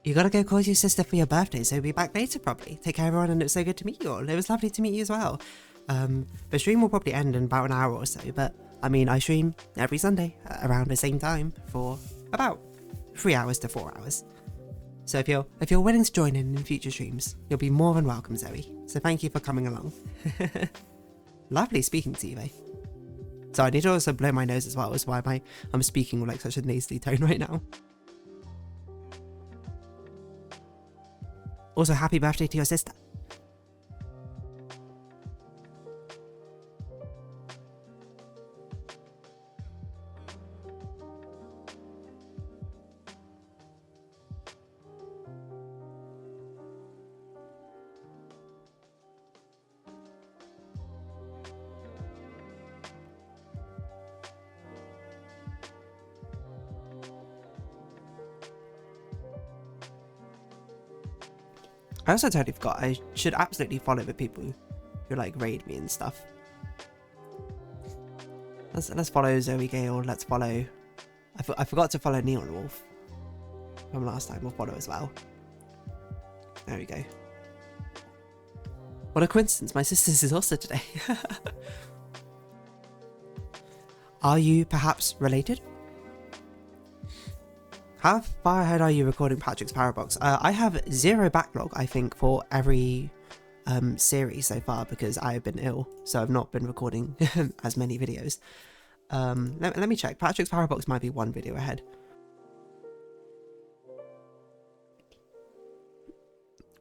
You gotta go call your sister for your birthday, so be back later probably. Take care everyone, and it was so good to meet you all. It was lovely to meet you as well. The stream will probably end in about an hour or so, but I mean, I stream every Sunday around the same time for about 3 hours to 4 hours. So if you're willing to join in future streams, you'll be more than welcome, Zoe. So thank you for coming along. Lovely speaking to you, eh? So I need to also blow my nose as well, is why I'm speaking with like such a nasally tone right now. Also, happy birthday to your sister. I also totally forgot, I should absolutely follow the people who like raid me and stuff. Let's follow Zoe Gale, let's follow... I forgot to follow Neon Wolf from last time, we'll follow as well. There we go. What a coincidence, my sister's is also today. Are you perhaps related? How far ahead are you recording Patrick's Parabox? I have 0 backlog, I think, for every series so far because I've been ill, so I've not been recording as many videos. Let me check. Patrick's Parabox might be 1 video ahead.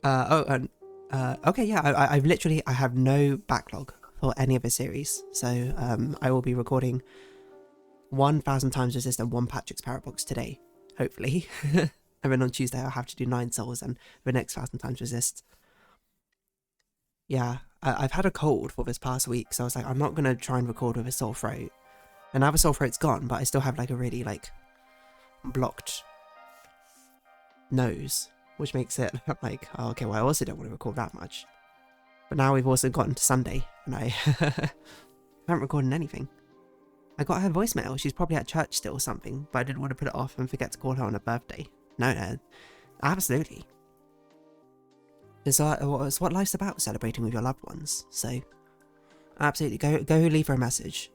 Okay, yeah, I've literally, I have no backlog for any of the series, so I will be recording 1,000 times Resist and 1 Patrick's Parabox today, hopefully. And then on Tuesday I'll have to do 9 Souls and the next 1,000 times Resist. Yeah, I've had a cold for this past week, so I was like, I'm not going to try and record with a sore throat. And now the sore throat's gone, but I still have like a really like blocked nose, which makes it like, oh, okay, well I also don't want to record that much. But now we've also gotten to Sunday, and I haven't recorded anything. I got her voicemail, she's probably at church still or something, but I didn't want to put it off and forget to call her on her birthday. No, absolutely. It's what life's about, celebrating with your loved ones, so absolutely, go leave her a message.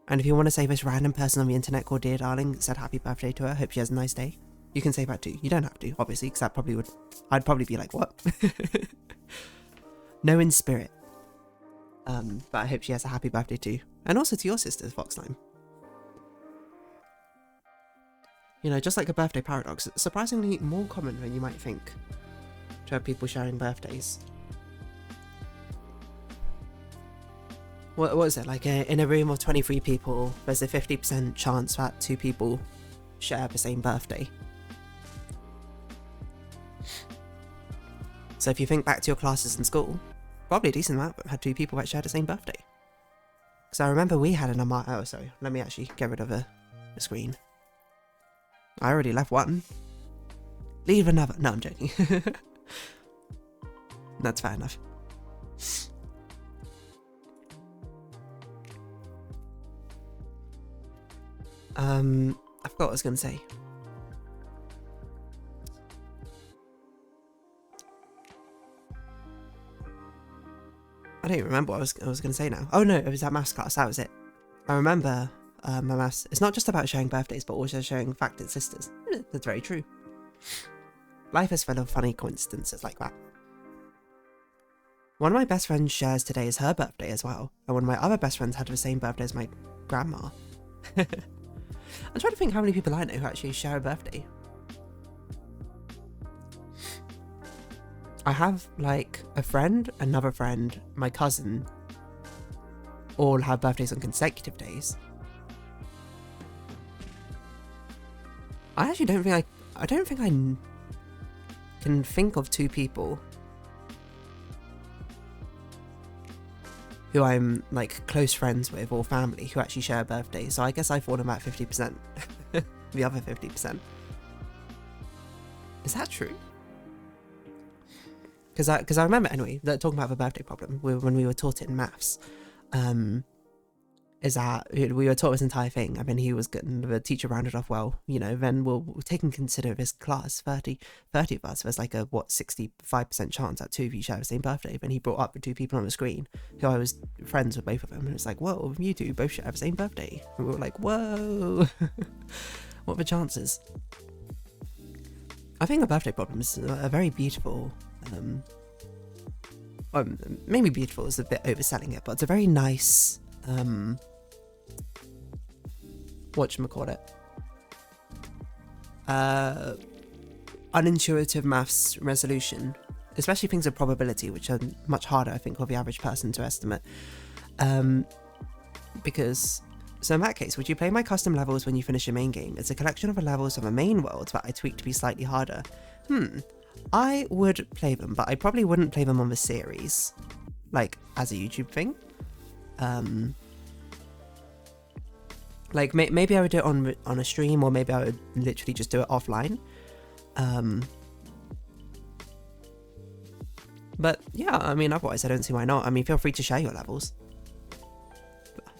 And if you want to say this random person on the internet called DeerDarling said happy birthday to her, hope she has a nice day, you can say that too. You don't have to, obviously, because that probably would, I'd probably be like, what? No in spirit. But I hope she has a happy birthday too. And also to your sisters, Foxlime. You know, just like a birthday paradox, it's surprisingly more common than you might think to have people sharing birthdays. What is it, like in a room of 23 people, there's a 50% chance that 2 people share the same birthday. So if you think back to your classes in school, probably a decent amount had 2 people that shared the same birthday. Because I remember we had an oh sorry, let me actually get rid of the screen. I already left one. Leave another. No, I'm joking. That's fair enough. I forgot what I was going to say. I don't even remember what I was going to say now. Oh no, it was that maths class, that was it. I remember my maths, it's not just about sharing birthdays, but also sharing factored sisters. That's very true. Life is full of funny coincidences like that. One of my best friends shares today is her birthday as well, and one of my other best friends had the same birthday as my grandma. I'm trying to think how many people I know who actually share a birthday. I have like a friend, another friend, my cousin, all have birthdays on consecutive days. I actually don't think I don't think I can think of 2 people who I'm like close friends with or family who actually share a birthday, so I guess I fall in about 50%. The other 50%. Is that true? Because I remember anyway that talking about the birthday problem when we were taught it in maths, is that we were taught this entire thing, and then the teacher rounded off, well, you know, then we'll take and consider this class 30 of us, there's like a 65% chance that 2 of you share the same birthday. Then he brought up the 2 people on the screen who I was friends with both of them, and it's like, whoa, you 2 both share the same birthday, and we were like, whoa. What are the chances? I think a birthday problem is a very beautiful, maybe beautiful is a bit overselling it, but it's a very nice, whatchamacallit, unintuitive maths resolution, especially things of probability, which are much harder, I think, for the average person to estimate. Because, so in that case, would you play my custom levels when you finish your main game? It's a collection of the levels of a main world that I tweaked to be slightly harder. I would play them, but I probably wouldn't play them on the series, like, as a YouTube thing. Like, maybe I would do it on a stream, or maybe I would literally just do it offline. But yeah, I mean, otherwise I don't see why not. I mean, feel free to share your levels.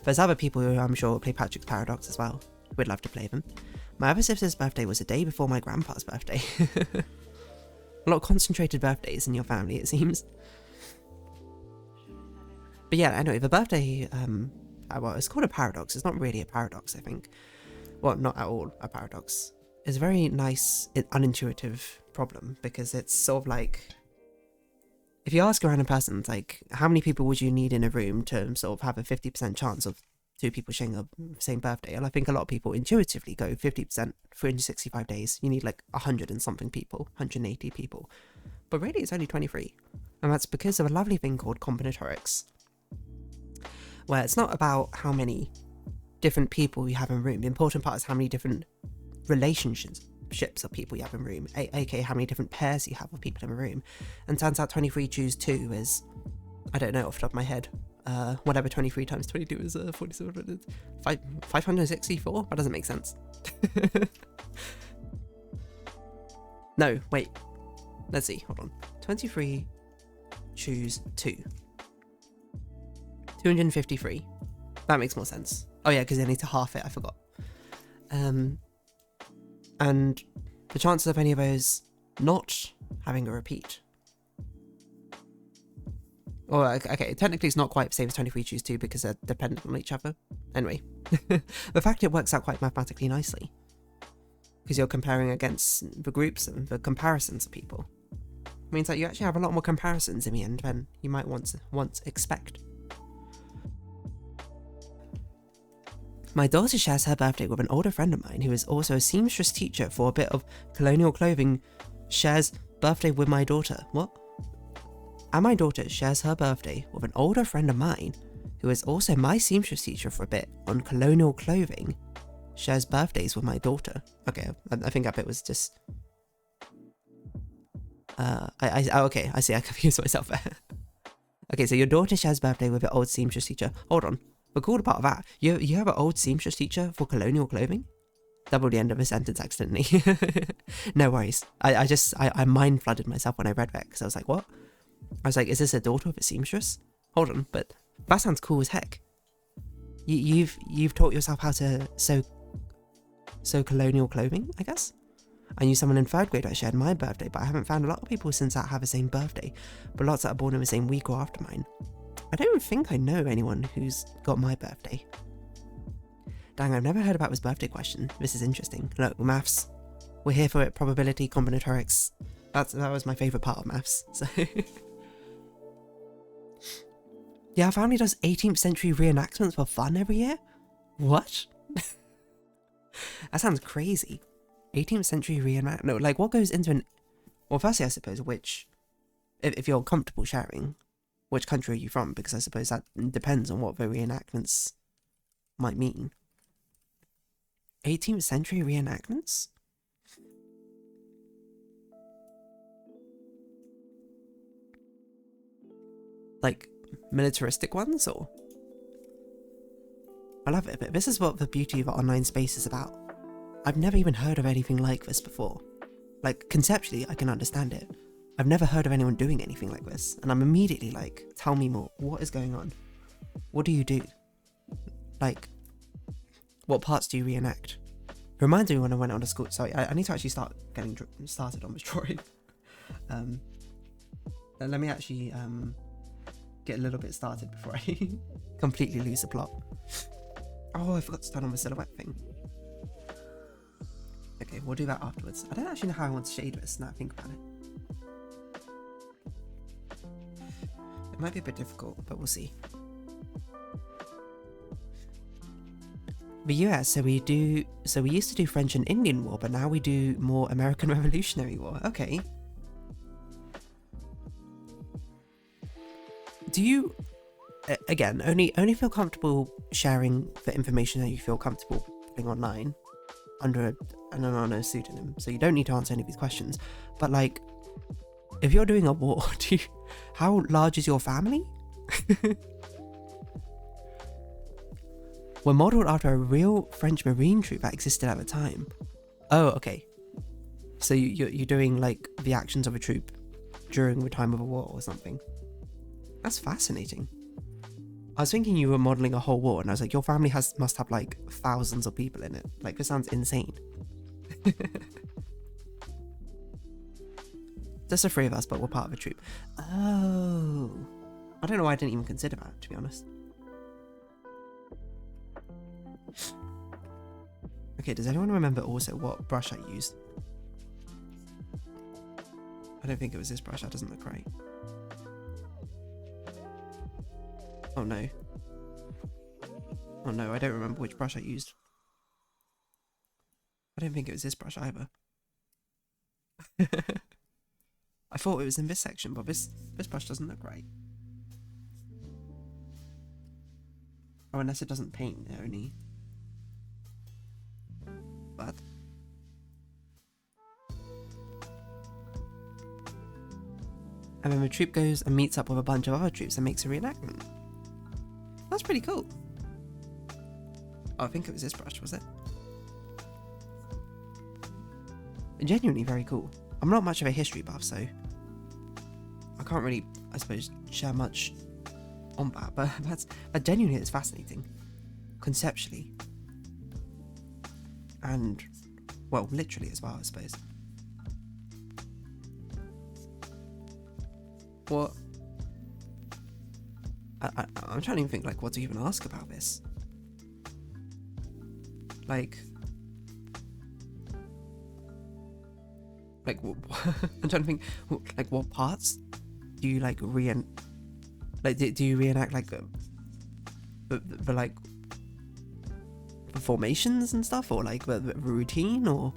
There's other people who I'm sure play Patrick's Paradox as well. We'd love to play them. My other sister's birthday was a day before my grandpa's birthday. A lot of concentrated birthdays in your family, it seems. But yeah, anyway, the birthday, well, it's called a paradox. It's not really a paradox, I think. Well, not at all a paradox. it's a very nice, unintuitive problem, because it's sort of like, if you ask a random person, like, how many people would you need in a room to sort of have a 50% chance of two people sharing the same birthday? And I think a lot of people intuitively go 50%, 365 days, you need like 100 and something people, 180 people. But really it's only 23. And that's because of a lovely thing called combinatorics, where it's not about how many different people you have in a room. The important part is how many different relationships of people you have in a room, aka how many different pairs you have of people in a room. And turns out 23 choose 2 is, I don't know off the top of my head, whatever 23 times 22 is 47, 564? That doesn't make sense. No, wait. Let's see, hold on. 23 choose 2. 253. That makes more sense. Oh yeah, because they need to half it, I forgot. And the chances of any of those not having a repeat. Or, okay, technically it's not quite the same as 23 choose 2 because they're dependent on each other. Anyway, the fact it works out quite mathematically nicely, because you're comparing against the groups and the comparisons of people, means that you actually have a lot more comparisons in the end than you might once expect. My daughter shares her birthday with an older friend of mine who is also a seamstress teacher for a bit of colonial clothing. Shares birthday with my daughter. What? And my daughter shares her birthday with an older friend of mine who is also my seamstress teacher for a bit on colonial clothing. Shares birthdays with my daughter. Okay, I think that bit was just... okay, I see, I confused myself there. Okay, so your daughter shares birthday with your old seamstress teacher. Hold on. The cool part of that, you have an old seamstress teacher for colonial clothing? Double the end of a sentence accidentally. No worries. I mind flooded myself when I read that, because I was like, what? I was like, is this a daughter of a seamstress? Hold on, but that sounds cool as heck. You've taught yourself how to sew colonial clothing, I guess? I knew someone in 3rd grade that shared my birthday, but I haven't found a lot of people since that have the same birthday, but lots that are born in the same week or after mine. I don't think I know anyone who's got my birthday. Dang, I've never heard about this birthday question. This is interesting. Look, maths. We're here for it. Probability, combinatorics. That was my favourite part of maths. So yeah, our family does 18th century reenactments for fun every year? What? That sounds crazy. 18th century reenactment? No, like what goes into an... Well, firstly, I suppose, which... If you're comfortable sharing, which country are you from? Because I suppose that depends on what the reenactments might mean. 18th century reenactments? Like, militaristic ones, or? I love it, but this is what the beauty of online space is about. I've never even heard of anything like this before. Like, conceptually, I can understand it. I've never heard of anyone doing anything like this, and I'm immediately like, tell me more. What is going on? What do you do? Like, what parts do you reenact? It reminds me when I went on to school. Sorry, I need to actually start getting started on this drawing. Let me actually get a little bit started before I completely lose the plot. Oh, I forgot to turn on the silhouette thing. Okay, we'll do that afterwards. I don't actually know how I want to shade this now I think about it. It might be a bit difficult, but we'll see. The US, so we used to do French and Indian War, but now we do more American Revolutionary War. Okay. Do you, again, only feel comfortable sharing the information that you feel comfortable putting online under an anonymous pseudonym, so you don't need to answer any of these questions, but like, if you're doing a war, how large is your family? We're modelled after a real French marine troop that existed at the time. Oh, okay. So you're doing like the actions of a troop during the time of a war or something. That's fascinating. I was thinking you were modelling a whole war, and I was like, your family must have like thousands of people in it. Like, this sounds insane. Just the 3 of us, but we're part of a troop. Oh. I don't know why I didn't even consider that, to be honest. Okay, does anyone remember also what brush I used? I don't think it was this brush. That doesn't look right. Oh no. Oh no, I don't remember which brush I used. I don't think it was this brush either. I thought it was in this section, but this brush doesn't look right. Oh, unless it doesn't paint, it only... But... And then the troop goes and meets up with a bunch of other troops and makes a reenactment. That's pretty cool. Oh, I think it was this brush, was it? Genuinely very cool. I'm not much of a history buff, so I can't really, I suppose, share much on that, but genuinely it's fascinating. Conceptually. And, well, literally as well, I suppose. What? I'm trying to even think, like, what to even ask about this. Like, I'm trying to think, like, what parts do you, like, do you reenact, like, the like, the formations and stuff, or, like, the routine, or...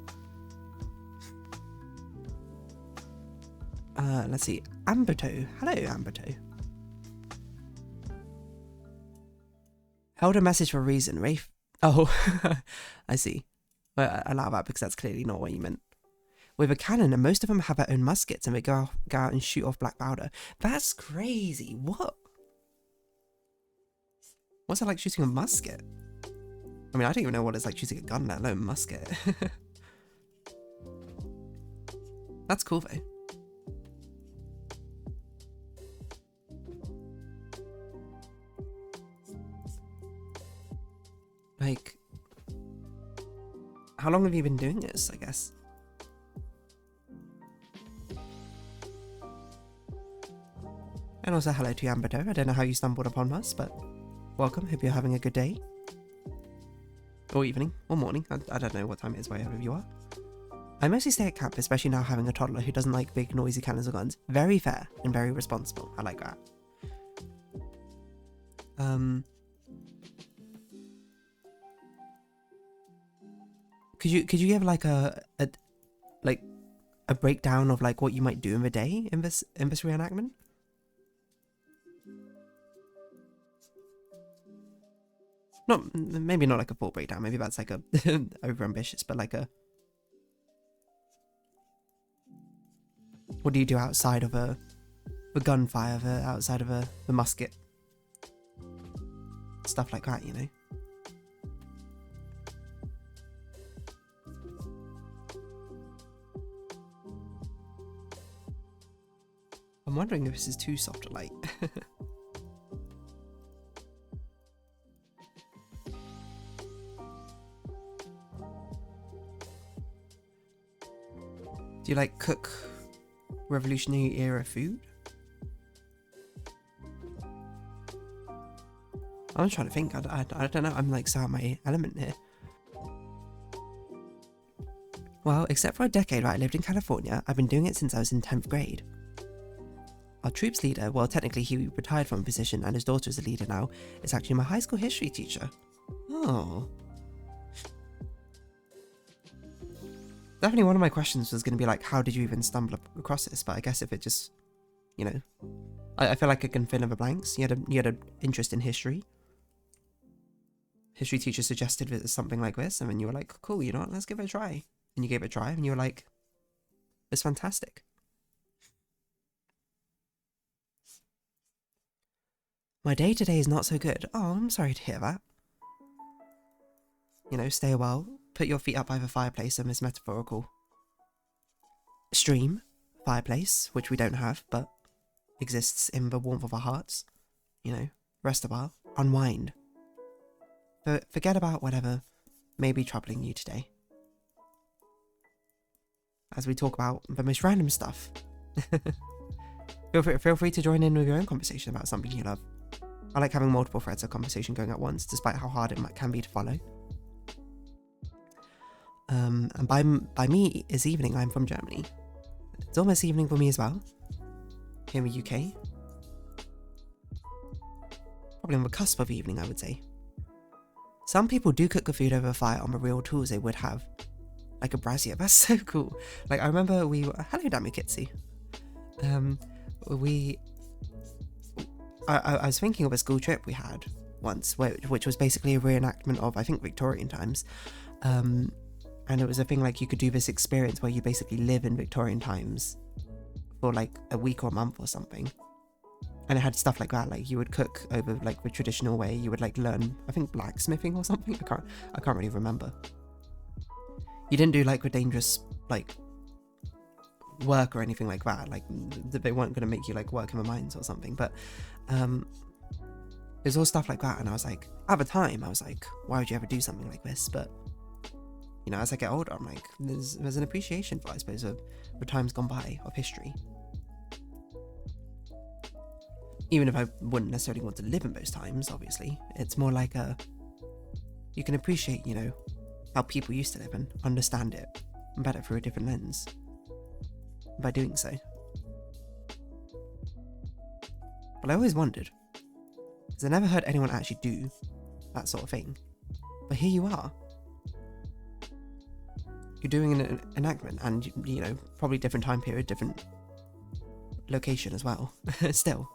let's see, Amberto. Hello, Amberto. Held a message for a reason, Rafe. Oh, I see. Well, I allow that because that's clearly not what you meant. With a cannon, and most of them have their own muskets, and they go out and shoot off black powder. That's crazy. What? What's it like shooting a musket? I mean, I don't even know what it's like shooting a gun, let alone a musket. That's cool, though. Like, how long have you been doing this, I guess? And also hello to Amberto. I don't know how you stumbled upon us, but welcome. Hope you're having a good day. Or evening, or morning. I don't know what time it is wherever you are. I mostly stay at camp, especially now having a toddler who doesn't like big noisy cannons or guns. Very fair and very responsible. I like that. Could you give like a breakdown of like what you might do in the day in this reenactment? Not maybe not like a full breakdown. Maybe that's like a over ambitious, but like a what do you do outside of a gunfire, outside of the musket, stuff like that, you know. I'm wondering if this is too soft or light. Do you like cook Revolutionary era food? I'm trying to think. I don't know. I'm like so out of my element here. Well, except for a decade where I lived in California, I've been doing it since I was in 10th grade. Our troops leader, well technically he retired from a position and his daughter is a leader now, is actually my high school history teacher. Oh. Definitely one of my questions was going to be like, how did you even stumble across this? But I guess if it just, you know, I feel like I can fill in the blanks. You had an interest in history. History teacher suggested something like this, and then you were like, cool, you know what, let's give it a try. And you gave it a try, and you were like, it's fantastic. My day today is not so good. Oh, I'm sorry to hear that. You know, stay a while, put your feet up by the fireplace in this metaphorical stream fireplace, which we don't have, but exists in the warmth of our hearts. You know, rest a while, unwind. Forget about whatever may be troubling you today. As we talk about the most random stuff. Feel free to join in with your own conversation about something you love. I like having multiple threads of conversation going at once, despite how hard it can be to follow. And by me is evening. I'm from Germany. It's almost evening for me as well. Here in the UK. Probably on the cusp of evening, I would say. Some people do cook the food over a fire on the real tools they would have. Like a brazier. That's so cool. Like, I remember we were... Hello, Damakitsu. I was thinking of a school trip we had once, which was basically a reenactment of, I think, Victorian times. And it was a thing like you could do this experience where you basically live in Victorian times for like a week or a month or something. And it had stuff like that, like you would cook over like the traditional way, you would like learn, I think, blacksmithing or something. I can't really remember. You didn't do like the dangerous like work or anything like that, like they weren't going to make you like work in the mines or something, but there's all stuff like that. And I was like, at the time I was like, why would you ever do something like this? But you know, as I get older, I'm like, there's an appreciation for, I suppose, of the times gone by of history. Even if I wouldn't necessarily want to live in those times, obviously, it's more like you can appreciate, you know, how people used to live and understand it better through a different lens by doing so. But I always wondered, because I never heard anyone actually do that sort of thing. But here you are. You're doing an enactment, and, you know, probably different time period, different location as well. Still.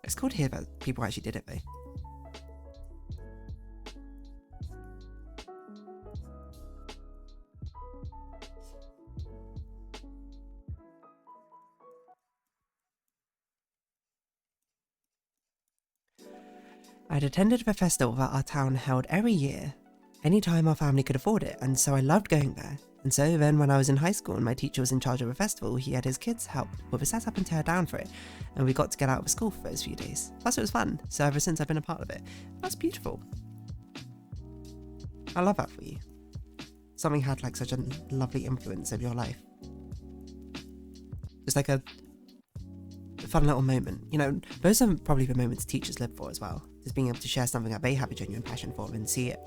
It's cool to hear that people actually did it, though. I'd attended the festival that our town held every year, any time our family could afford it, and so I loved going there. And so then when I was in high school and my teacher was in charge of a festival, he had his kids help with the setup and tear down for it, and we got to get out of school for those few days. Plus it was fun, so ever since I've been a part of it. That's beautiful. I love that for you. Something had like such a lovely influence over your life. It's like a fun little moment. You know, those are probably the moments teachers live for as well. Just being able to share something that they have a genuine passion for and see it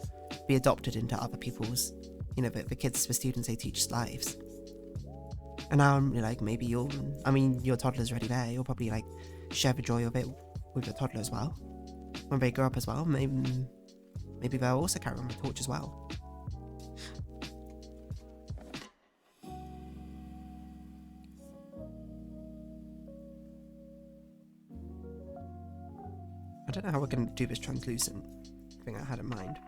be adopted into other people's, you know, the kids, the students they teach's lives. And now I'm like, maybe your toddler's already there. You'll probably like share the joy of it with your toddler as well. When they grow up as well, maybe they'll also carry on the torch as well. I don't know how we're going to do this translucent thing I had in mind.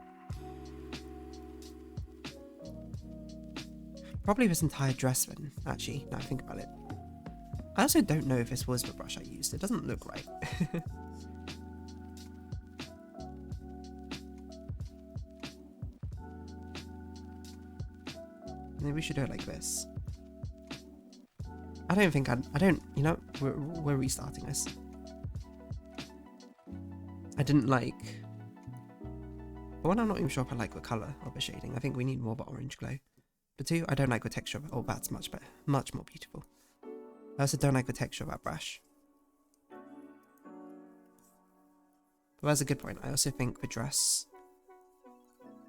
Probably this entire dress then, actually, now I think about it. I also don't know if this was the brush I used. It doesn't look right. Maybe we should do it like this. I don't, you know, we're restarting this. I didn't like... For one, I'm not even sure if I like the colour of the shading. I think we need more of the orange glow. But two, I don't like the texture of it. Oh, that's much better. Much more beautiful. I also don't like the texture of that brush. But that's a good point. I also think the dress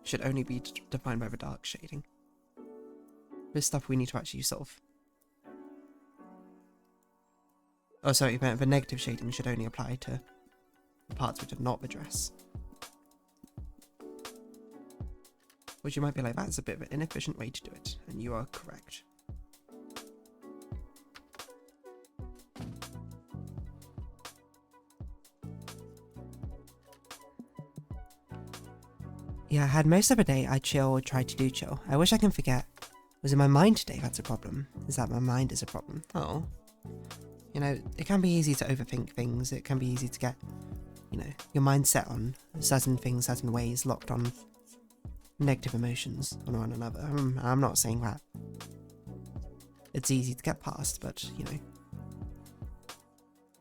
should only be defined by the dark shading. This stuff we need to actually sort of... Oh, sorry, the negative shading should only apply to the parts which are not the dress. Which you might be like, that's a bit of an inefficient way to do it, and you are correct. Yeah, I had most of the day I chill or tried to do chill. I wish I can forget. Was it my mind today that's a problem? Is that my mind is a problem? Oh. You know, it can be easy to overthink things. It can be easy to get, you know, your mind set on certain things, certain ways, locked on negative emotions on one another. I'm not saying that it's easy to get past, but, you know,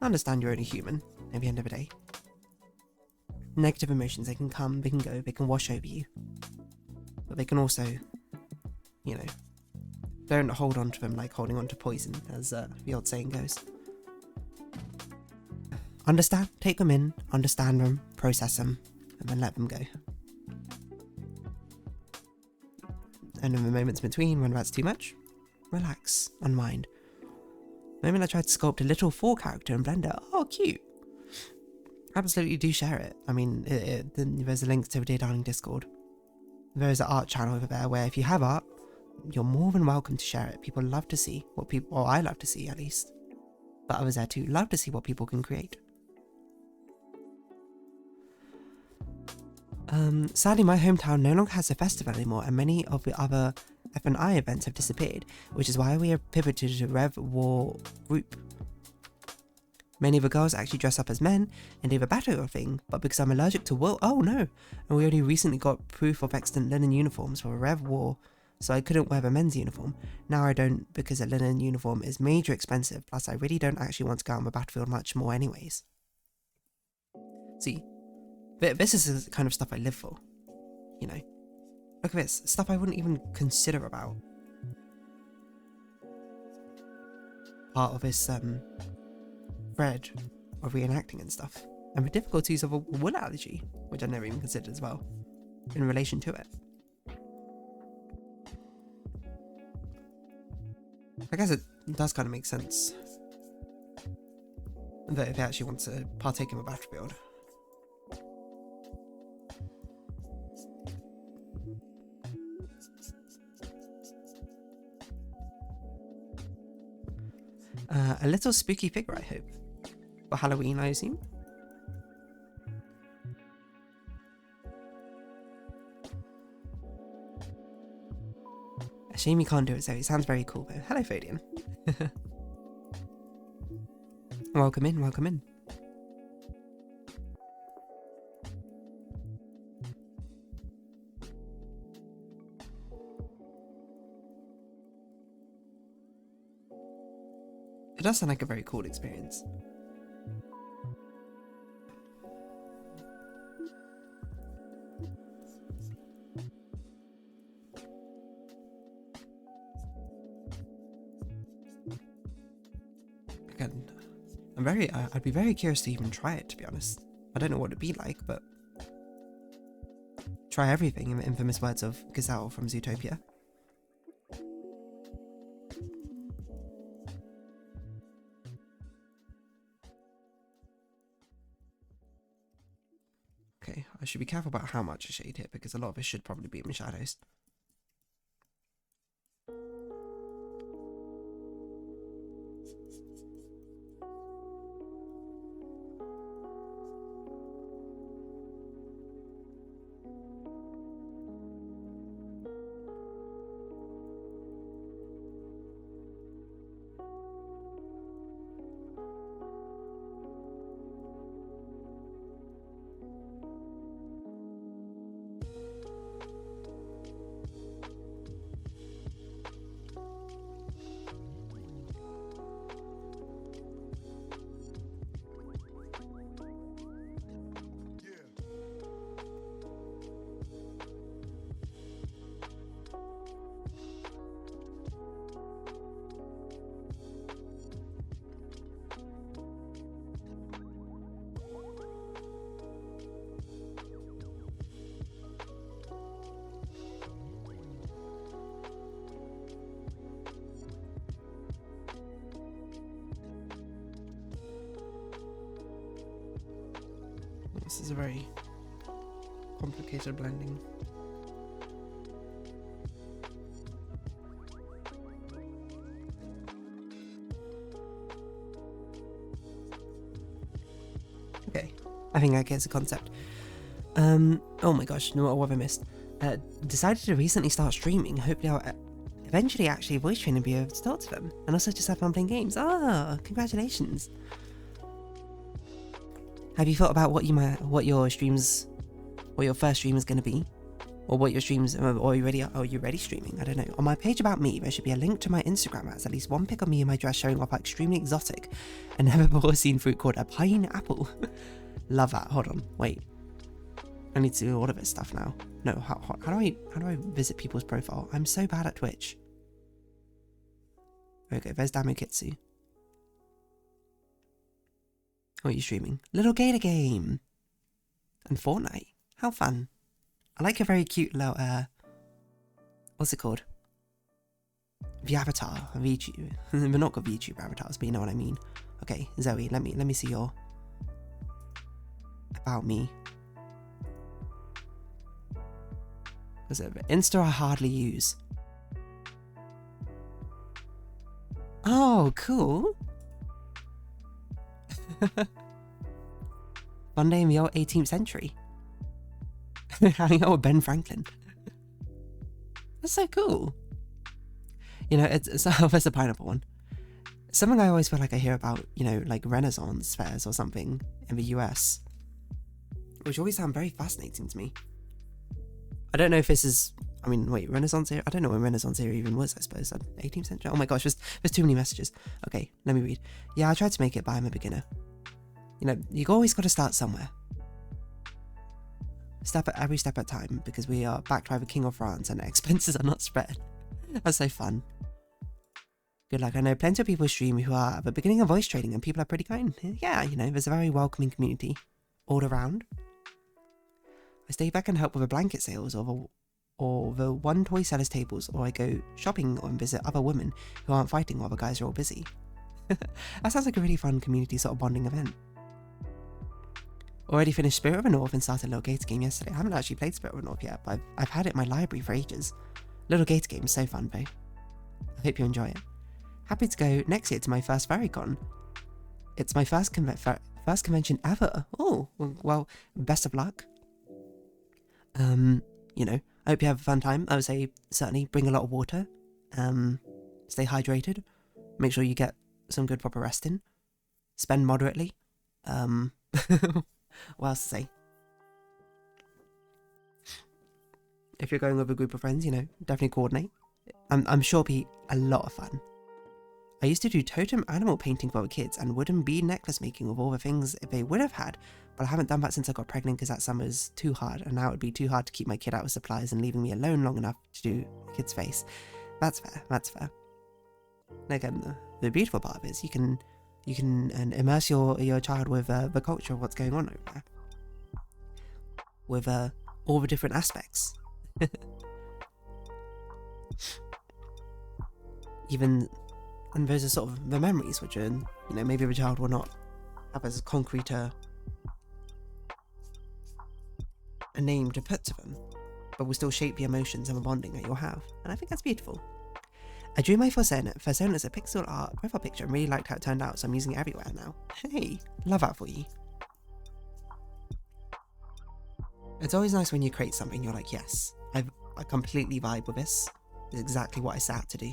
I understand you're only human at the end of the day. Negative emotions, they can come, they can go, they can wash over you. But they can also, you know, don't hold on to them like holding on to poison, as the old saying goes. Understand, take them in, understand them, process them, and then let them go. And in the moments between, when that's too much, relax, unwind. The moment I tried to sculpt a little 4 character in Blender, oh cute! Absolutely do share it. I mean, there's a link to the DeerDarling Discord. There is an art channel over there where if you have art, you're more than welcome to share it. People love to see what people, or I love to see at least, but others there too, love to see what people can create. Sadly, my hometown no longer has a festival anymore, and many of the other F&I events have disappeared, which is why we have pivoted to Rev War group. Many of the girls actually dress up as men and do the battle thing, but because I'm allergic to wool, oh no, and we only recently got proof of extant linen uniforms for Rev War, so I couldn't wear the men's uniform. Now I don't, because a linen uniform is major expensive, plus I really don't actually want to go out on the battlefield much more anyways. See, this is the kind of stuff I live for, you know. Look at this, stuff I wouldn't even consider about. Part of this thread of reenacting and stuff. And the difficulties of a wool allergy, which I never even considered as well, in relation to it. I guess it does kind of make sense that if they actually want to partake in the battlefield. A little spooky figure, I hope. For Halloween, I assume? A shame you can't do it, so it sounds very cool though. Hello, Fodian. Welcome in, welcome in. It does sound like a very cool experience. Again, I'd be very curious to even try it, to be honest. I don't know what it'd be like, but try everything, in the infamous words of Gazelle from Zootopia. Okay, I should be careful about how much I shade here, because a lot of it should probably be in the shadows. This is a very complicated blending. Okay, I think I get the concept. Oh my gosh, no, what have I missed? Decided to recently start streaming. Hopefully I'll eventually actually voice train and be able to talk to them. And also just have fun playing games. Ah, congratulations. Have you thought about what your first stream is going to be? Or what your streams, or are you ready streaming? I don't know. On my page about me, there should be a link to my Instagram that has at least one pic of me in my dress showing off extremely exotic and never before seen fruit called a pineapple. Love that. Hold on, wait. I need to do all of this stuff now. No, how do I visit people's profile? I'm so bad at Twitch. Okay, there's Damokitsu. What are you streaming? Little Gator Game! And Fortnite. How fun. I like a very cute little what's it called? The avatar of VTube. We're not got VTuber avatars, but you know what I mean. Okay, Zoe, let me see your about me. Was it Insta I hardly use? Oh, cool. Monday in the old 18th century. Hanging out with Ben Franklin. That's so cool. You know, it's there's a pineapple one. Something I always feel like I hear about, you know, like Renaissance fairs or something in the US, which always sound very fascinating to me. I don't know if this is, I mean, wait, Renaissance era? I don't know when Renaissance era even was, I suppose. 18th century? Oh my gosh, there's too many messages. Okay, let me read. Yeah, I tried to make it, but I'm a beginner. You know, you always got to start somewhere. Every step at a time, because we are backed by the King of France and expenses are not spread. That's so fun. Good luck. I know plenty of people stream who are at the beginning of voice trading and people are pretty kind. Yeah, you know, there's a very welcoming community all around. I stay back and help with the blanket sales or the one toy sellers tables, or I go shopping and visit other women who aren't fighting while the guys are all busy. That sounds like a really fun community sort of bonding event. Already finished Spirit of the North and started Little Gator game yesterday. I haven't actually played Spirit of the North yet, but I've had it in my library for ages. Little Gator game is so fun though. I hope you enjoy it. Happy to go next year to my first FairyCon. It's my first convention ever. Oh, well, best of luck. You know, I hope you have a fun time. I would say certainly bring a lot of water. Stay hydrated. Make sure you get some good proper rest in. Spend moderately. What else to say? If you're going with a group of friends, you know, definitely coordinate. I'm sure it'll be a lot of fun. I used to do totem animal painting for the kids and wooden bead necklace making with all the things they would have had, but I haven't done that since I got pregnant because that summer's too hard, and now it would be too hard to keep my kid out of supplies and leaving me alone long enough to do the kid's face. That's fair, that's fair. Again, the beautiful part of it is you can immerse your child with the culture of what's going on over there. With all the different aspects. Even, and those are sort of the memories which are, you know, maybe the child will not have as concrete a name to put to them, but will still shape the emotions and the bonding that you'll have. And I think that's beautiful. I drew my Persona as a pixel art profile picture and really liked how it turned out, so I'm using it everywhere now. Hey, love that for you. It's always nice when you create something, you're like, yes, I completely vibe with this. It's exactly what I set out to do.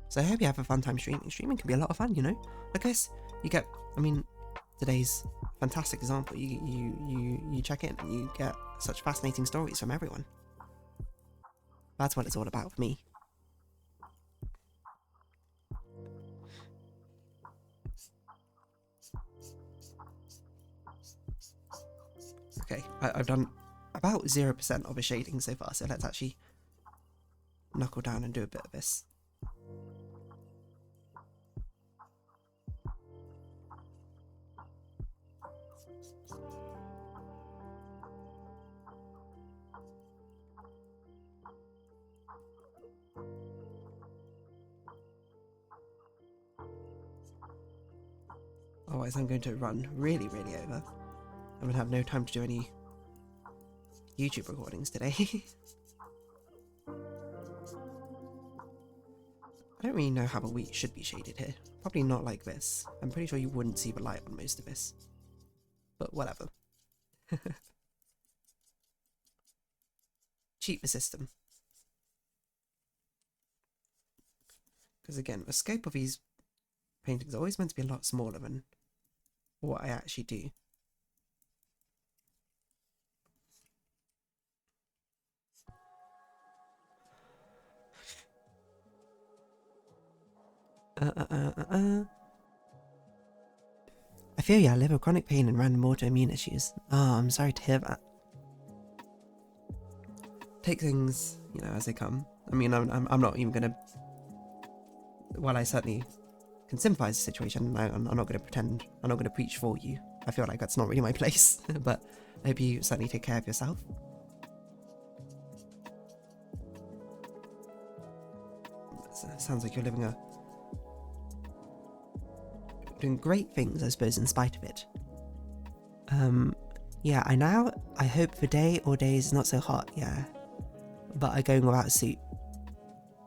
So I hope you have a fun time streaming. Streaming can be a lot of fun, you know? I guess you get, I mean, today's fantastic example. You check in and you get such fascinating stories from everyone. That's what it's all about for me. Okay, I've done about 0% of a shading so far, so let's actually knuckle down and do a bit of this. Otherwise I'm going to run really over. I'm gonna have no time to do any YouTube recordings today. I don't really know how the wheat should be shaded here. Probably not like this. I'm pretty sure you wouldn't see the light on most of this. But whatever. Cheat the system. Because again, the scope of these paintings are always meant to be a lot smaller than what I actually do. I feel you, I live with chronic pain and random autoimmune issues. Oh, I'm sorry to hear that. Take things, you know, as they come. I mean, I'm not even gonna... While I certainly can sympathise with the situation, I'm not gonna pretend, I'm not gonna preach for you. I feel like that's not really my place. But hope you certainly take care of yourself. Sounds like you're doing great things, I suppose, in spite of it. Yeah, I hope the day or days is not so hot, yeah. But I'm going without a suit.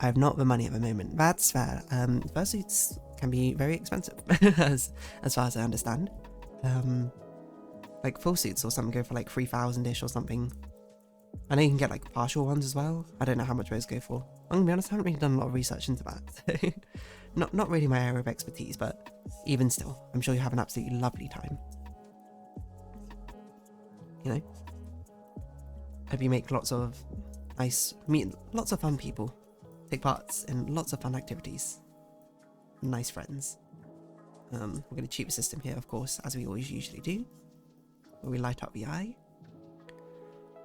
I have not the money at the moment. That's fair. Fursuits can be very expensive, as far as I understand. Like full suits or something go for like 3,000-ish or something. I know you can get like partial ones as well. I don't know how much those go for. I'm gonna be honest, I haven't really done a lot of research into that. So not really my area of expertise, but even still, I'm sure you have an absolutely lovely time. You know? Hope you make lots of meet lots of fun people. Take parts in lots of fun activities. Nice friends. We're going to cheat the system here, of course, as we always usually do. Where we light up the eye.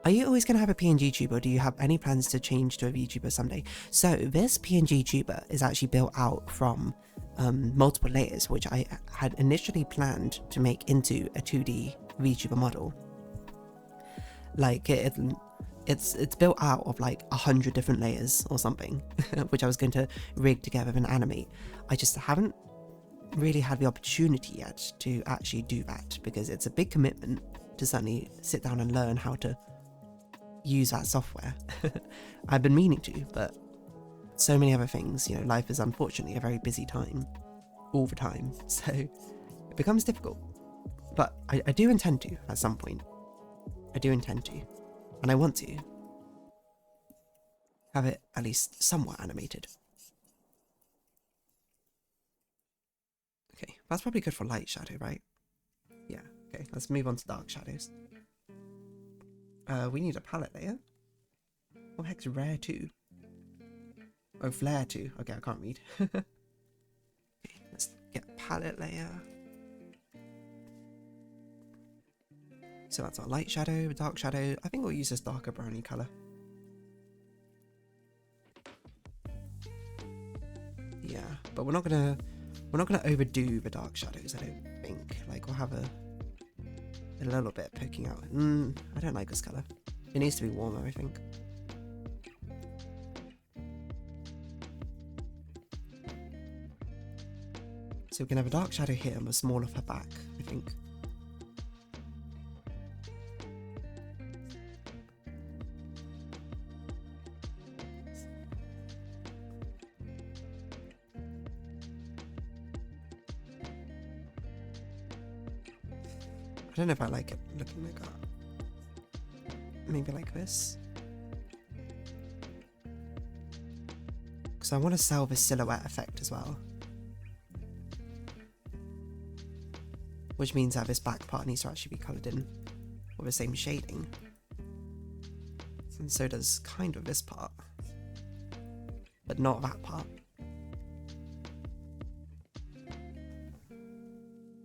Are you always going to have a PNG tuber, or do you have any plans to change to a VTuber someday? So this PNG tuber is actually built out from multiple layers, which I had initially planned to make into a 2D VTuber model. Like it's built out of like 100 different layers or something, which I was going to rig together and animate. I just haven't really had the opportunity yet to actually do that, because it's a big commitment to suddenly sit down and learn how to use that software. I've been meaning to, but so many other things, you know, life is unfortunately a very busy time all the time, so it becomes difficult. But I do intend to at some point. I do intend to, and I want to have it at least somewhat animated. Okay, that's probably good for light shadow, right? Yeah, okay, let's move on to dark shadows. We need a palette layer. What the heck's rare 2? Oh, flare 2. Okay, I can't read. Okay, let's get a palette layer. So that's our light shadow, dark shadow. I think we'll use this darker browny colour. Yeah, but we're not gonna overdo the dark shadows, I don't think. Like, we'll have a little bit poking out. I don't like this colour. It needs to be warmer, I think. So we can have a dark shadow here and the small of her back, I think. I don't know if I like it looking like that. Maybe like this. Because I want to sell this silhouette effect as well. Which means that this back part needs to actually be coloured in with the same shading. And so does kind of this part. But not that part.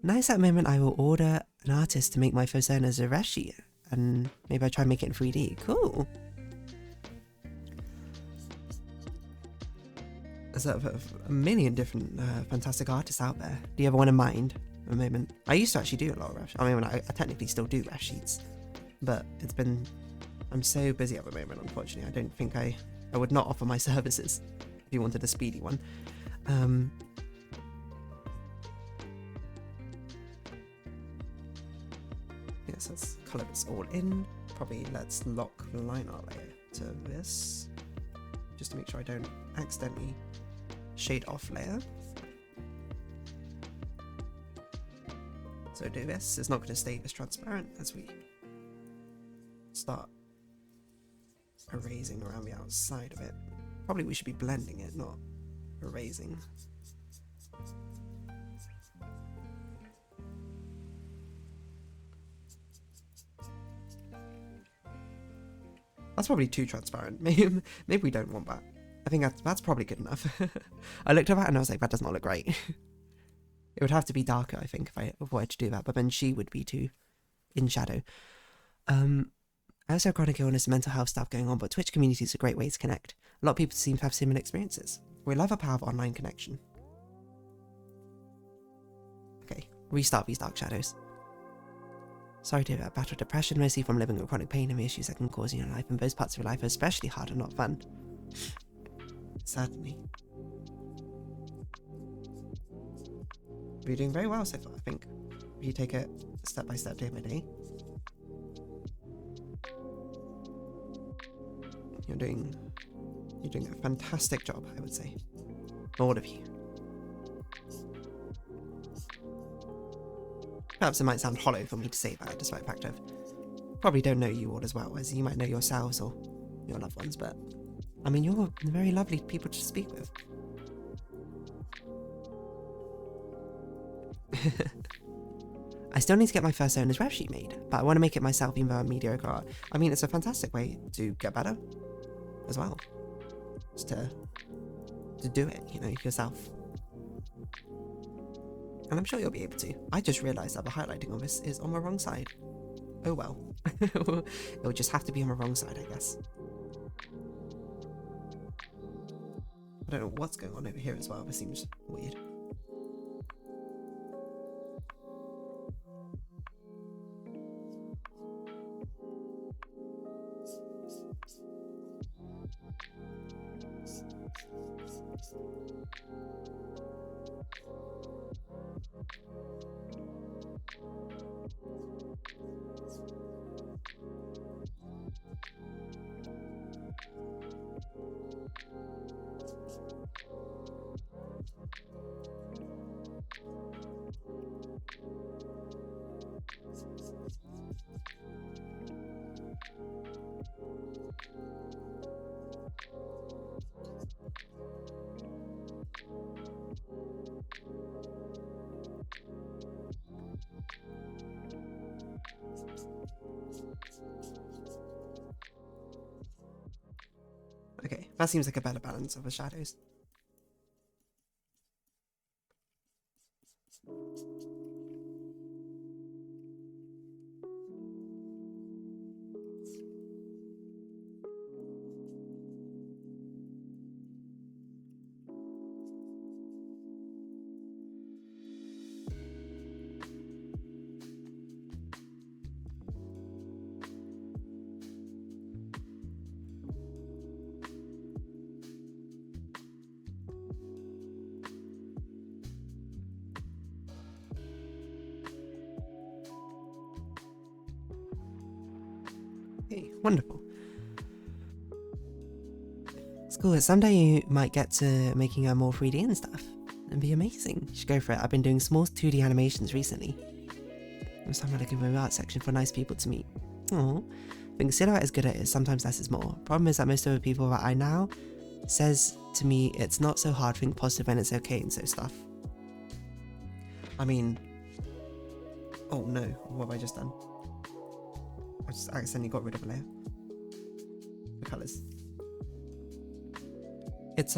Nice, at the moment I will order an artist to make my persona as a Reshi, and maybe I try and make it in 3D. Cool. There's a million different fantastic artists out there. Do you have one in mind at the moment? I used to actually do a lot of ref. I mean, I technically still do ref sheets, but I'm so busy at the moment, unfortunately. I don't think I would not offer my services if you wanted a speedy one. Yes, let's colour this all in. Probably let's lock the line art layer to this, just to make sure I don't accidentally shade off layer. So do this. It's not going to stay this transparent as we start erasing around the outside of it. Probably we should be blending it, not erasing. That's probably too transparent. Maybe we don't want that. I think that's probably good enough. I looked at that and I was like, that does not look right. It would have to be darker, I think, if I were to do that, but then she would be too in shadow. I also have chronic illness and mental health stuff going on, but Twitch community is a great way to connect. A lot of people seem to have similar experiences. We love the power of online connection. Okay, restart these dark shadows. Sorry to battle depression, mostly from living with chronic pain and the issues that can cause in your life, and those parts of your life are especially hard and not fun. Certainly. You're doing very well so far, I think. If you take it step by step, day by day. You're doing a fantastic job, I would say. All of you. Perhaps it might sound hollow for me to say that, despite the fact I probably don't know you all as well as you might know yourselves or your loved ones, but I mean, you're very lovely people to speak with. I still need to get my first owner's ref sheet made, but I want to make it myself even though I'm mediocre. I mean, it's a fantastic way to get better as well. Just to do it, you know, yourself. And I'm sure you'll be able to. I just realised that the highlighting of this is on the wrong side. Oh well. It'll just have to be on the wrong side, I guess. I don't know what's going on over here as well. This seems weird. Okay, that seems like a better balance of the shadows. Okay, wonderful. It's cool. Someday you might get to making her more 3D and stuff. It'd be amazing. You should go for it. I've been doing small 2D animations recently. There's some really good in the art section for nice people to meet. Aww. I think silhouette is good at it, sometimes less is more. Problem is that most of the people that I know says to me it's not so hard, think positive and it's okay and so stuff. I mean... Oh no, what have I just done? I just accidentally got rid of a layer. The colours. It's,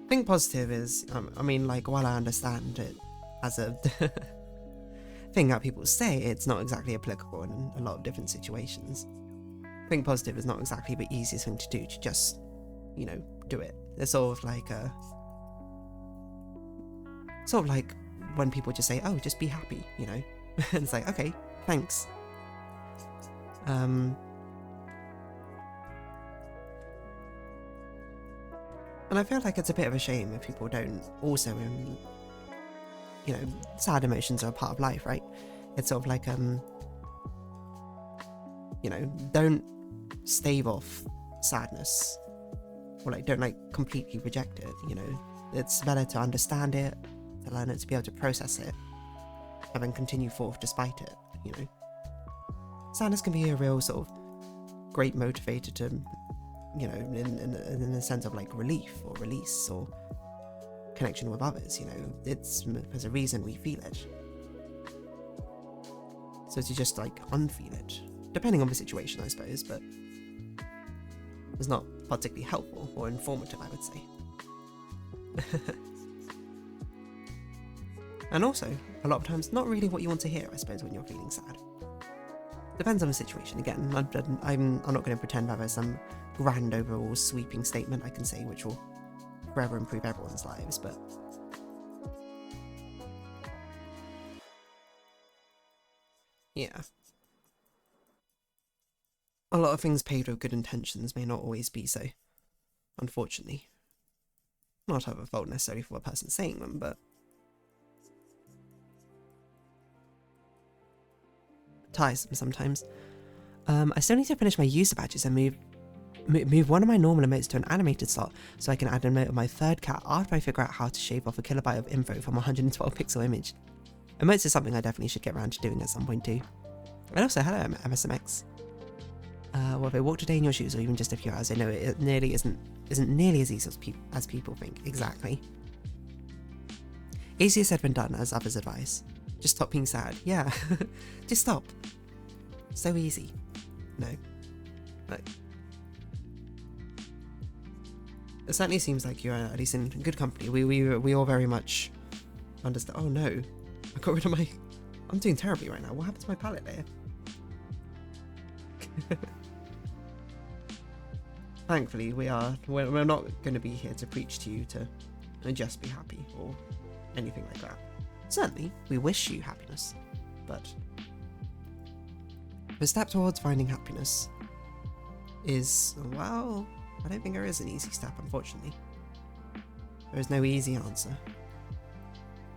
think positive is, I mean, like, while I understand it as a thing that people say, it's not exactly applicable in a lot of different situations. Think positive is not exactly the easiest thing to do, to just, you know, do it. It's sort of like when people just say, oh, just be happy, you know? And it's like, okay, thanks. And I feel like it's a bit of a shame if people don't also, you know, sad emotions are a part of life, right? It's sort of like, you know, don't stave off sadness, or like don't like completely reject it, you know? It's better to understand it, to learn it, to be able to process it, and then continue forth despite it, you know? Sadness can be a real sort of great motivator to, you know, in the sense of like relief or release or connection with others, you know, there's a reason we feel it. So to just like unfeel it, depending on the situation, I suppose, but it's not particularly helpful or informative, I would say. And also, a lot of times, not really what you want to hear, I suppose, when you're feeling sad. Depends on the situation. Again, I'm not going to pretend that there's some grand overall sweeping statement I can say which will forever improve everyone's lives, but Yeah. A lot of things paved with good intentions may not always be so, unfortunately. Not have a fault necessarily for the person saying them, but tiresome sometimes. I still need to finish my user badges and move one of my normal emotes to an animated slot so I can add an emote of my third cat after I figure out how to shave off a kilobyte of info from a 112 pixel image. Emotes is something I definitely should get around to doing at some point too. And also, hello MSMX. Well, if I walked a day in your shoes or even just a few hours, I know it nearly isn't nearly as easy as people think. Exactly. Easier said than done, as others advise. Just stop being sad. Yeah, just stop. So easy. No. But it certainly seems like you're at least in good company. We all very much understand. Oh no, I got rid of my. I'm doing terribly right now. What happened to my palette layer? Thankfully, we're not going to be here to preach to you to just be happy or anything like that. Certainly, we wish you happiness, but the step towards finding happiness is, well, I don't think there is an easy step, unfortunately. There is no easy answer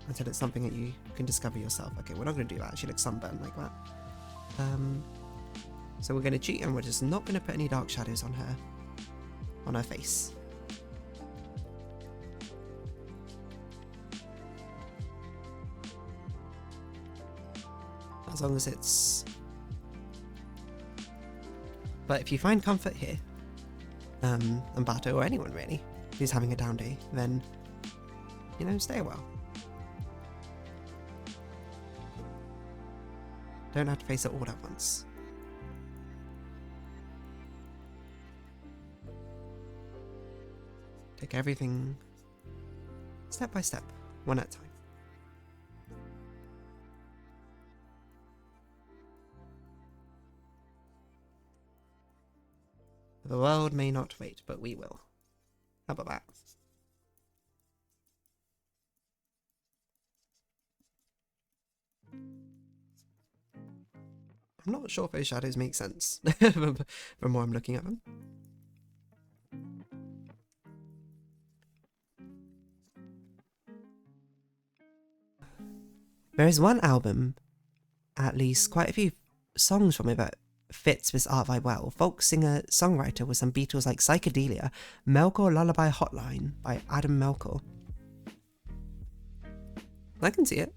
until it's something that you can discover yourself. Okay, we're not going to do that. She looks sunburned like that. So we're going to cheat and we're just not going to put any dark shadows on her face. As long as it's... But if you find comfort here, and Bato, or anyone really, who's having a down day, then, you know, stay a while. Don't have to face it all at once. Take everything step by step, one at a time. The world may not wait, but we will. How about that? I'm not sure if those shadows make sense from what I'm looking at them. There is one album, at least quite a few songs from it that fits this art vibe well. Folk singer-songwriter with some Beatles like Psychedelia, Melkor Lullaby Hotline by Adam Melkor. I can see it.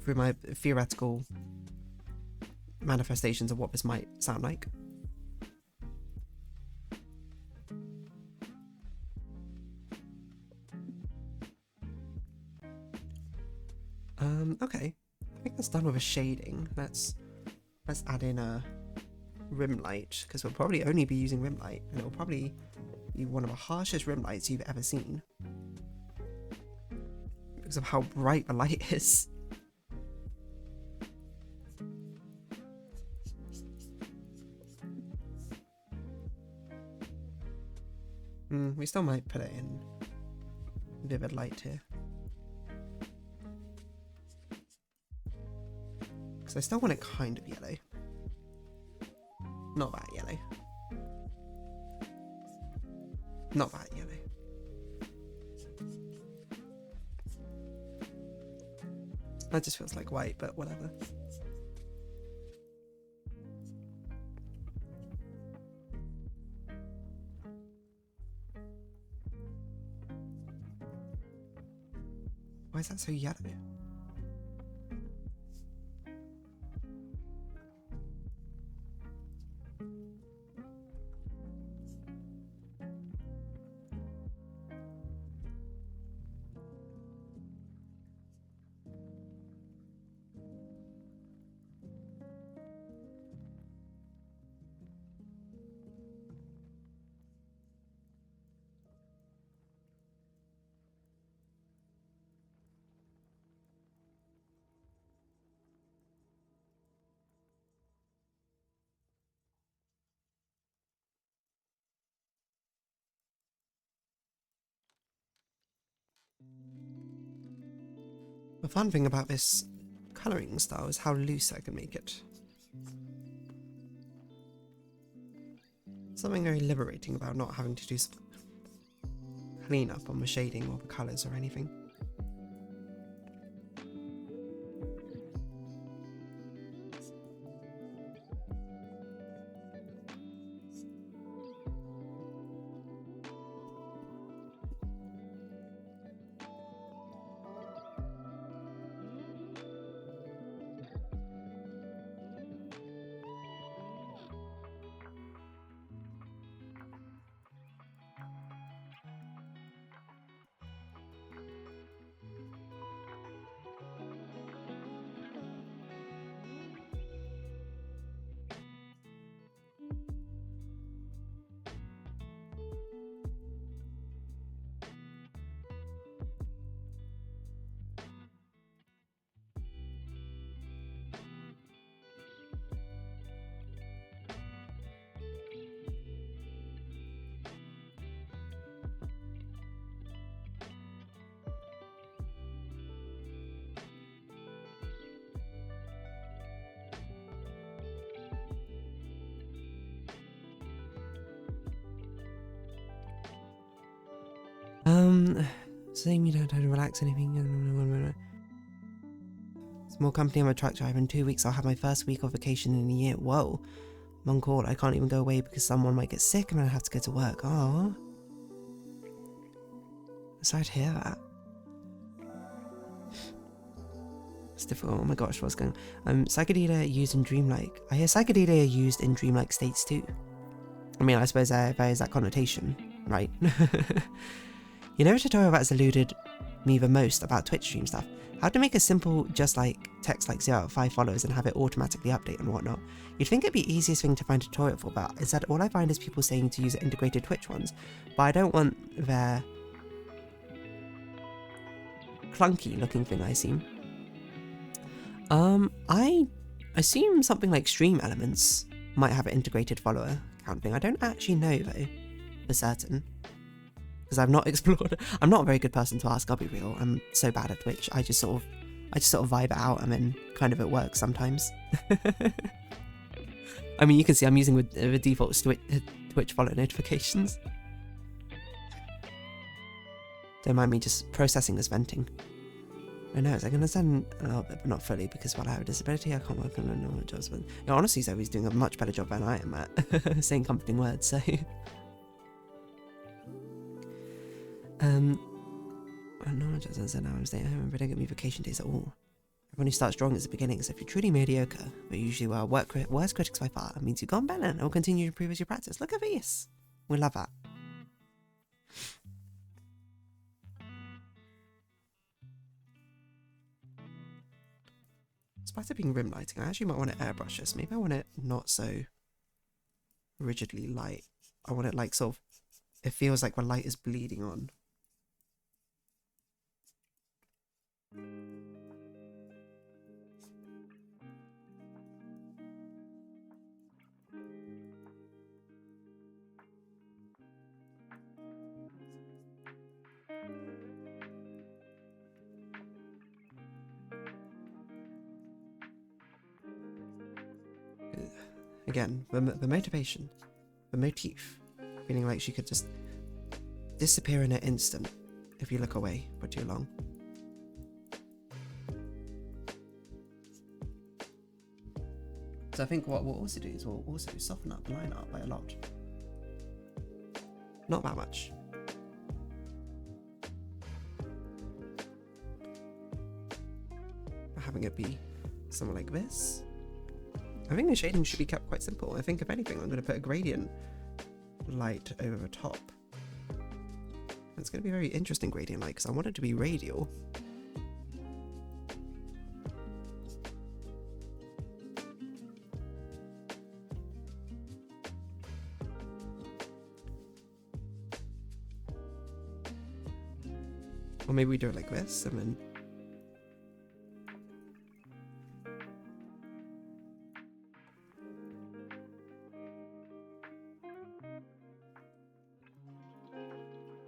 Through my theoretical manifestations of what this might sound like. Okay. I think that's done with a shading. Let's add in a rim light, because we'll probably only be using rim light, and it'll probably be one of the harshest rim lights you've ever seen. Because of how bright the light is. We still might put it in vivid light here. Because I still want it kind of yellow. Not that yellow. Not that yellow. That just feels like white, but whatever. Why is that so yellow? The fun thing about this colouring style is how loose I can make it. Something very liberating about not having to do clean up on the shading or the colours or anything. Saying you don't have to relax anything. Small company, I'm a truck driver. In 2 weeks, I'll have my first week of vacation in a year. Whoa. I'm on call. I can't even go away because someone might get sick and I have to go to work. Oh. Sorry to hear that. It's difficult. Oh my gosh, what's going on? Psychedelia used in dreamlike. I hear psychedelia are used in dreamlike states too. I mean, I suppose there is that connotation, right? You know, a tutorial that's eluded me the most about Twitch stream stuff. How to make a simple, just like text like 0 out of 5 followers and have it automatically update and whatnot. You'd think it'd be the easiest thing to find a tutorial for, but instead all I find is people saying to use integrated Twitch ones. But I don't want their clunky looking thing, I assume. I assume something like Stream Elements might have an integrated follower count thing. I don't actually know though, for certain. Because I've not explored. I'm not a very good person to ask, I'll be real. I'm so bad at Twitch. I just sort of vibe it out and then kind of it works sometimes. I mean, you can see I'm using the default Twitch follow notifications. Don't mind me just processing this venting. I know, I can understand a little bit, but not fully, because while I have a disability, I can't work on normal jobs. But honestly, Zoe's doing a much better job than I am at saying comforting words, so... No, just as I now I'm staying at home and they don't get me vacation days at all. Everyone who starts strong at the beginning, so if you're truly mediocre, but usually worst critics by far, it means you've gone better and will continue to improve as you practice. Look at this. We love that. Despite it being rim lighting, I actually might want to airbrush this. Maybe I want it not so rigidly light. I want it like sort of, it feels like the light is bleeding on. Again, the motivation, the motif, feeling like she could just disappear in an instant if you look away for too long. So I think what we'll also do is we'll also soften up the line art by a lot. Not that much. Having it be something like this. I think the shading should be kept quite simple. I think if anything, I'm going to put a gradient light over the top. It's going to be a very interesting gradient light because I want it to be radial. Or maybe we do it like this and then...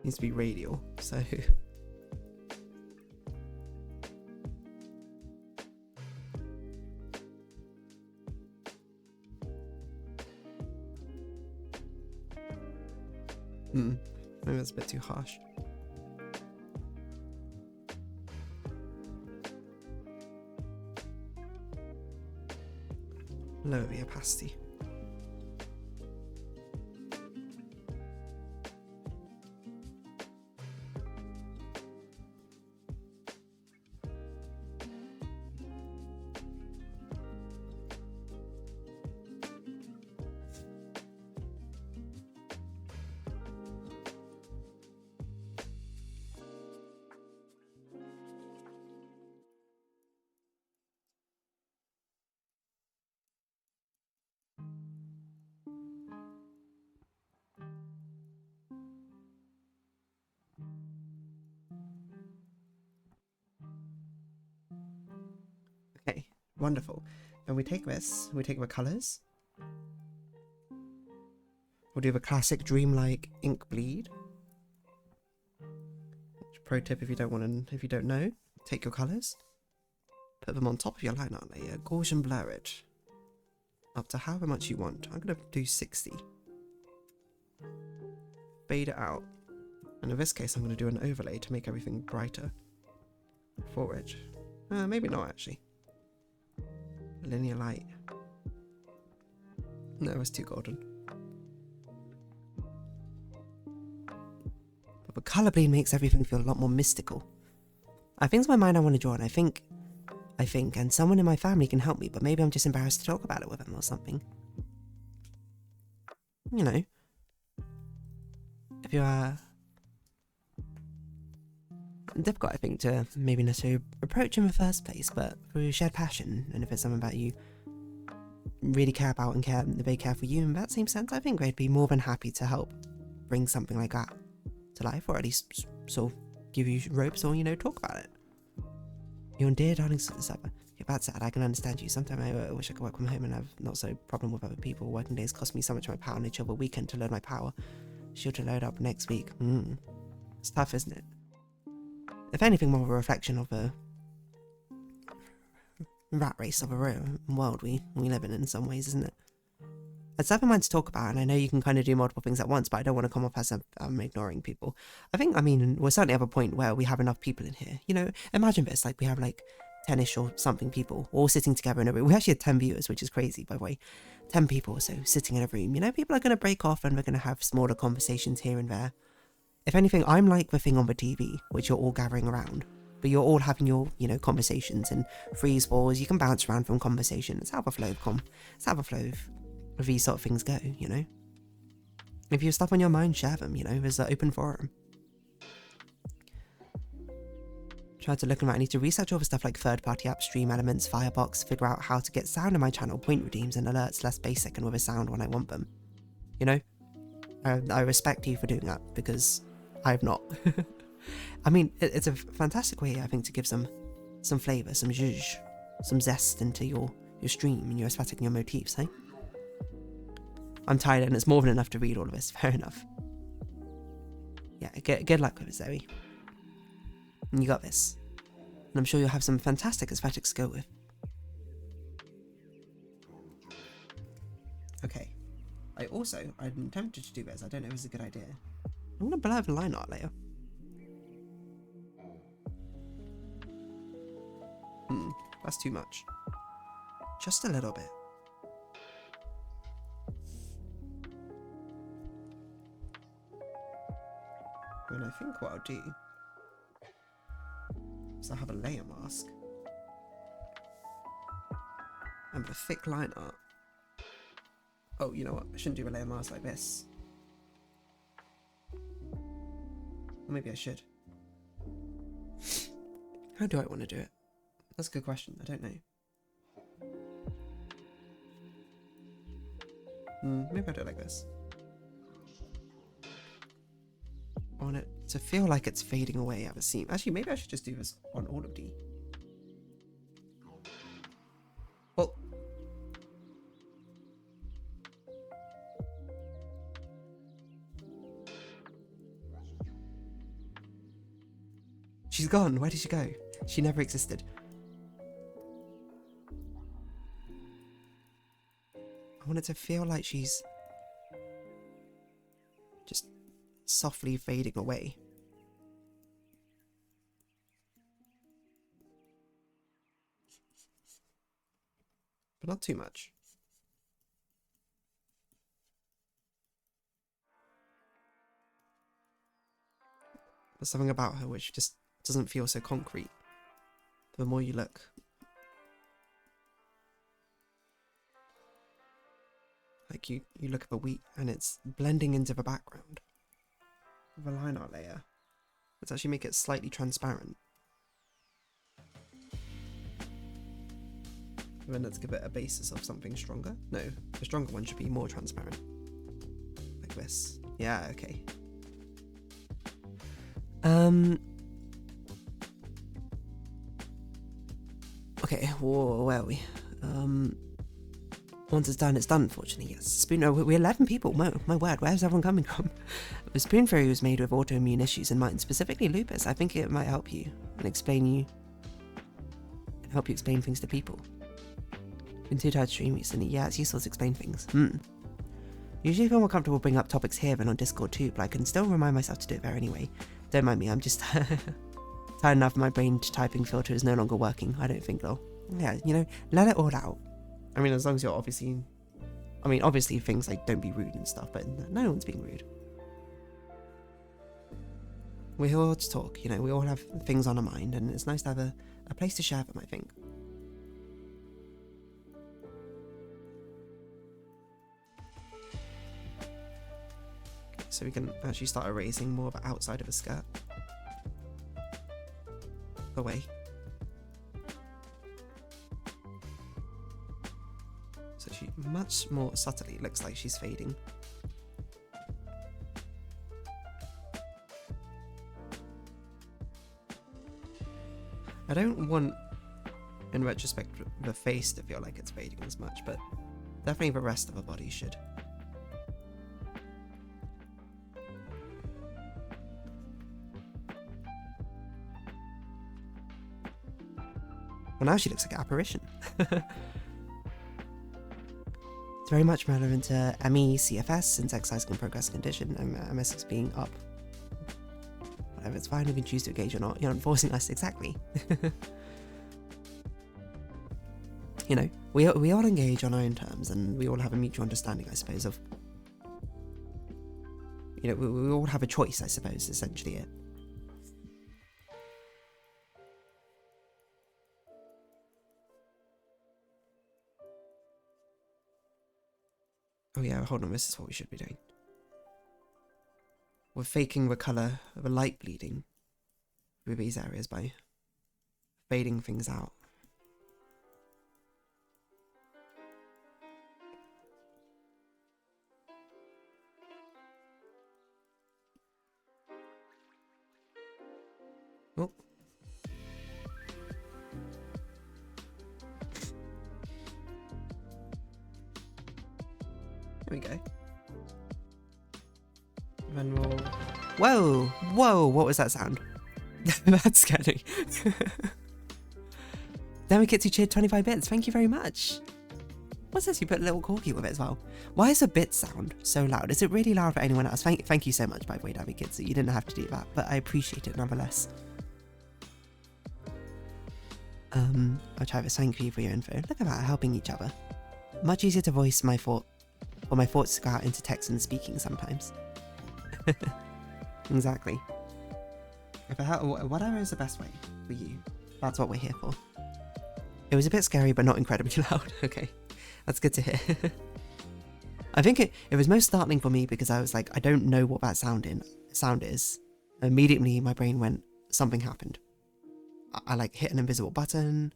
needs to be radial, so... Maybe that's a bit too harsh. Lower the opacity. Okay, wonderful. And we take this, we take the colours. We'll do the classic dreamlike ink bleed. Pro tip if you don't know, take your colours, put them on top of your line art layer, Gaussian blur it up to however much you want. I'm gonna do 60. Fade it out. And in this case I'm gonna do an overlay to make everything brighter for it. Maybe not actually. Linear light. No, it's too golden. But the colour bleed makes everything feel a lot more mystical. I think it's my mind I want to draw, and I think, and someone in my family can help me, but maybe I'm just embarrassed to talk about it with them or something. You know. If you are difficult, I think, to maybe necessarily approach in the first place, but through shared passion, and if it's something that you really care about and they care for you in that same sense, I think they'd be more than happy to help bring something like that to life, or at least sort of give you ropes or, you know, talk about it. You're on DeerDarling server. If that's sad, I can understand you. Sometimes I wish I could work from home and have not so problem with other people. Working days cost me so much of my power and I chill the weekend to learn my power. Sure to load up next week. It's tough, isn't it? If anything, more of a reflection of the rat race of a world we live in some ways, isn't it? It's something mine to talk about, and I know you can kind of do multiple things at once, but I don't want to come off as I'm ignoring people. I mean, we're certainly at a point where we have enough people in here. You know, imagine this, like we have like 10-ish or something people all sitting together in a room. We actually had 10 viewers, which is crazy, by the way. 10 people or so sitting in a room. You know, people are going to break off and we're going to have smaller conversations here and there. If anything, I'm like the thing on the TV, which you're all gathering around. But you're all having your, you know, conversations and freeze balls. You can bounce around from conversation. It's how the flow of these sort of things go, you know. If you have stuff on your mind, share them, you know. There's an open forum. Try to look around. I need to research all the stuff like third-party apps, stream elements, Firebox, figure out how to get sound in my channel, point redeems and alerts less basic and with a sound when I want them. You know? I respect you for doing that, because I've not. I mean, it's a fantastic way, I think, to give some flavour, some zhuzh, some zest into your stream and your aesthetic and your motifs, eh? I'm tired and it's more than enough to read all of this, fair enough. Yeah, good luck with it, Zoe. You got this. And I'm sure you'll have some fantastic aesthetics to go with. Okay. I'm tempted to do this. I don't know if it's a good idea. I'm gonna blur the line art later. That's too much. Just a little bit. And I think what I'll do is I'll have a layer mask and the thick line art. Oh, you know what? I shouldn't do a layer mask like this. Or maybe I should. How do I want to do it? That's a good question. I don't know. Maybe I'll do it like this. I want it to feel like it's fading away at the seam. Actually, maybe I should just do this on all of D. Well, she's gone. Where did she go? She never existed. I want it to feel like she's just softly fading away. But not too much. There's something about her which just doesn't feel so concrete. The more you look. Like you look at the wheat and it's blending into the background. The line art layer. Let's actually make it slightly transparent. And then let's give it a basis of something stronger. No, the stronger one should be more transparent. Like this. Yeah, okay. Okay, where are we? Once it's done, unfortunately, yes. Spoon, no, we're 11 people. My word, where's everyone coming from? The spoon fairy was made with autoimmune issues in mind, specifically lupus. I think it might help you and help you explain things to people. Been too tired to stream recently. Yeah, it's useful to explain things. Usually I feel more comfortable bringing up topics here than on Discord too, but I can still remind myself to do it there anyway. Don't mind me, I'm just tired enough my brain typing filter is no longer working, I don't think though. Yeah, you know, let it all out. I mean, as long as you're obviously things like don't be rude and stuff, but no one's being rude. We're here to talk, you know, we all have things on our mind, and it's nice to have a place to share them, I think. Okay, so we can actually start erasing more of the outside of the skirt. Away. So she much more subtly looks like she's fading. I don't want, in retrospect, the face to feel like it's fading as much, but definitely the rest of her body should. Well, now she looks like an apparition. It's very much relevant to ME, CFS, since exercise can progress condition, and MS is being up. Whatever, it's fine, we can choose to engage or not. You're not forcing us, exactly. You know, we all engage on our own terms, and we all have a mutual understanding, I suppose, of... You know, we all have a choice, I suppose, essentially it. Oh yeah, hold on, this is what we should be doing. We're faking the colour of a light bleeding through these areas by fading things out. Oh. There we go. Then we'll... Whoa! Whoa! What was that sound? That's scary. Delicate cheered 25 bits. Thank you very much. What's this? You put a little corky with it as well. Why is a bit sound so loud? Is it really loud for anyone else? Thank you so much, by the way, Davy Kids. You didn't have to do that, but I appreciate it nonetheless. I'll try this. Thank you for your info. Look at that, helping each other. Much easier to voice my thoughts to go out into text and speaking sometimes. Exactly. Whatever is the best way for you, that's what we're here for. It was a bit scary, but not incredibly loud. Okay, that's good to hear. I think it was most startling for me because I was like, I don't know what that sound is. Immediately, my brain went, something happened. I like hit an invisible button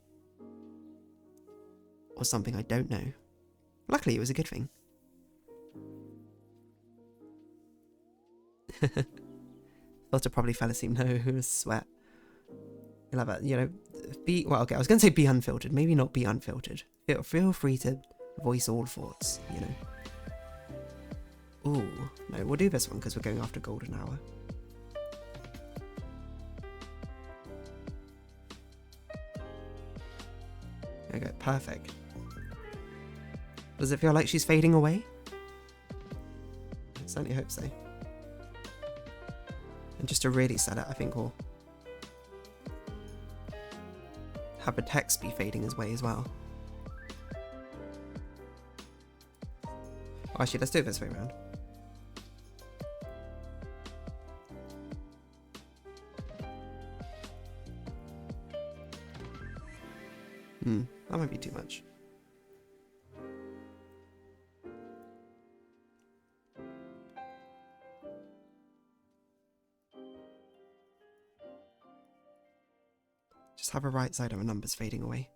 or something, I don't know. Luckily, it was a good thing. Filter probably fell asleep. No, it was sweat. You'll have you know, well, okay, I was going to say be unfiltered. Maybe not be unfiltered. Feel free to voice all thoughts, you know. Ooh, no, we'll do this one because we're going after golden hour. There we go, perfect. Does it feel like she's fading away? I certainly hope so. And just to really set it, I think we'll have the text be fading his way as well. Oh, actually, let's do it this way around. That might be too much. Just have a right side of a numbers fading away.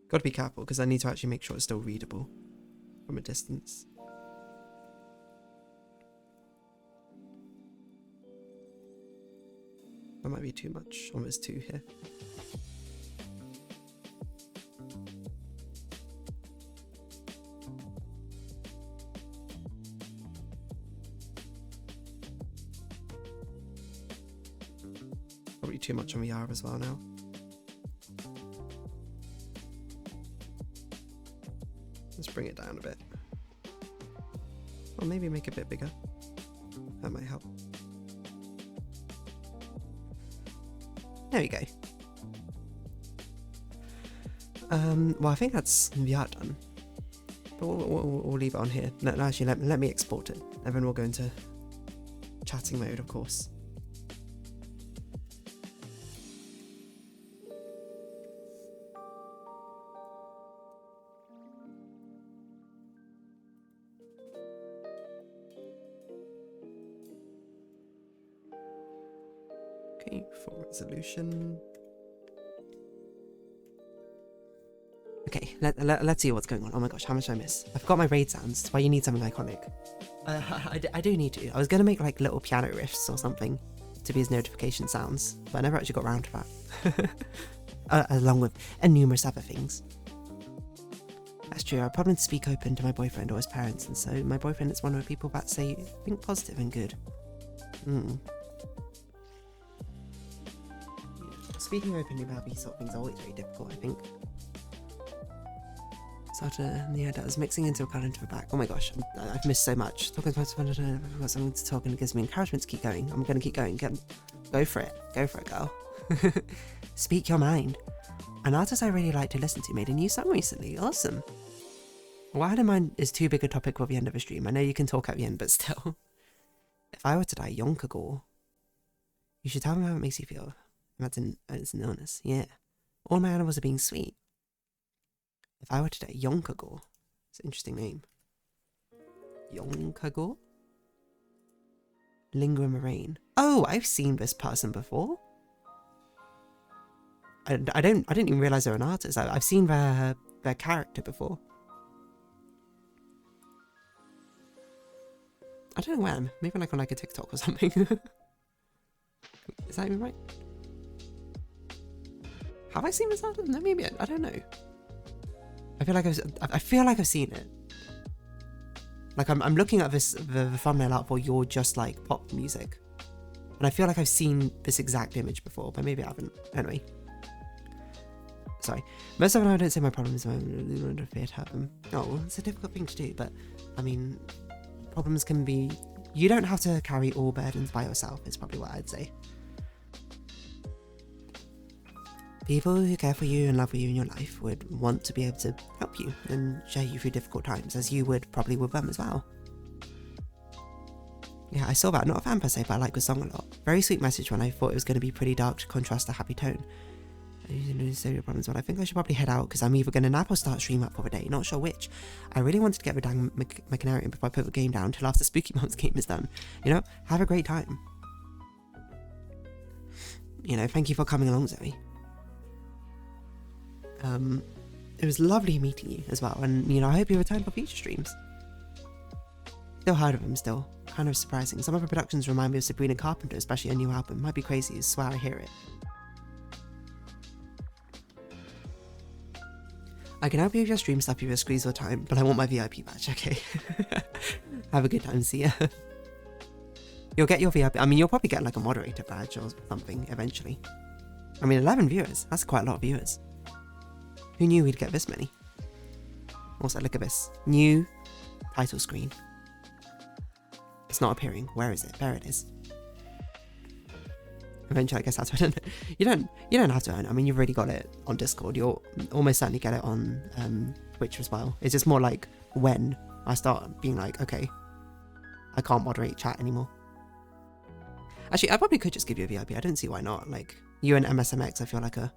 Gotta be careful because I need to actually make sure it's still readable from a distance. That might be too much, almost 2 here. Probably too much on the R as well now. Let's bring it down a bit. Or maybe make it a bit bigger. That might help. There we go. Well, I think that's the art done. But we'll leave it on here. No, actually, let me export it. And then we'll go into chatting mode, of course. Okay, full resolution. Okay, let's see what's going on. Oh my gosh, how much did I miss? I forgot my raid sounds. That's why you need something iconic. I do need to. I was going to make like little piano riffs or something to be his notification sounds, but I never actually got around to that. Along with numerous other things. That's true, I probably need to speak open to my boyfriend or his parents, and so my boyfriend is one of the people that say, think positive and good. Speaking openly about these sort of things are always very difficult, I think. Yeah, that was mixing into a cut into the back. Oh my gosh, I've missed so much. Talking about I've got something to talk and it gives me encouragement to keep going. I'm going to keep going. Go for it. Go for it, girl. Speak your mind. An artist I really like to listen to made a new song recently. Awesome. What I had in mind is too big a topic for the end of a stream. I know you can talk at the end, but still. If I were to die, Yonkagore. You should tell me how it makes you feel. Imagine it's an illness. Yeah. All my animals are being sweet. If I were to die, Yonkagore. It's an interesting name. Yonkagore? Linger in the rain. Oh, I've seen this person before. I didn't even realise they're an artist. I've seen their character before. I don't know when. Maybe like on like a TikTok or something. Is that even right? Have I seen this artist? No, maybe I don't know. I feel like I've seen it. Like I'm looking at this the thumbnail out for You're Just Like Pop Music, and I feel like I've seen this exact image before, but maybe I haven't. Anyway, sorry. Most of the time I don't say my problems when I don't fear to hurt them. Oh, well, it's a difficult thing to do, but I mean, problems can be. You don't have to carry all burdens by yourself. Is probably what I'd say. People who care for you and love you in your life would want to be able to help you and share you through difficult times, as you would probably with them as well. Yeah, I saw that. Not a fan per se, but I like the song a lot. Very sweet message when I thought it was going to be pretty dark to contrast a happy tone. I usually say your problems, but I think I should probably head out because I'm either going to nap or start stream up for the day. Not sure which. I really wanted to get the dang Mechanarian before I put the game down till after Spooky Mom's game is done. You know, have a great time. You know, thank you for coming along, Zoe. It was lovely meeting you as well, and you know, I hope you return for future streams. Still heard of him still. Kind of surprising. Some of the productions remind me of Sabrina Carpenter, especially a new album. Might be crazy, I swear I hear it. I can help you with your stream stuff if you squeeze your time, but I want my VIP badge, okay? Have a good time, see ya. You'll get your VIP. I mean, you'll probably get like a moderator badge or something eventually. I mean, 11 viewers. That's quite a lot of viewers. Who knew we'd get this many? Also, look at this. New title screen. It's not appearing. Where is it? There it is. Eventually, I guess that's what you don't have to earn. I mean, you've already got it on Discord. You'll almost certainly get it on Twitch as well. It's just more like when I start being like, okay, I can't moderate chat anymore. Actually, I probably could just give you a VIP. I don't see why not. Like, you and MSMX, I feel like a...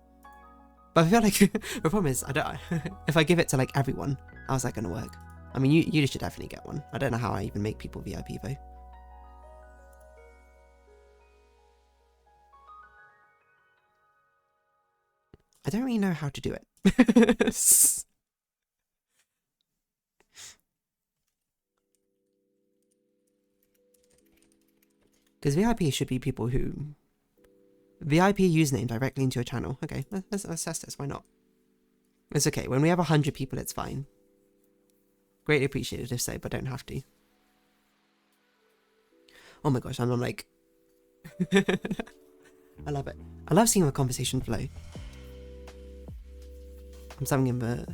But I feel like the problem is, I don't... if I give it to, like, everyone, how's that going to work? I mean, you should definitely get one. I don't know how I even make people VIP, though. I don't really know how to do it. Because VIP should be people who... VIP username directly into your channel. Okay, let's test this. Why not? It's okay. When we have 100 people, it's fine. Greatly appreciated if so, but don't have to. Oh my gosh, I'm like... I love it. I love seeing the conversation flow. I'm summing in the...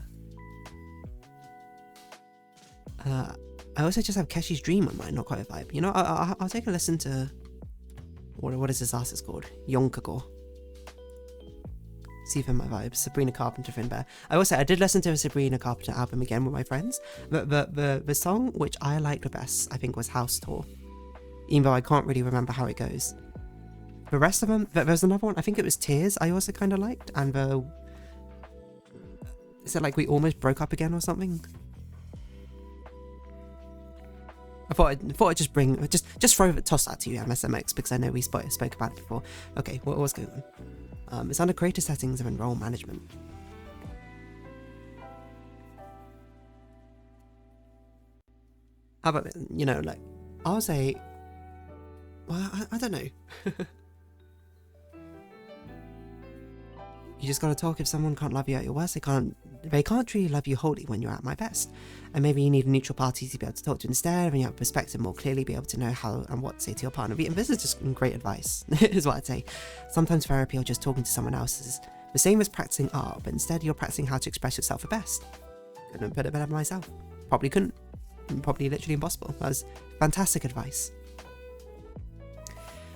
I also just have Keshi's Dream on mine, not quite a vibe. You know, I'll take a listen to... What is this artist called? Yonkagor. See if in my vibes. Sabrina Carpenter, Finbear. I will say, I did listen to a Sabrina Carpenter album again with my friends. The song which I liked the best, I think, was House Tour. Even though I can't really remember how it goes. The rest of them, there's another one, I think it was Tears, I also kind of liked. And the... Is it like We Almost Broke Up Again or something? I thought I'd just bring, just toss that to you, MSMX, because I know we spoke about it before. Okay, what was going on? It's under creator settings and role management. How about, you know, like, I'll say, well, I don't know. You just gotta talk. If someone can't love you at your worst, they can't truly love you wholly when you're at my best. And maybe you need a neutral party to be able to talk to instead, and you have perspective more clearly, be able to know how and what to say to your partner. And this is just great advice, is what I'd say. Sometimes therapy or just talking to someone else is the same as practicing art, but instead you're practicing how to express yourself the best. Couldn't put it better myself. Probably couldn't. Probably literally impossible. That was fantastic advice.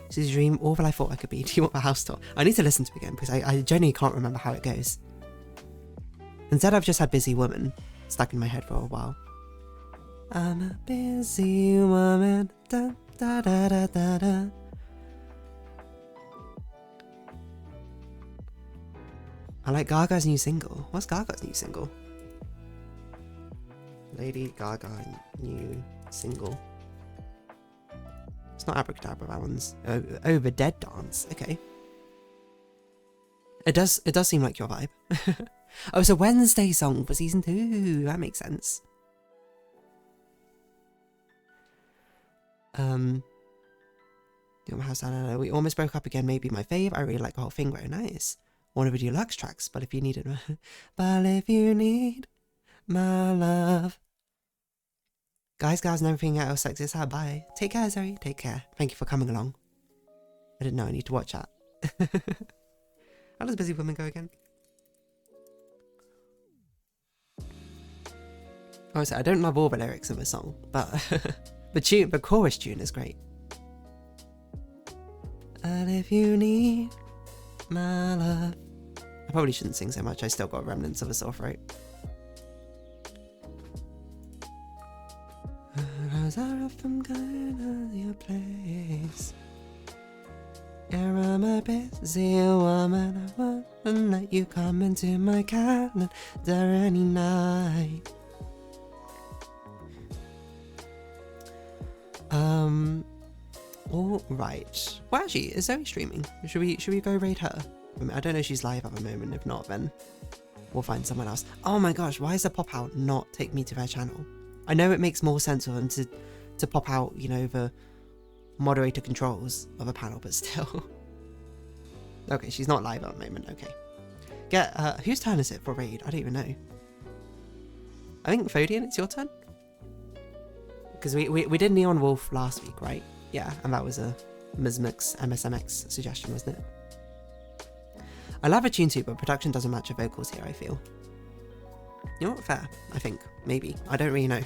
This is a dream, all that I thought I could be. Do you want the house tour? I need to listen to it again because I genuinely can't remember how it goes. Instead, I've just had Busy Woman stuck in my head for a while. I'm a busy woman. Da, da, da, da, da, da. I like Gaga's new single. What's Gaga's new single? Lady Gaga new single. It's not Abracadabra, that one's... Oh, the Dead Dance. Okay. It does seem like your vibe. Oh, it's a Wednesday song for season 2. That makes sense. House, I don't know. We Almost Broke Up Again, maybe my fave. I really like the whole thing, very nice. One of the deluxe tracks, but if you need it... But if you need my love... Guys, gals, and everything else like this, bye. Take care, Zoe. Take care. Thank you for coming along. I didn't know I need to watch that. How does Busy Woman go again? Oh, so I don't love all the lyrics of the song, but the chorus tune is great. And if you need my love... I probably shouldn't sing so much. I still got remnants of a sore throat. Cause I often go to your place. Yeah, I'm a busy woman. I won't let you come into my calendar any night. All right. Well, actually, is Zoe streaming? Should we go raid her? I don't know if she's live at the moment. If not, then we'll find someone else. Oh my gosh, why does the pop out not take me to their channel? I know it makes more sense for them to pop out, you know, the moderator controls of a panel, but still. Okay, she's not live at the moment. Okay. Whose turn is it for raid? I don't even know. I think Fodian, it's your turn. Because we did Neon Wolf last week, right? Yeah, and that was a MSMX suggestion, wasn't it? I love a tune too, but production doesn't match the vocals here, I feel. You know what? Fair, I think. Maybe. I don't really know.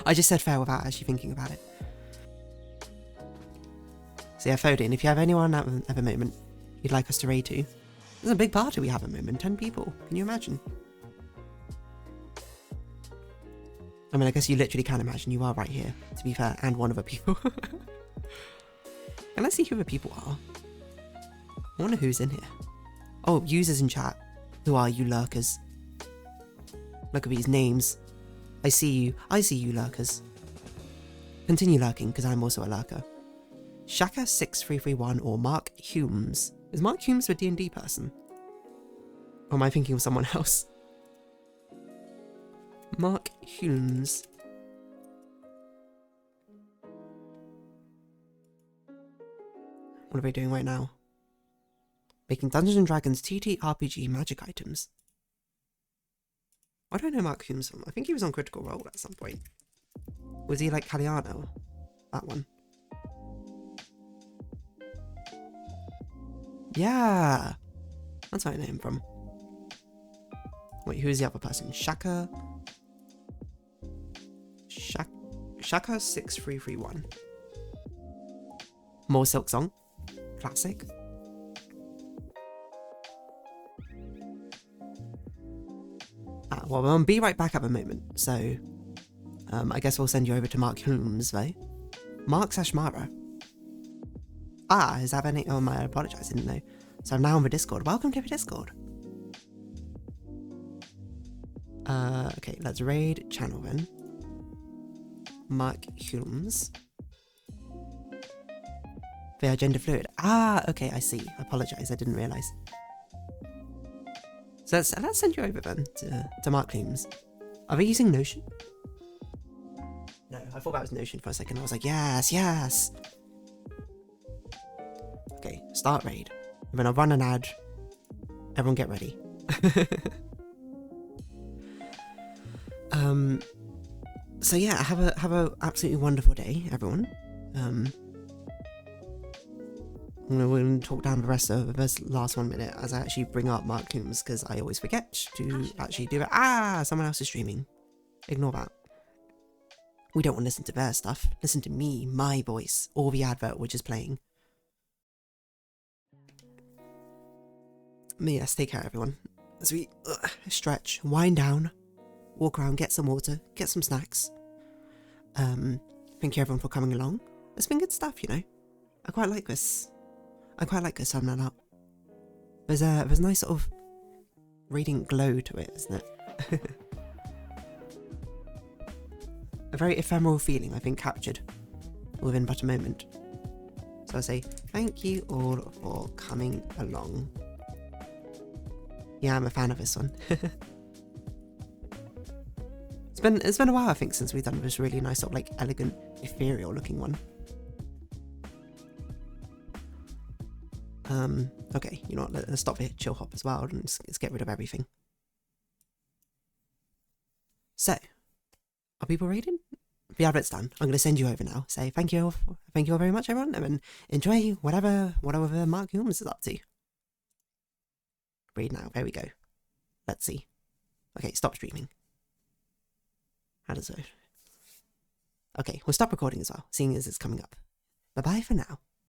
I just said fair without actually thinking about it. So yeah, Foden, if you have anyone at the moment you'd like us to raid to, there's a big party we have at the moment, 10 people. Can you imagine? I mean, I guess you literally can imagine. You are right here, to be fair, and one of the people. And let's see who the people are. I wonder who's in here. Oh, users in chat. Who are you, lurkers? Look at these names. I see you. I see you, lurkers. Continue lurking, because I'm also a lurker. Shaka6331 or Mark Humes. Is Mark Humes the D&D person? Or am I thinking of someone else? Mark Humes. What are they doing right now? Making Dungeons & Dragons TTRPG magic items. I don't know Mark Humes from. I think he was on Critical Role at some point. Was he like Caliano? That one. Yeah! That's where I know him from. Wait, who is the other person? Shaka6331. More Silk Song. Classic. Well, I'll be right back at the moment, so I guess we'll send you over to Mark Holmes, though. Mark/Mara. Ah, is that their name? Oh, I apologise, I didn't know. So I'm now on the Discord. Welcome to the Discord. Okay, let's raid channel then. Mark Holmes. They are gender fluid. Ah, okay, I see. I apologise, I didn't realise. So let's send you over then to Mark Holmes. Are they using Notion? No, I thought that was Notion for a second. I was like, yes, yes. Okay, start raid. I'm gonna run an ad. Everyone get ready. So yeah, have a absolutely wonderful day, everyone. We're going to talk down the rest of this last 1 minute as I actually bring up Mark Coombs, because I always forget to actually do it. Ah, someone else is streaming. Ignore that. We don't want to listen to their stuff. Listen to me, my voice, or the advert which is playing. But yes, take care, everyone. As we stretch, wind down, walk around, get some water, get some snacks. Thank you, everyone, for coming along. It's been good stuff, you know. I quite like this. I quite like this time up. There's a nice sort of radiant glow to it, isn't it? A very ephemeral feeling I've been captured within but a moment. So I say thank you all for coming along. Yeah, I'm a fan of this one. It's been a while, I think, since we've done this really nice sort of like elegant, ethereal looking one. Okay, you know what, let's stop the chill hop as well and let's get rid of everything. So, are people reading? The advert's done. I'm going to send you over now. Say thank you all very much, everyone, and enjoy whatever Mark Holmes is up to. Read now, there we go. Let's see. Okay, stop streaming. How does it? Okay, we'll stop recording as well, seeing as it's coming up. Bye-bye for now.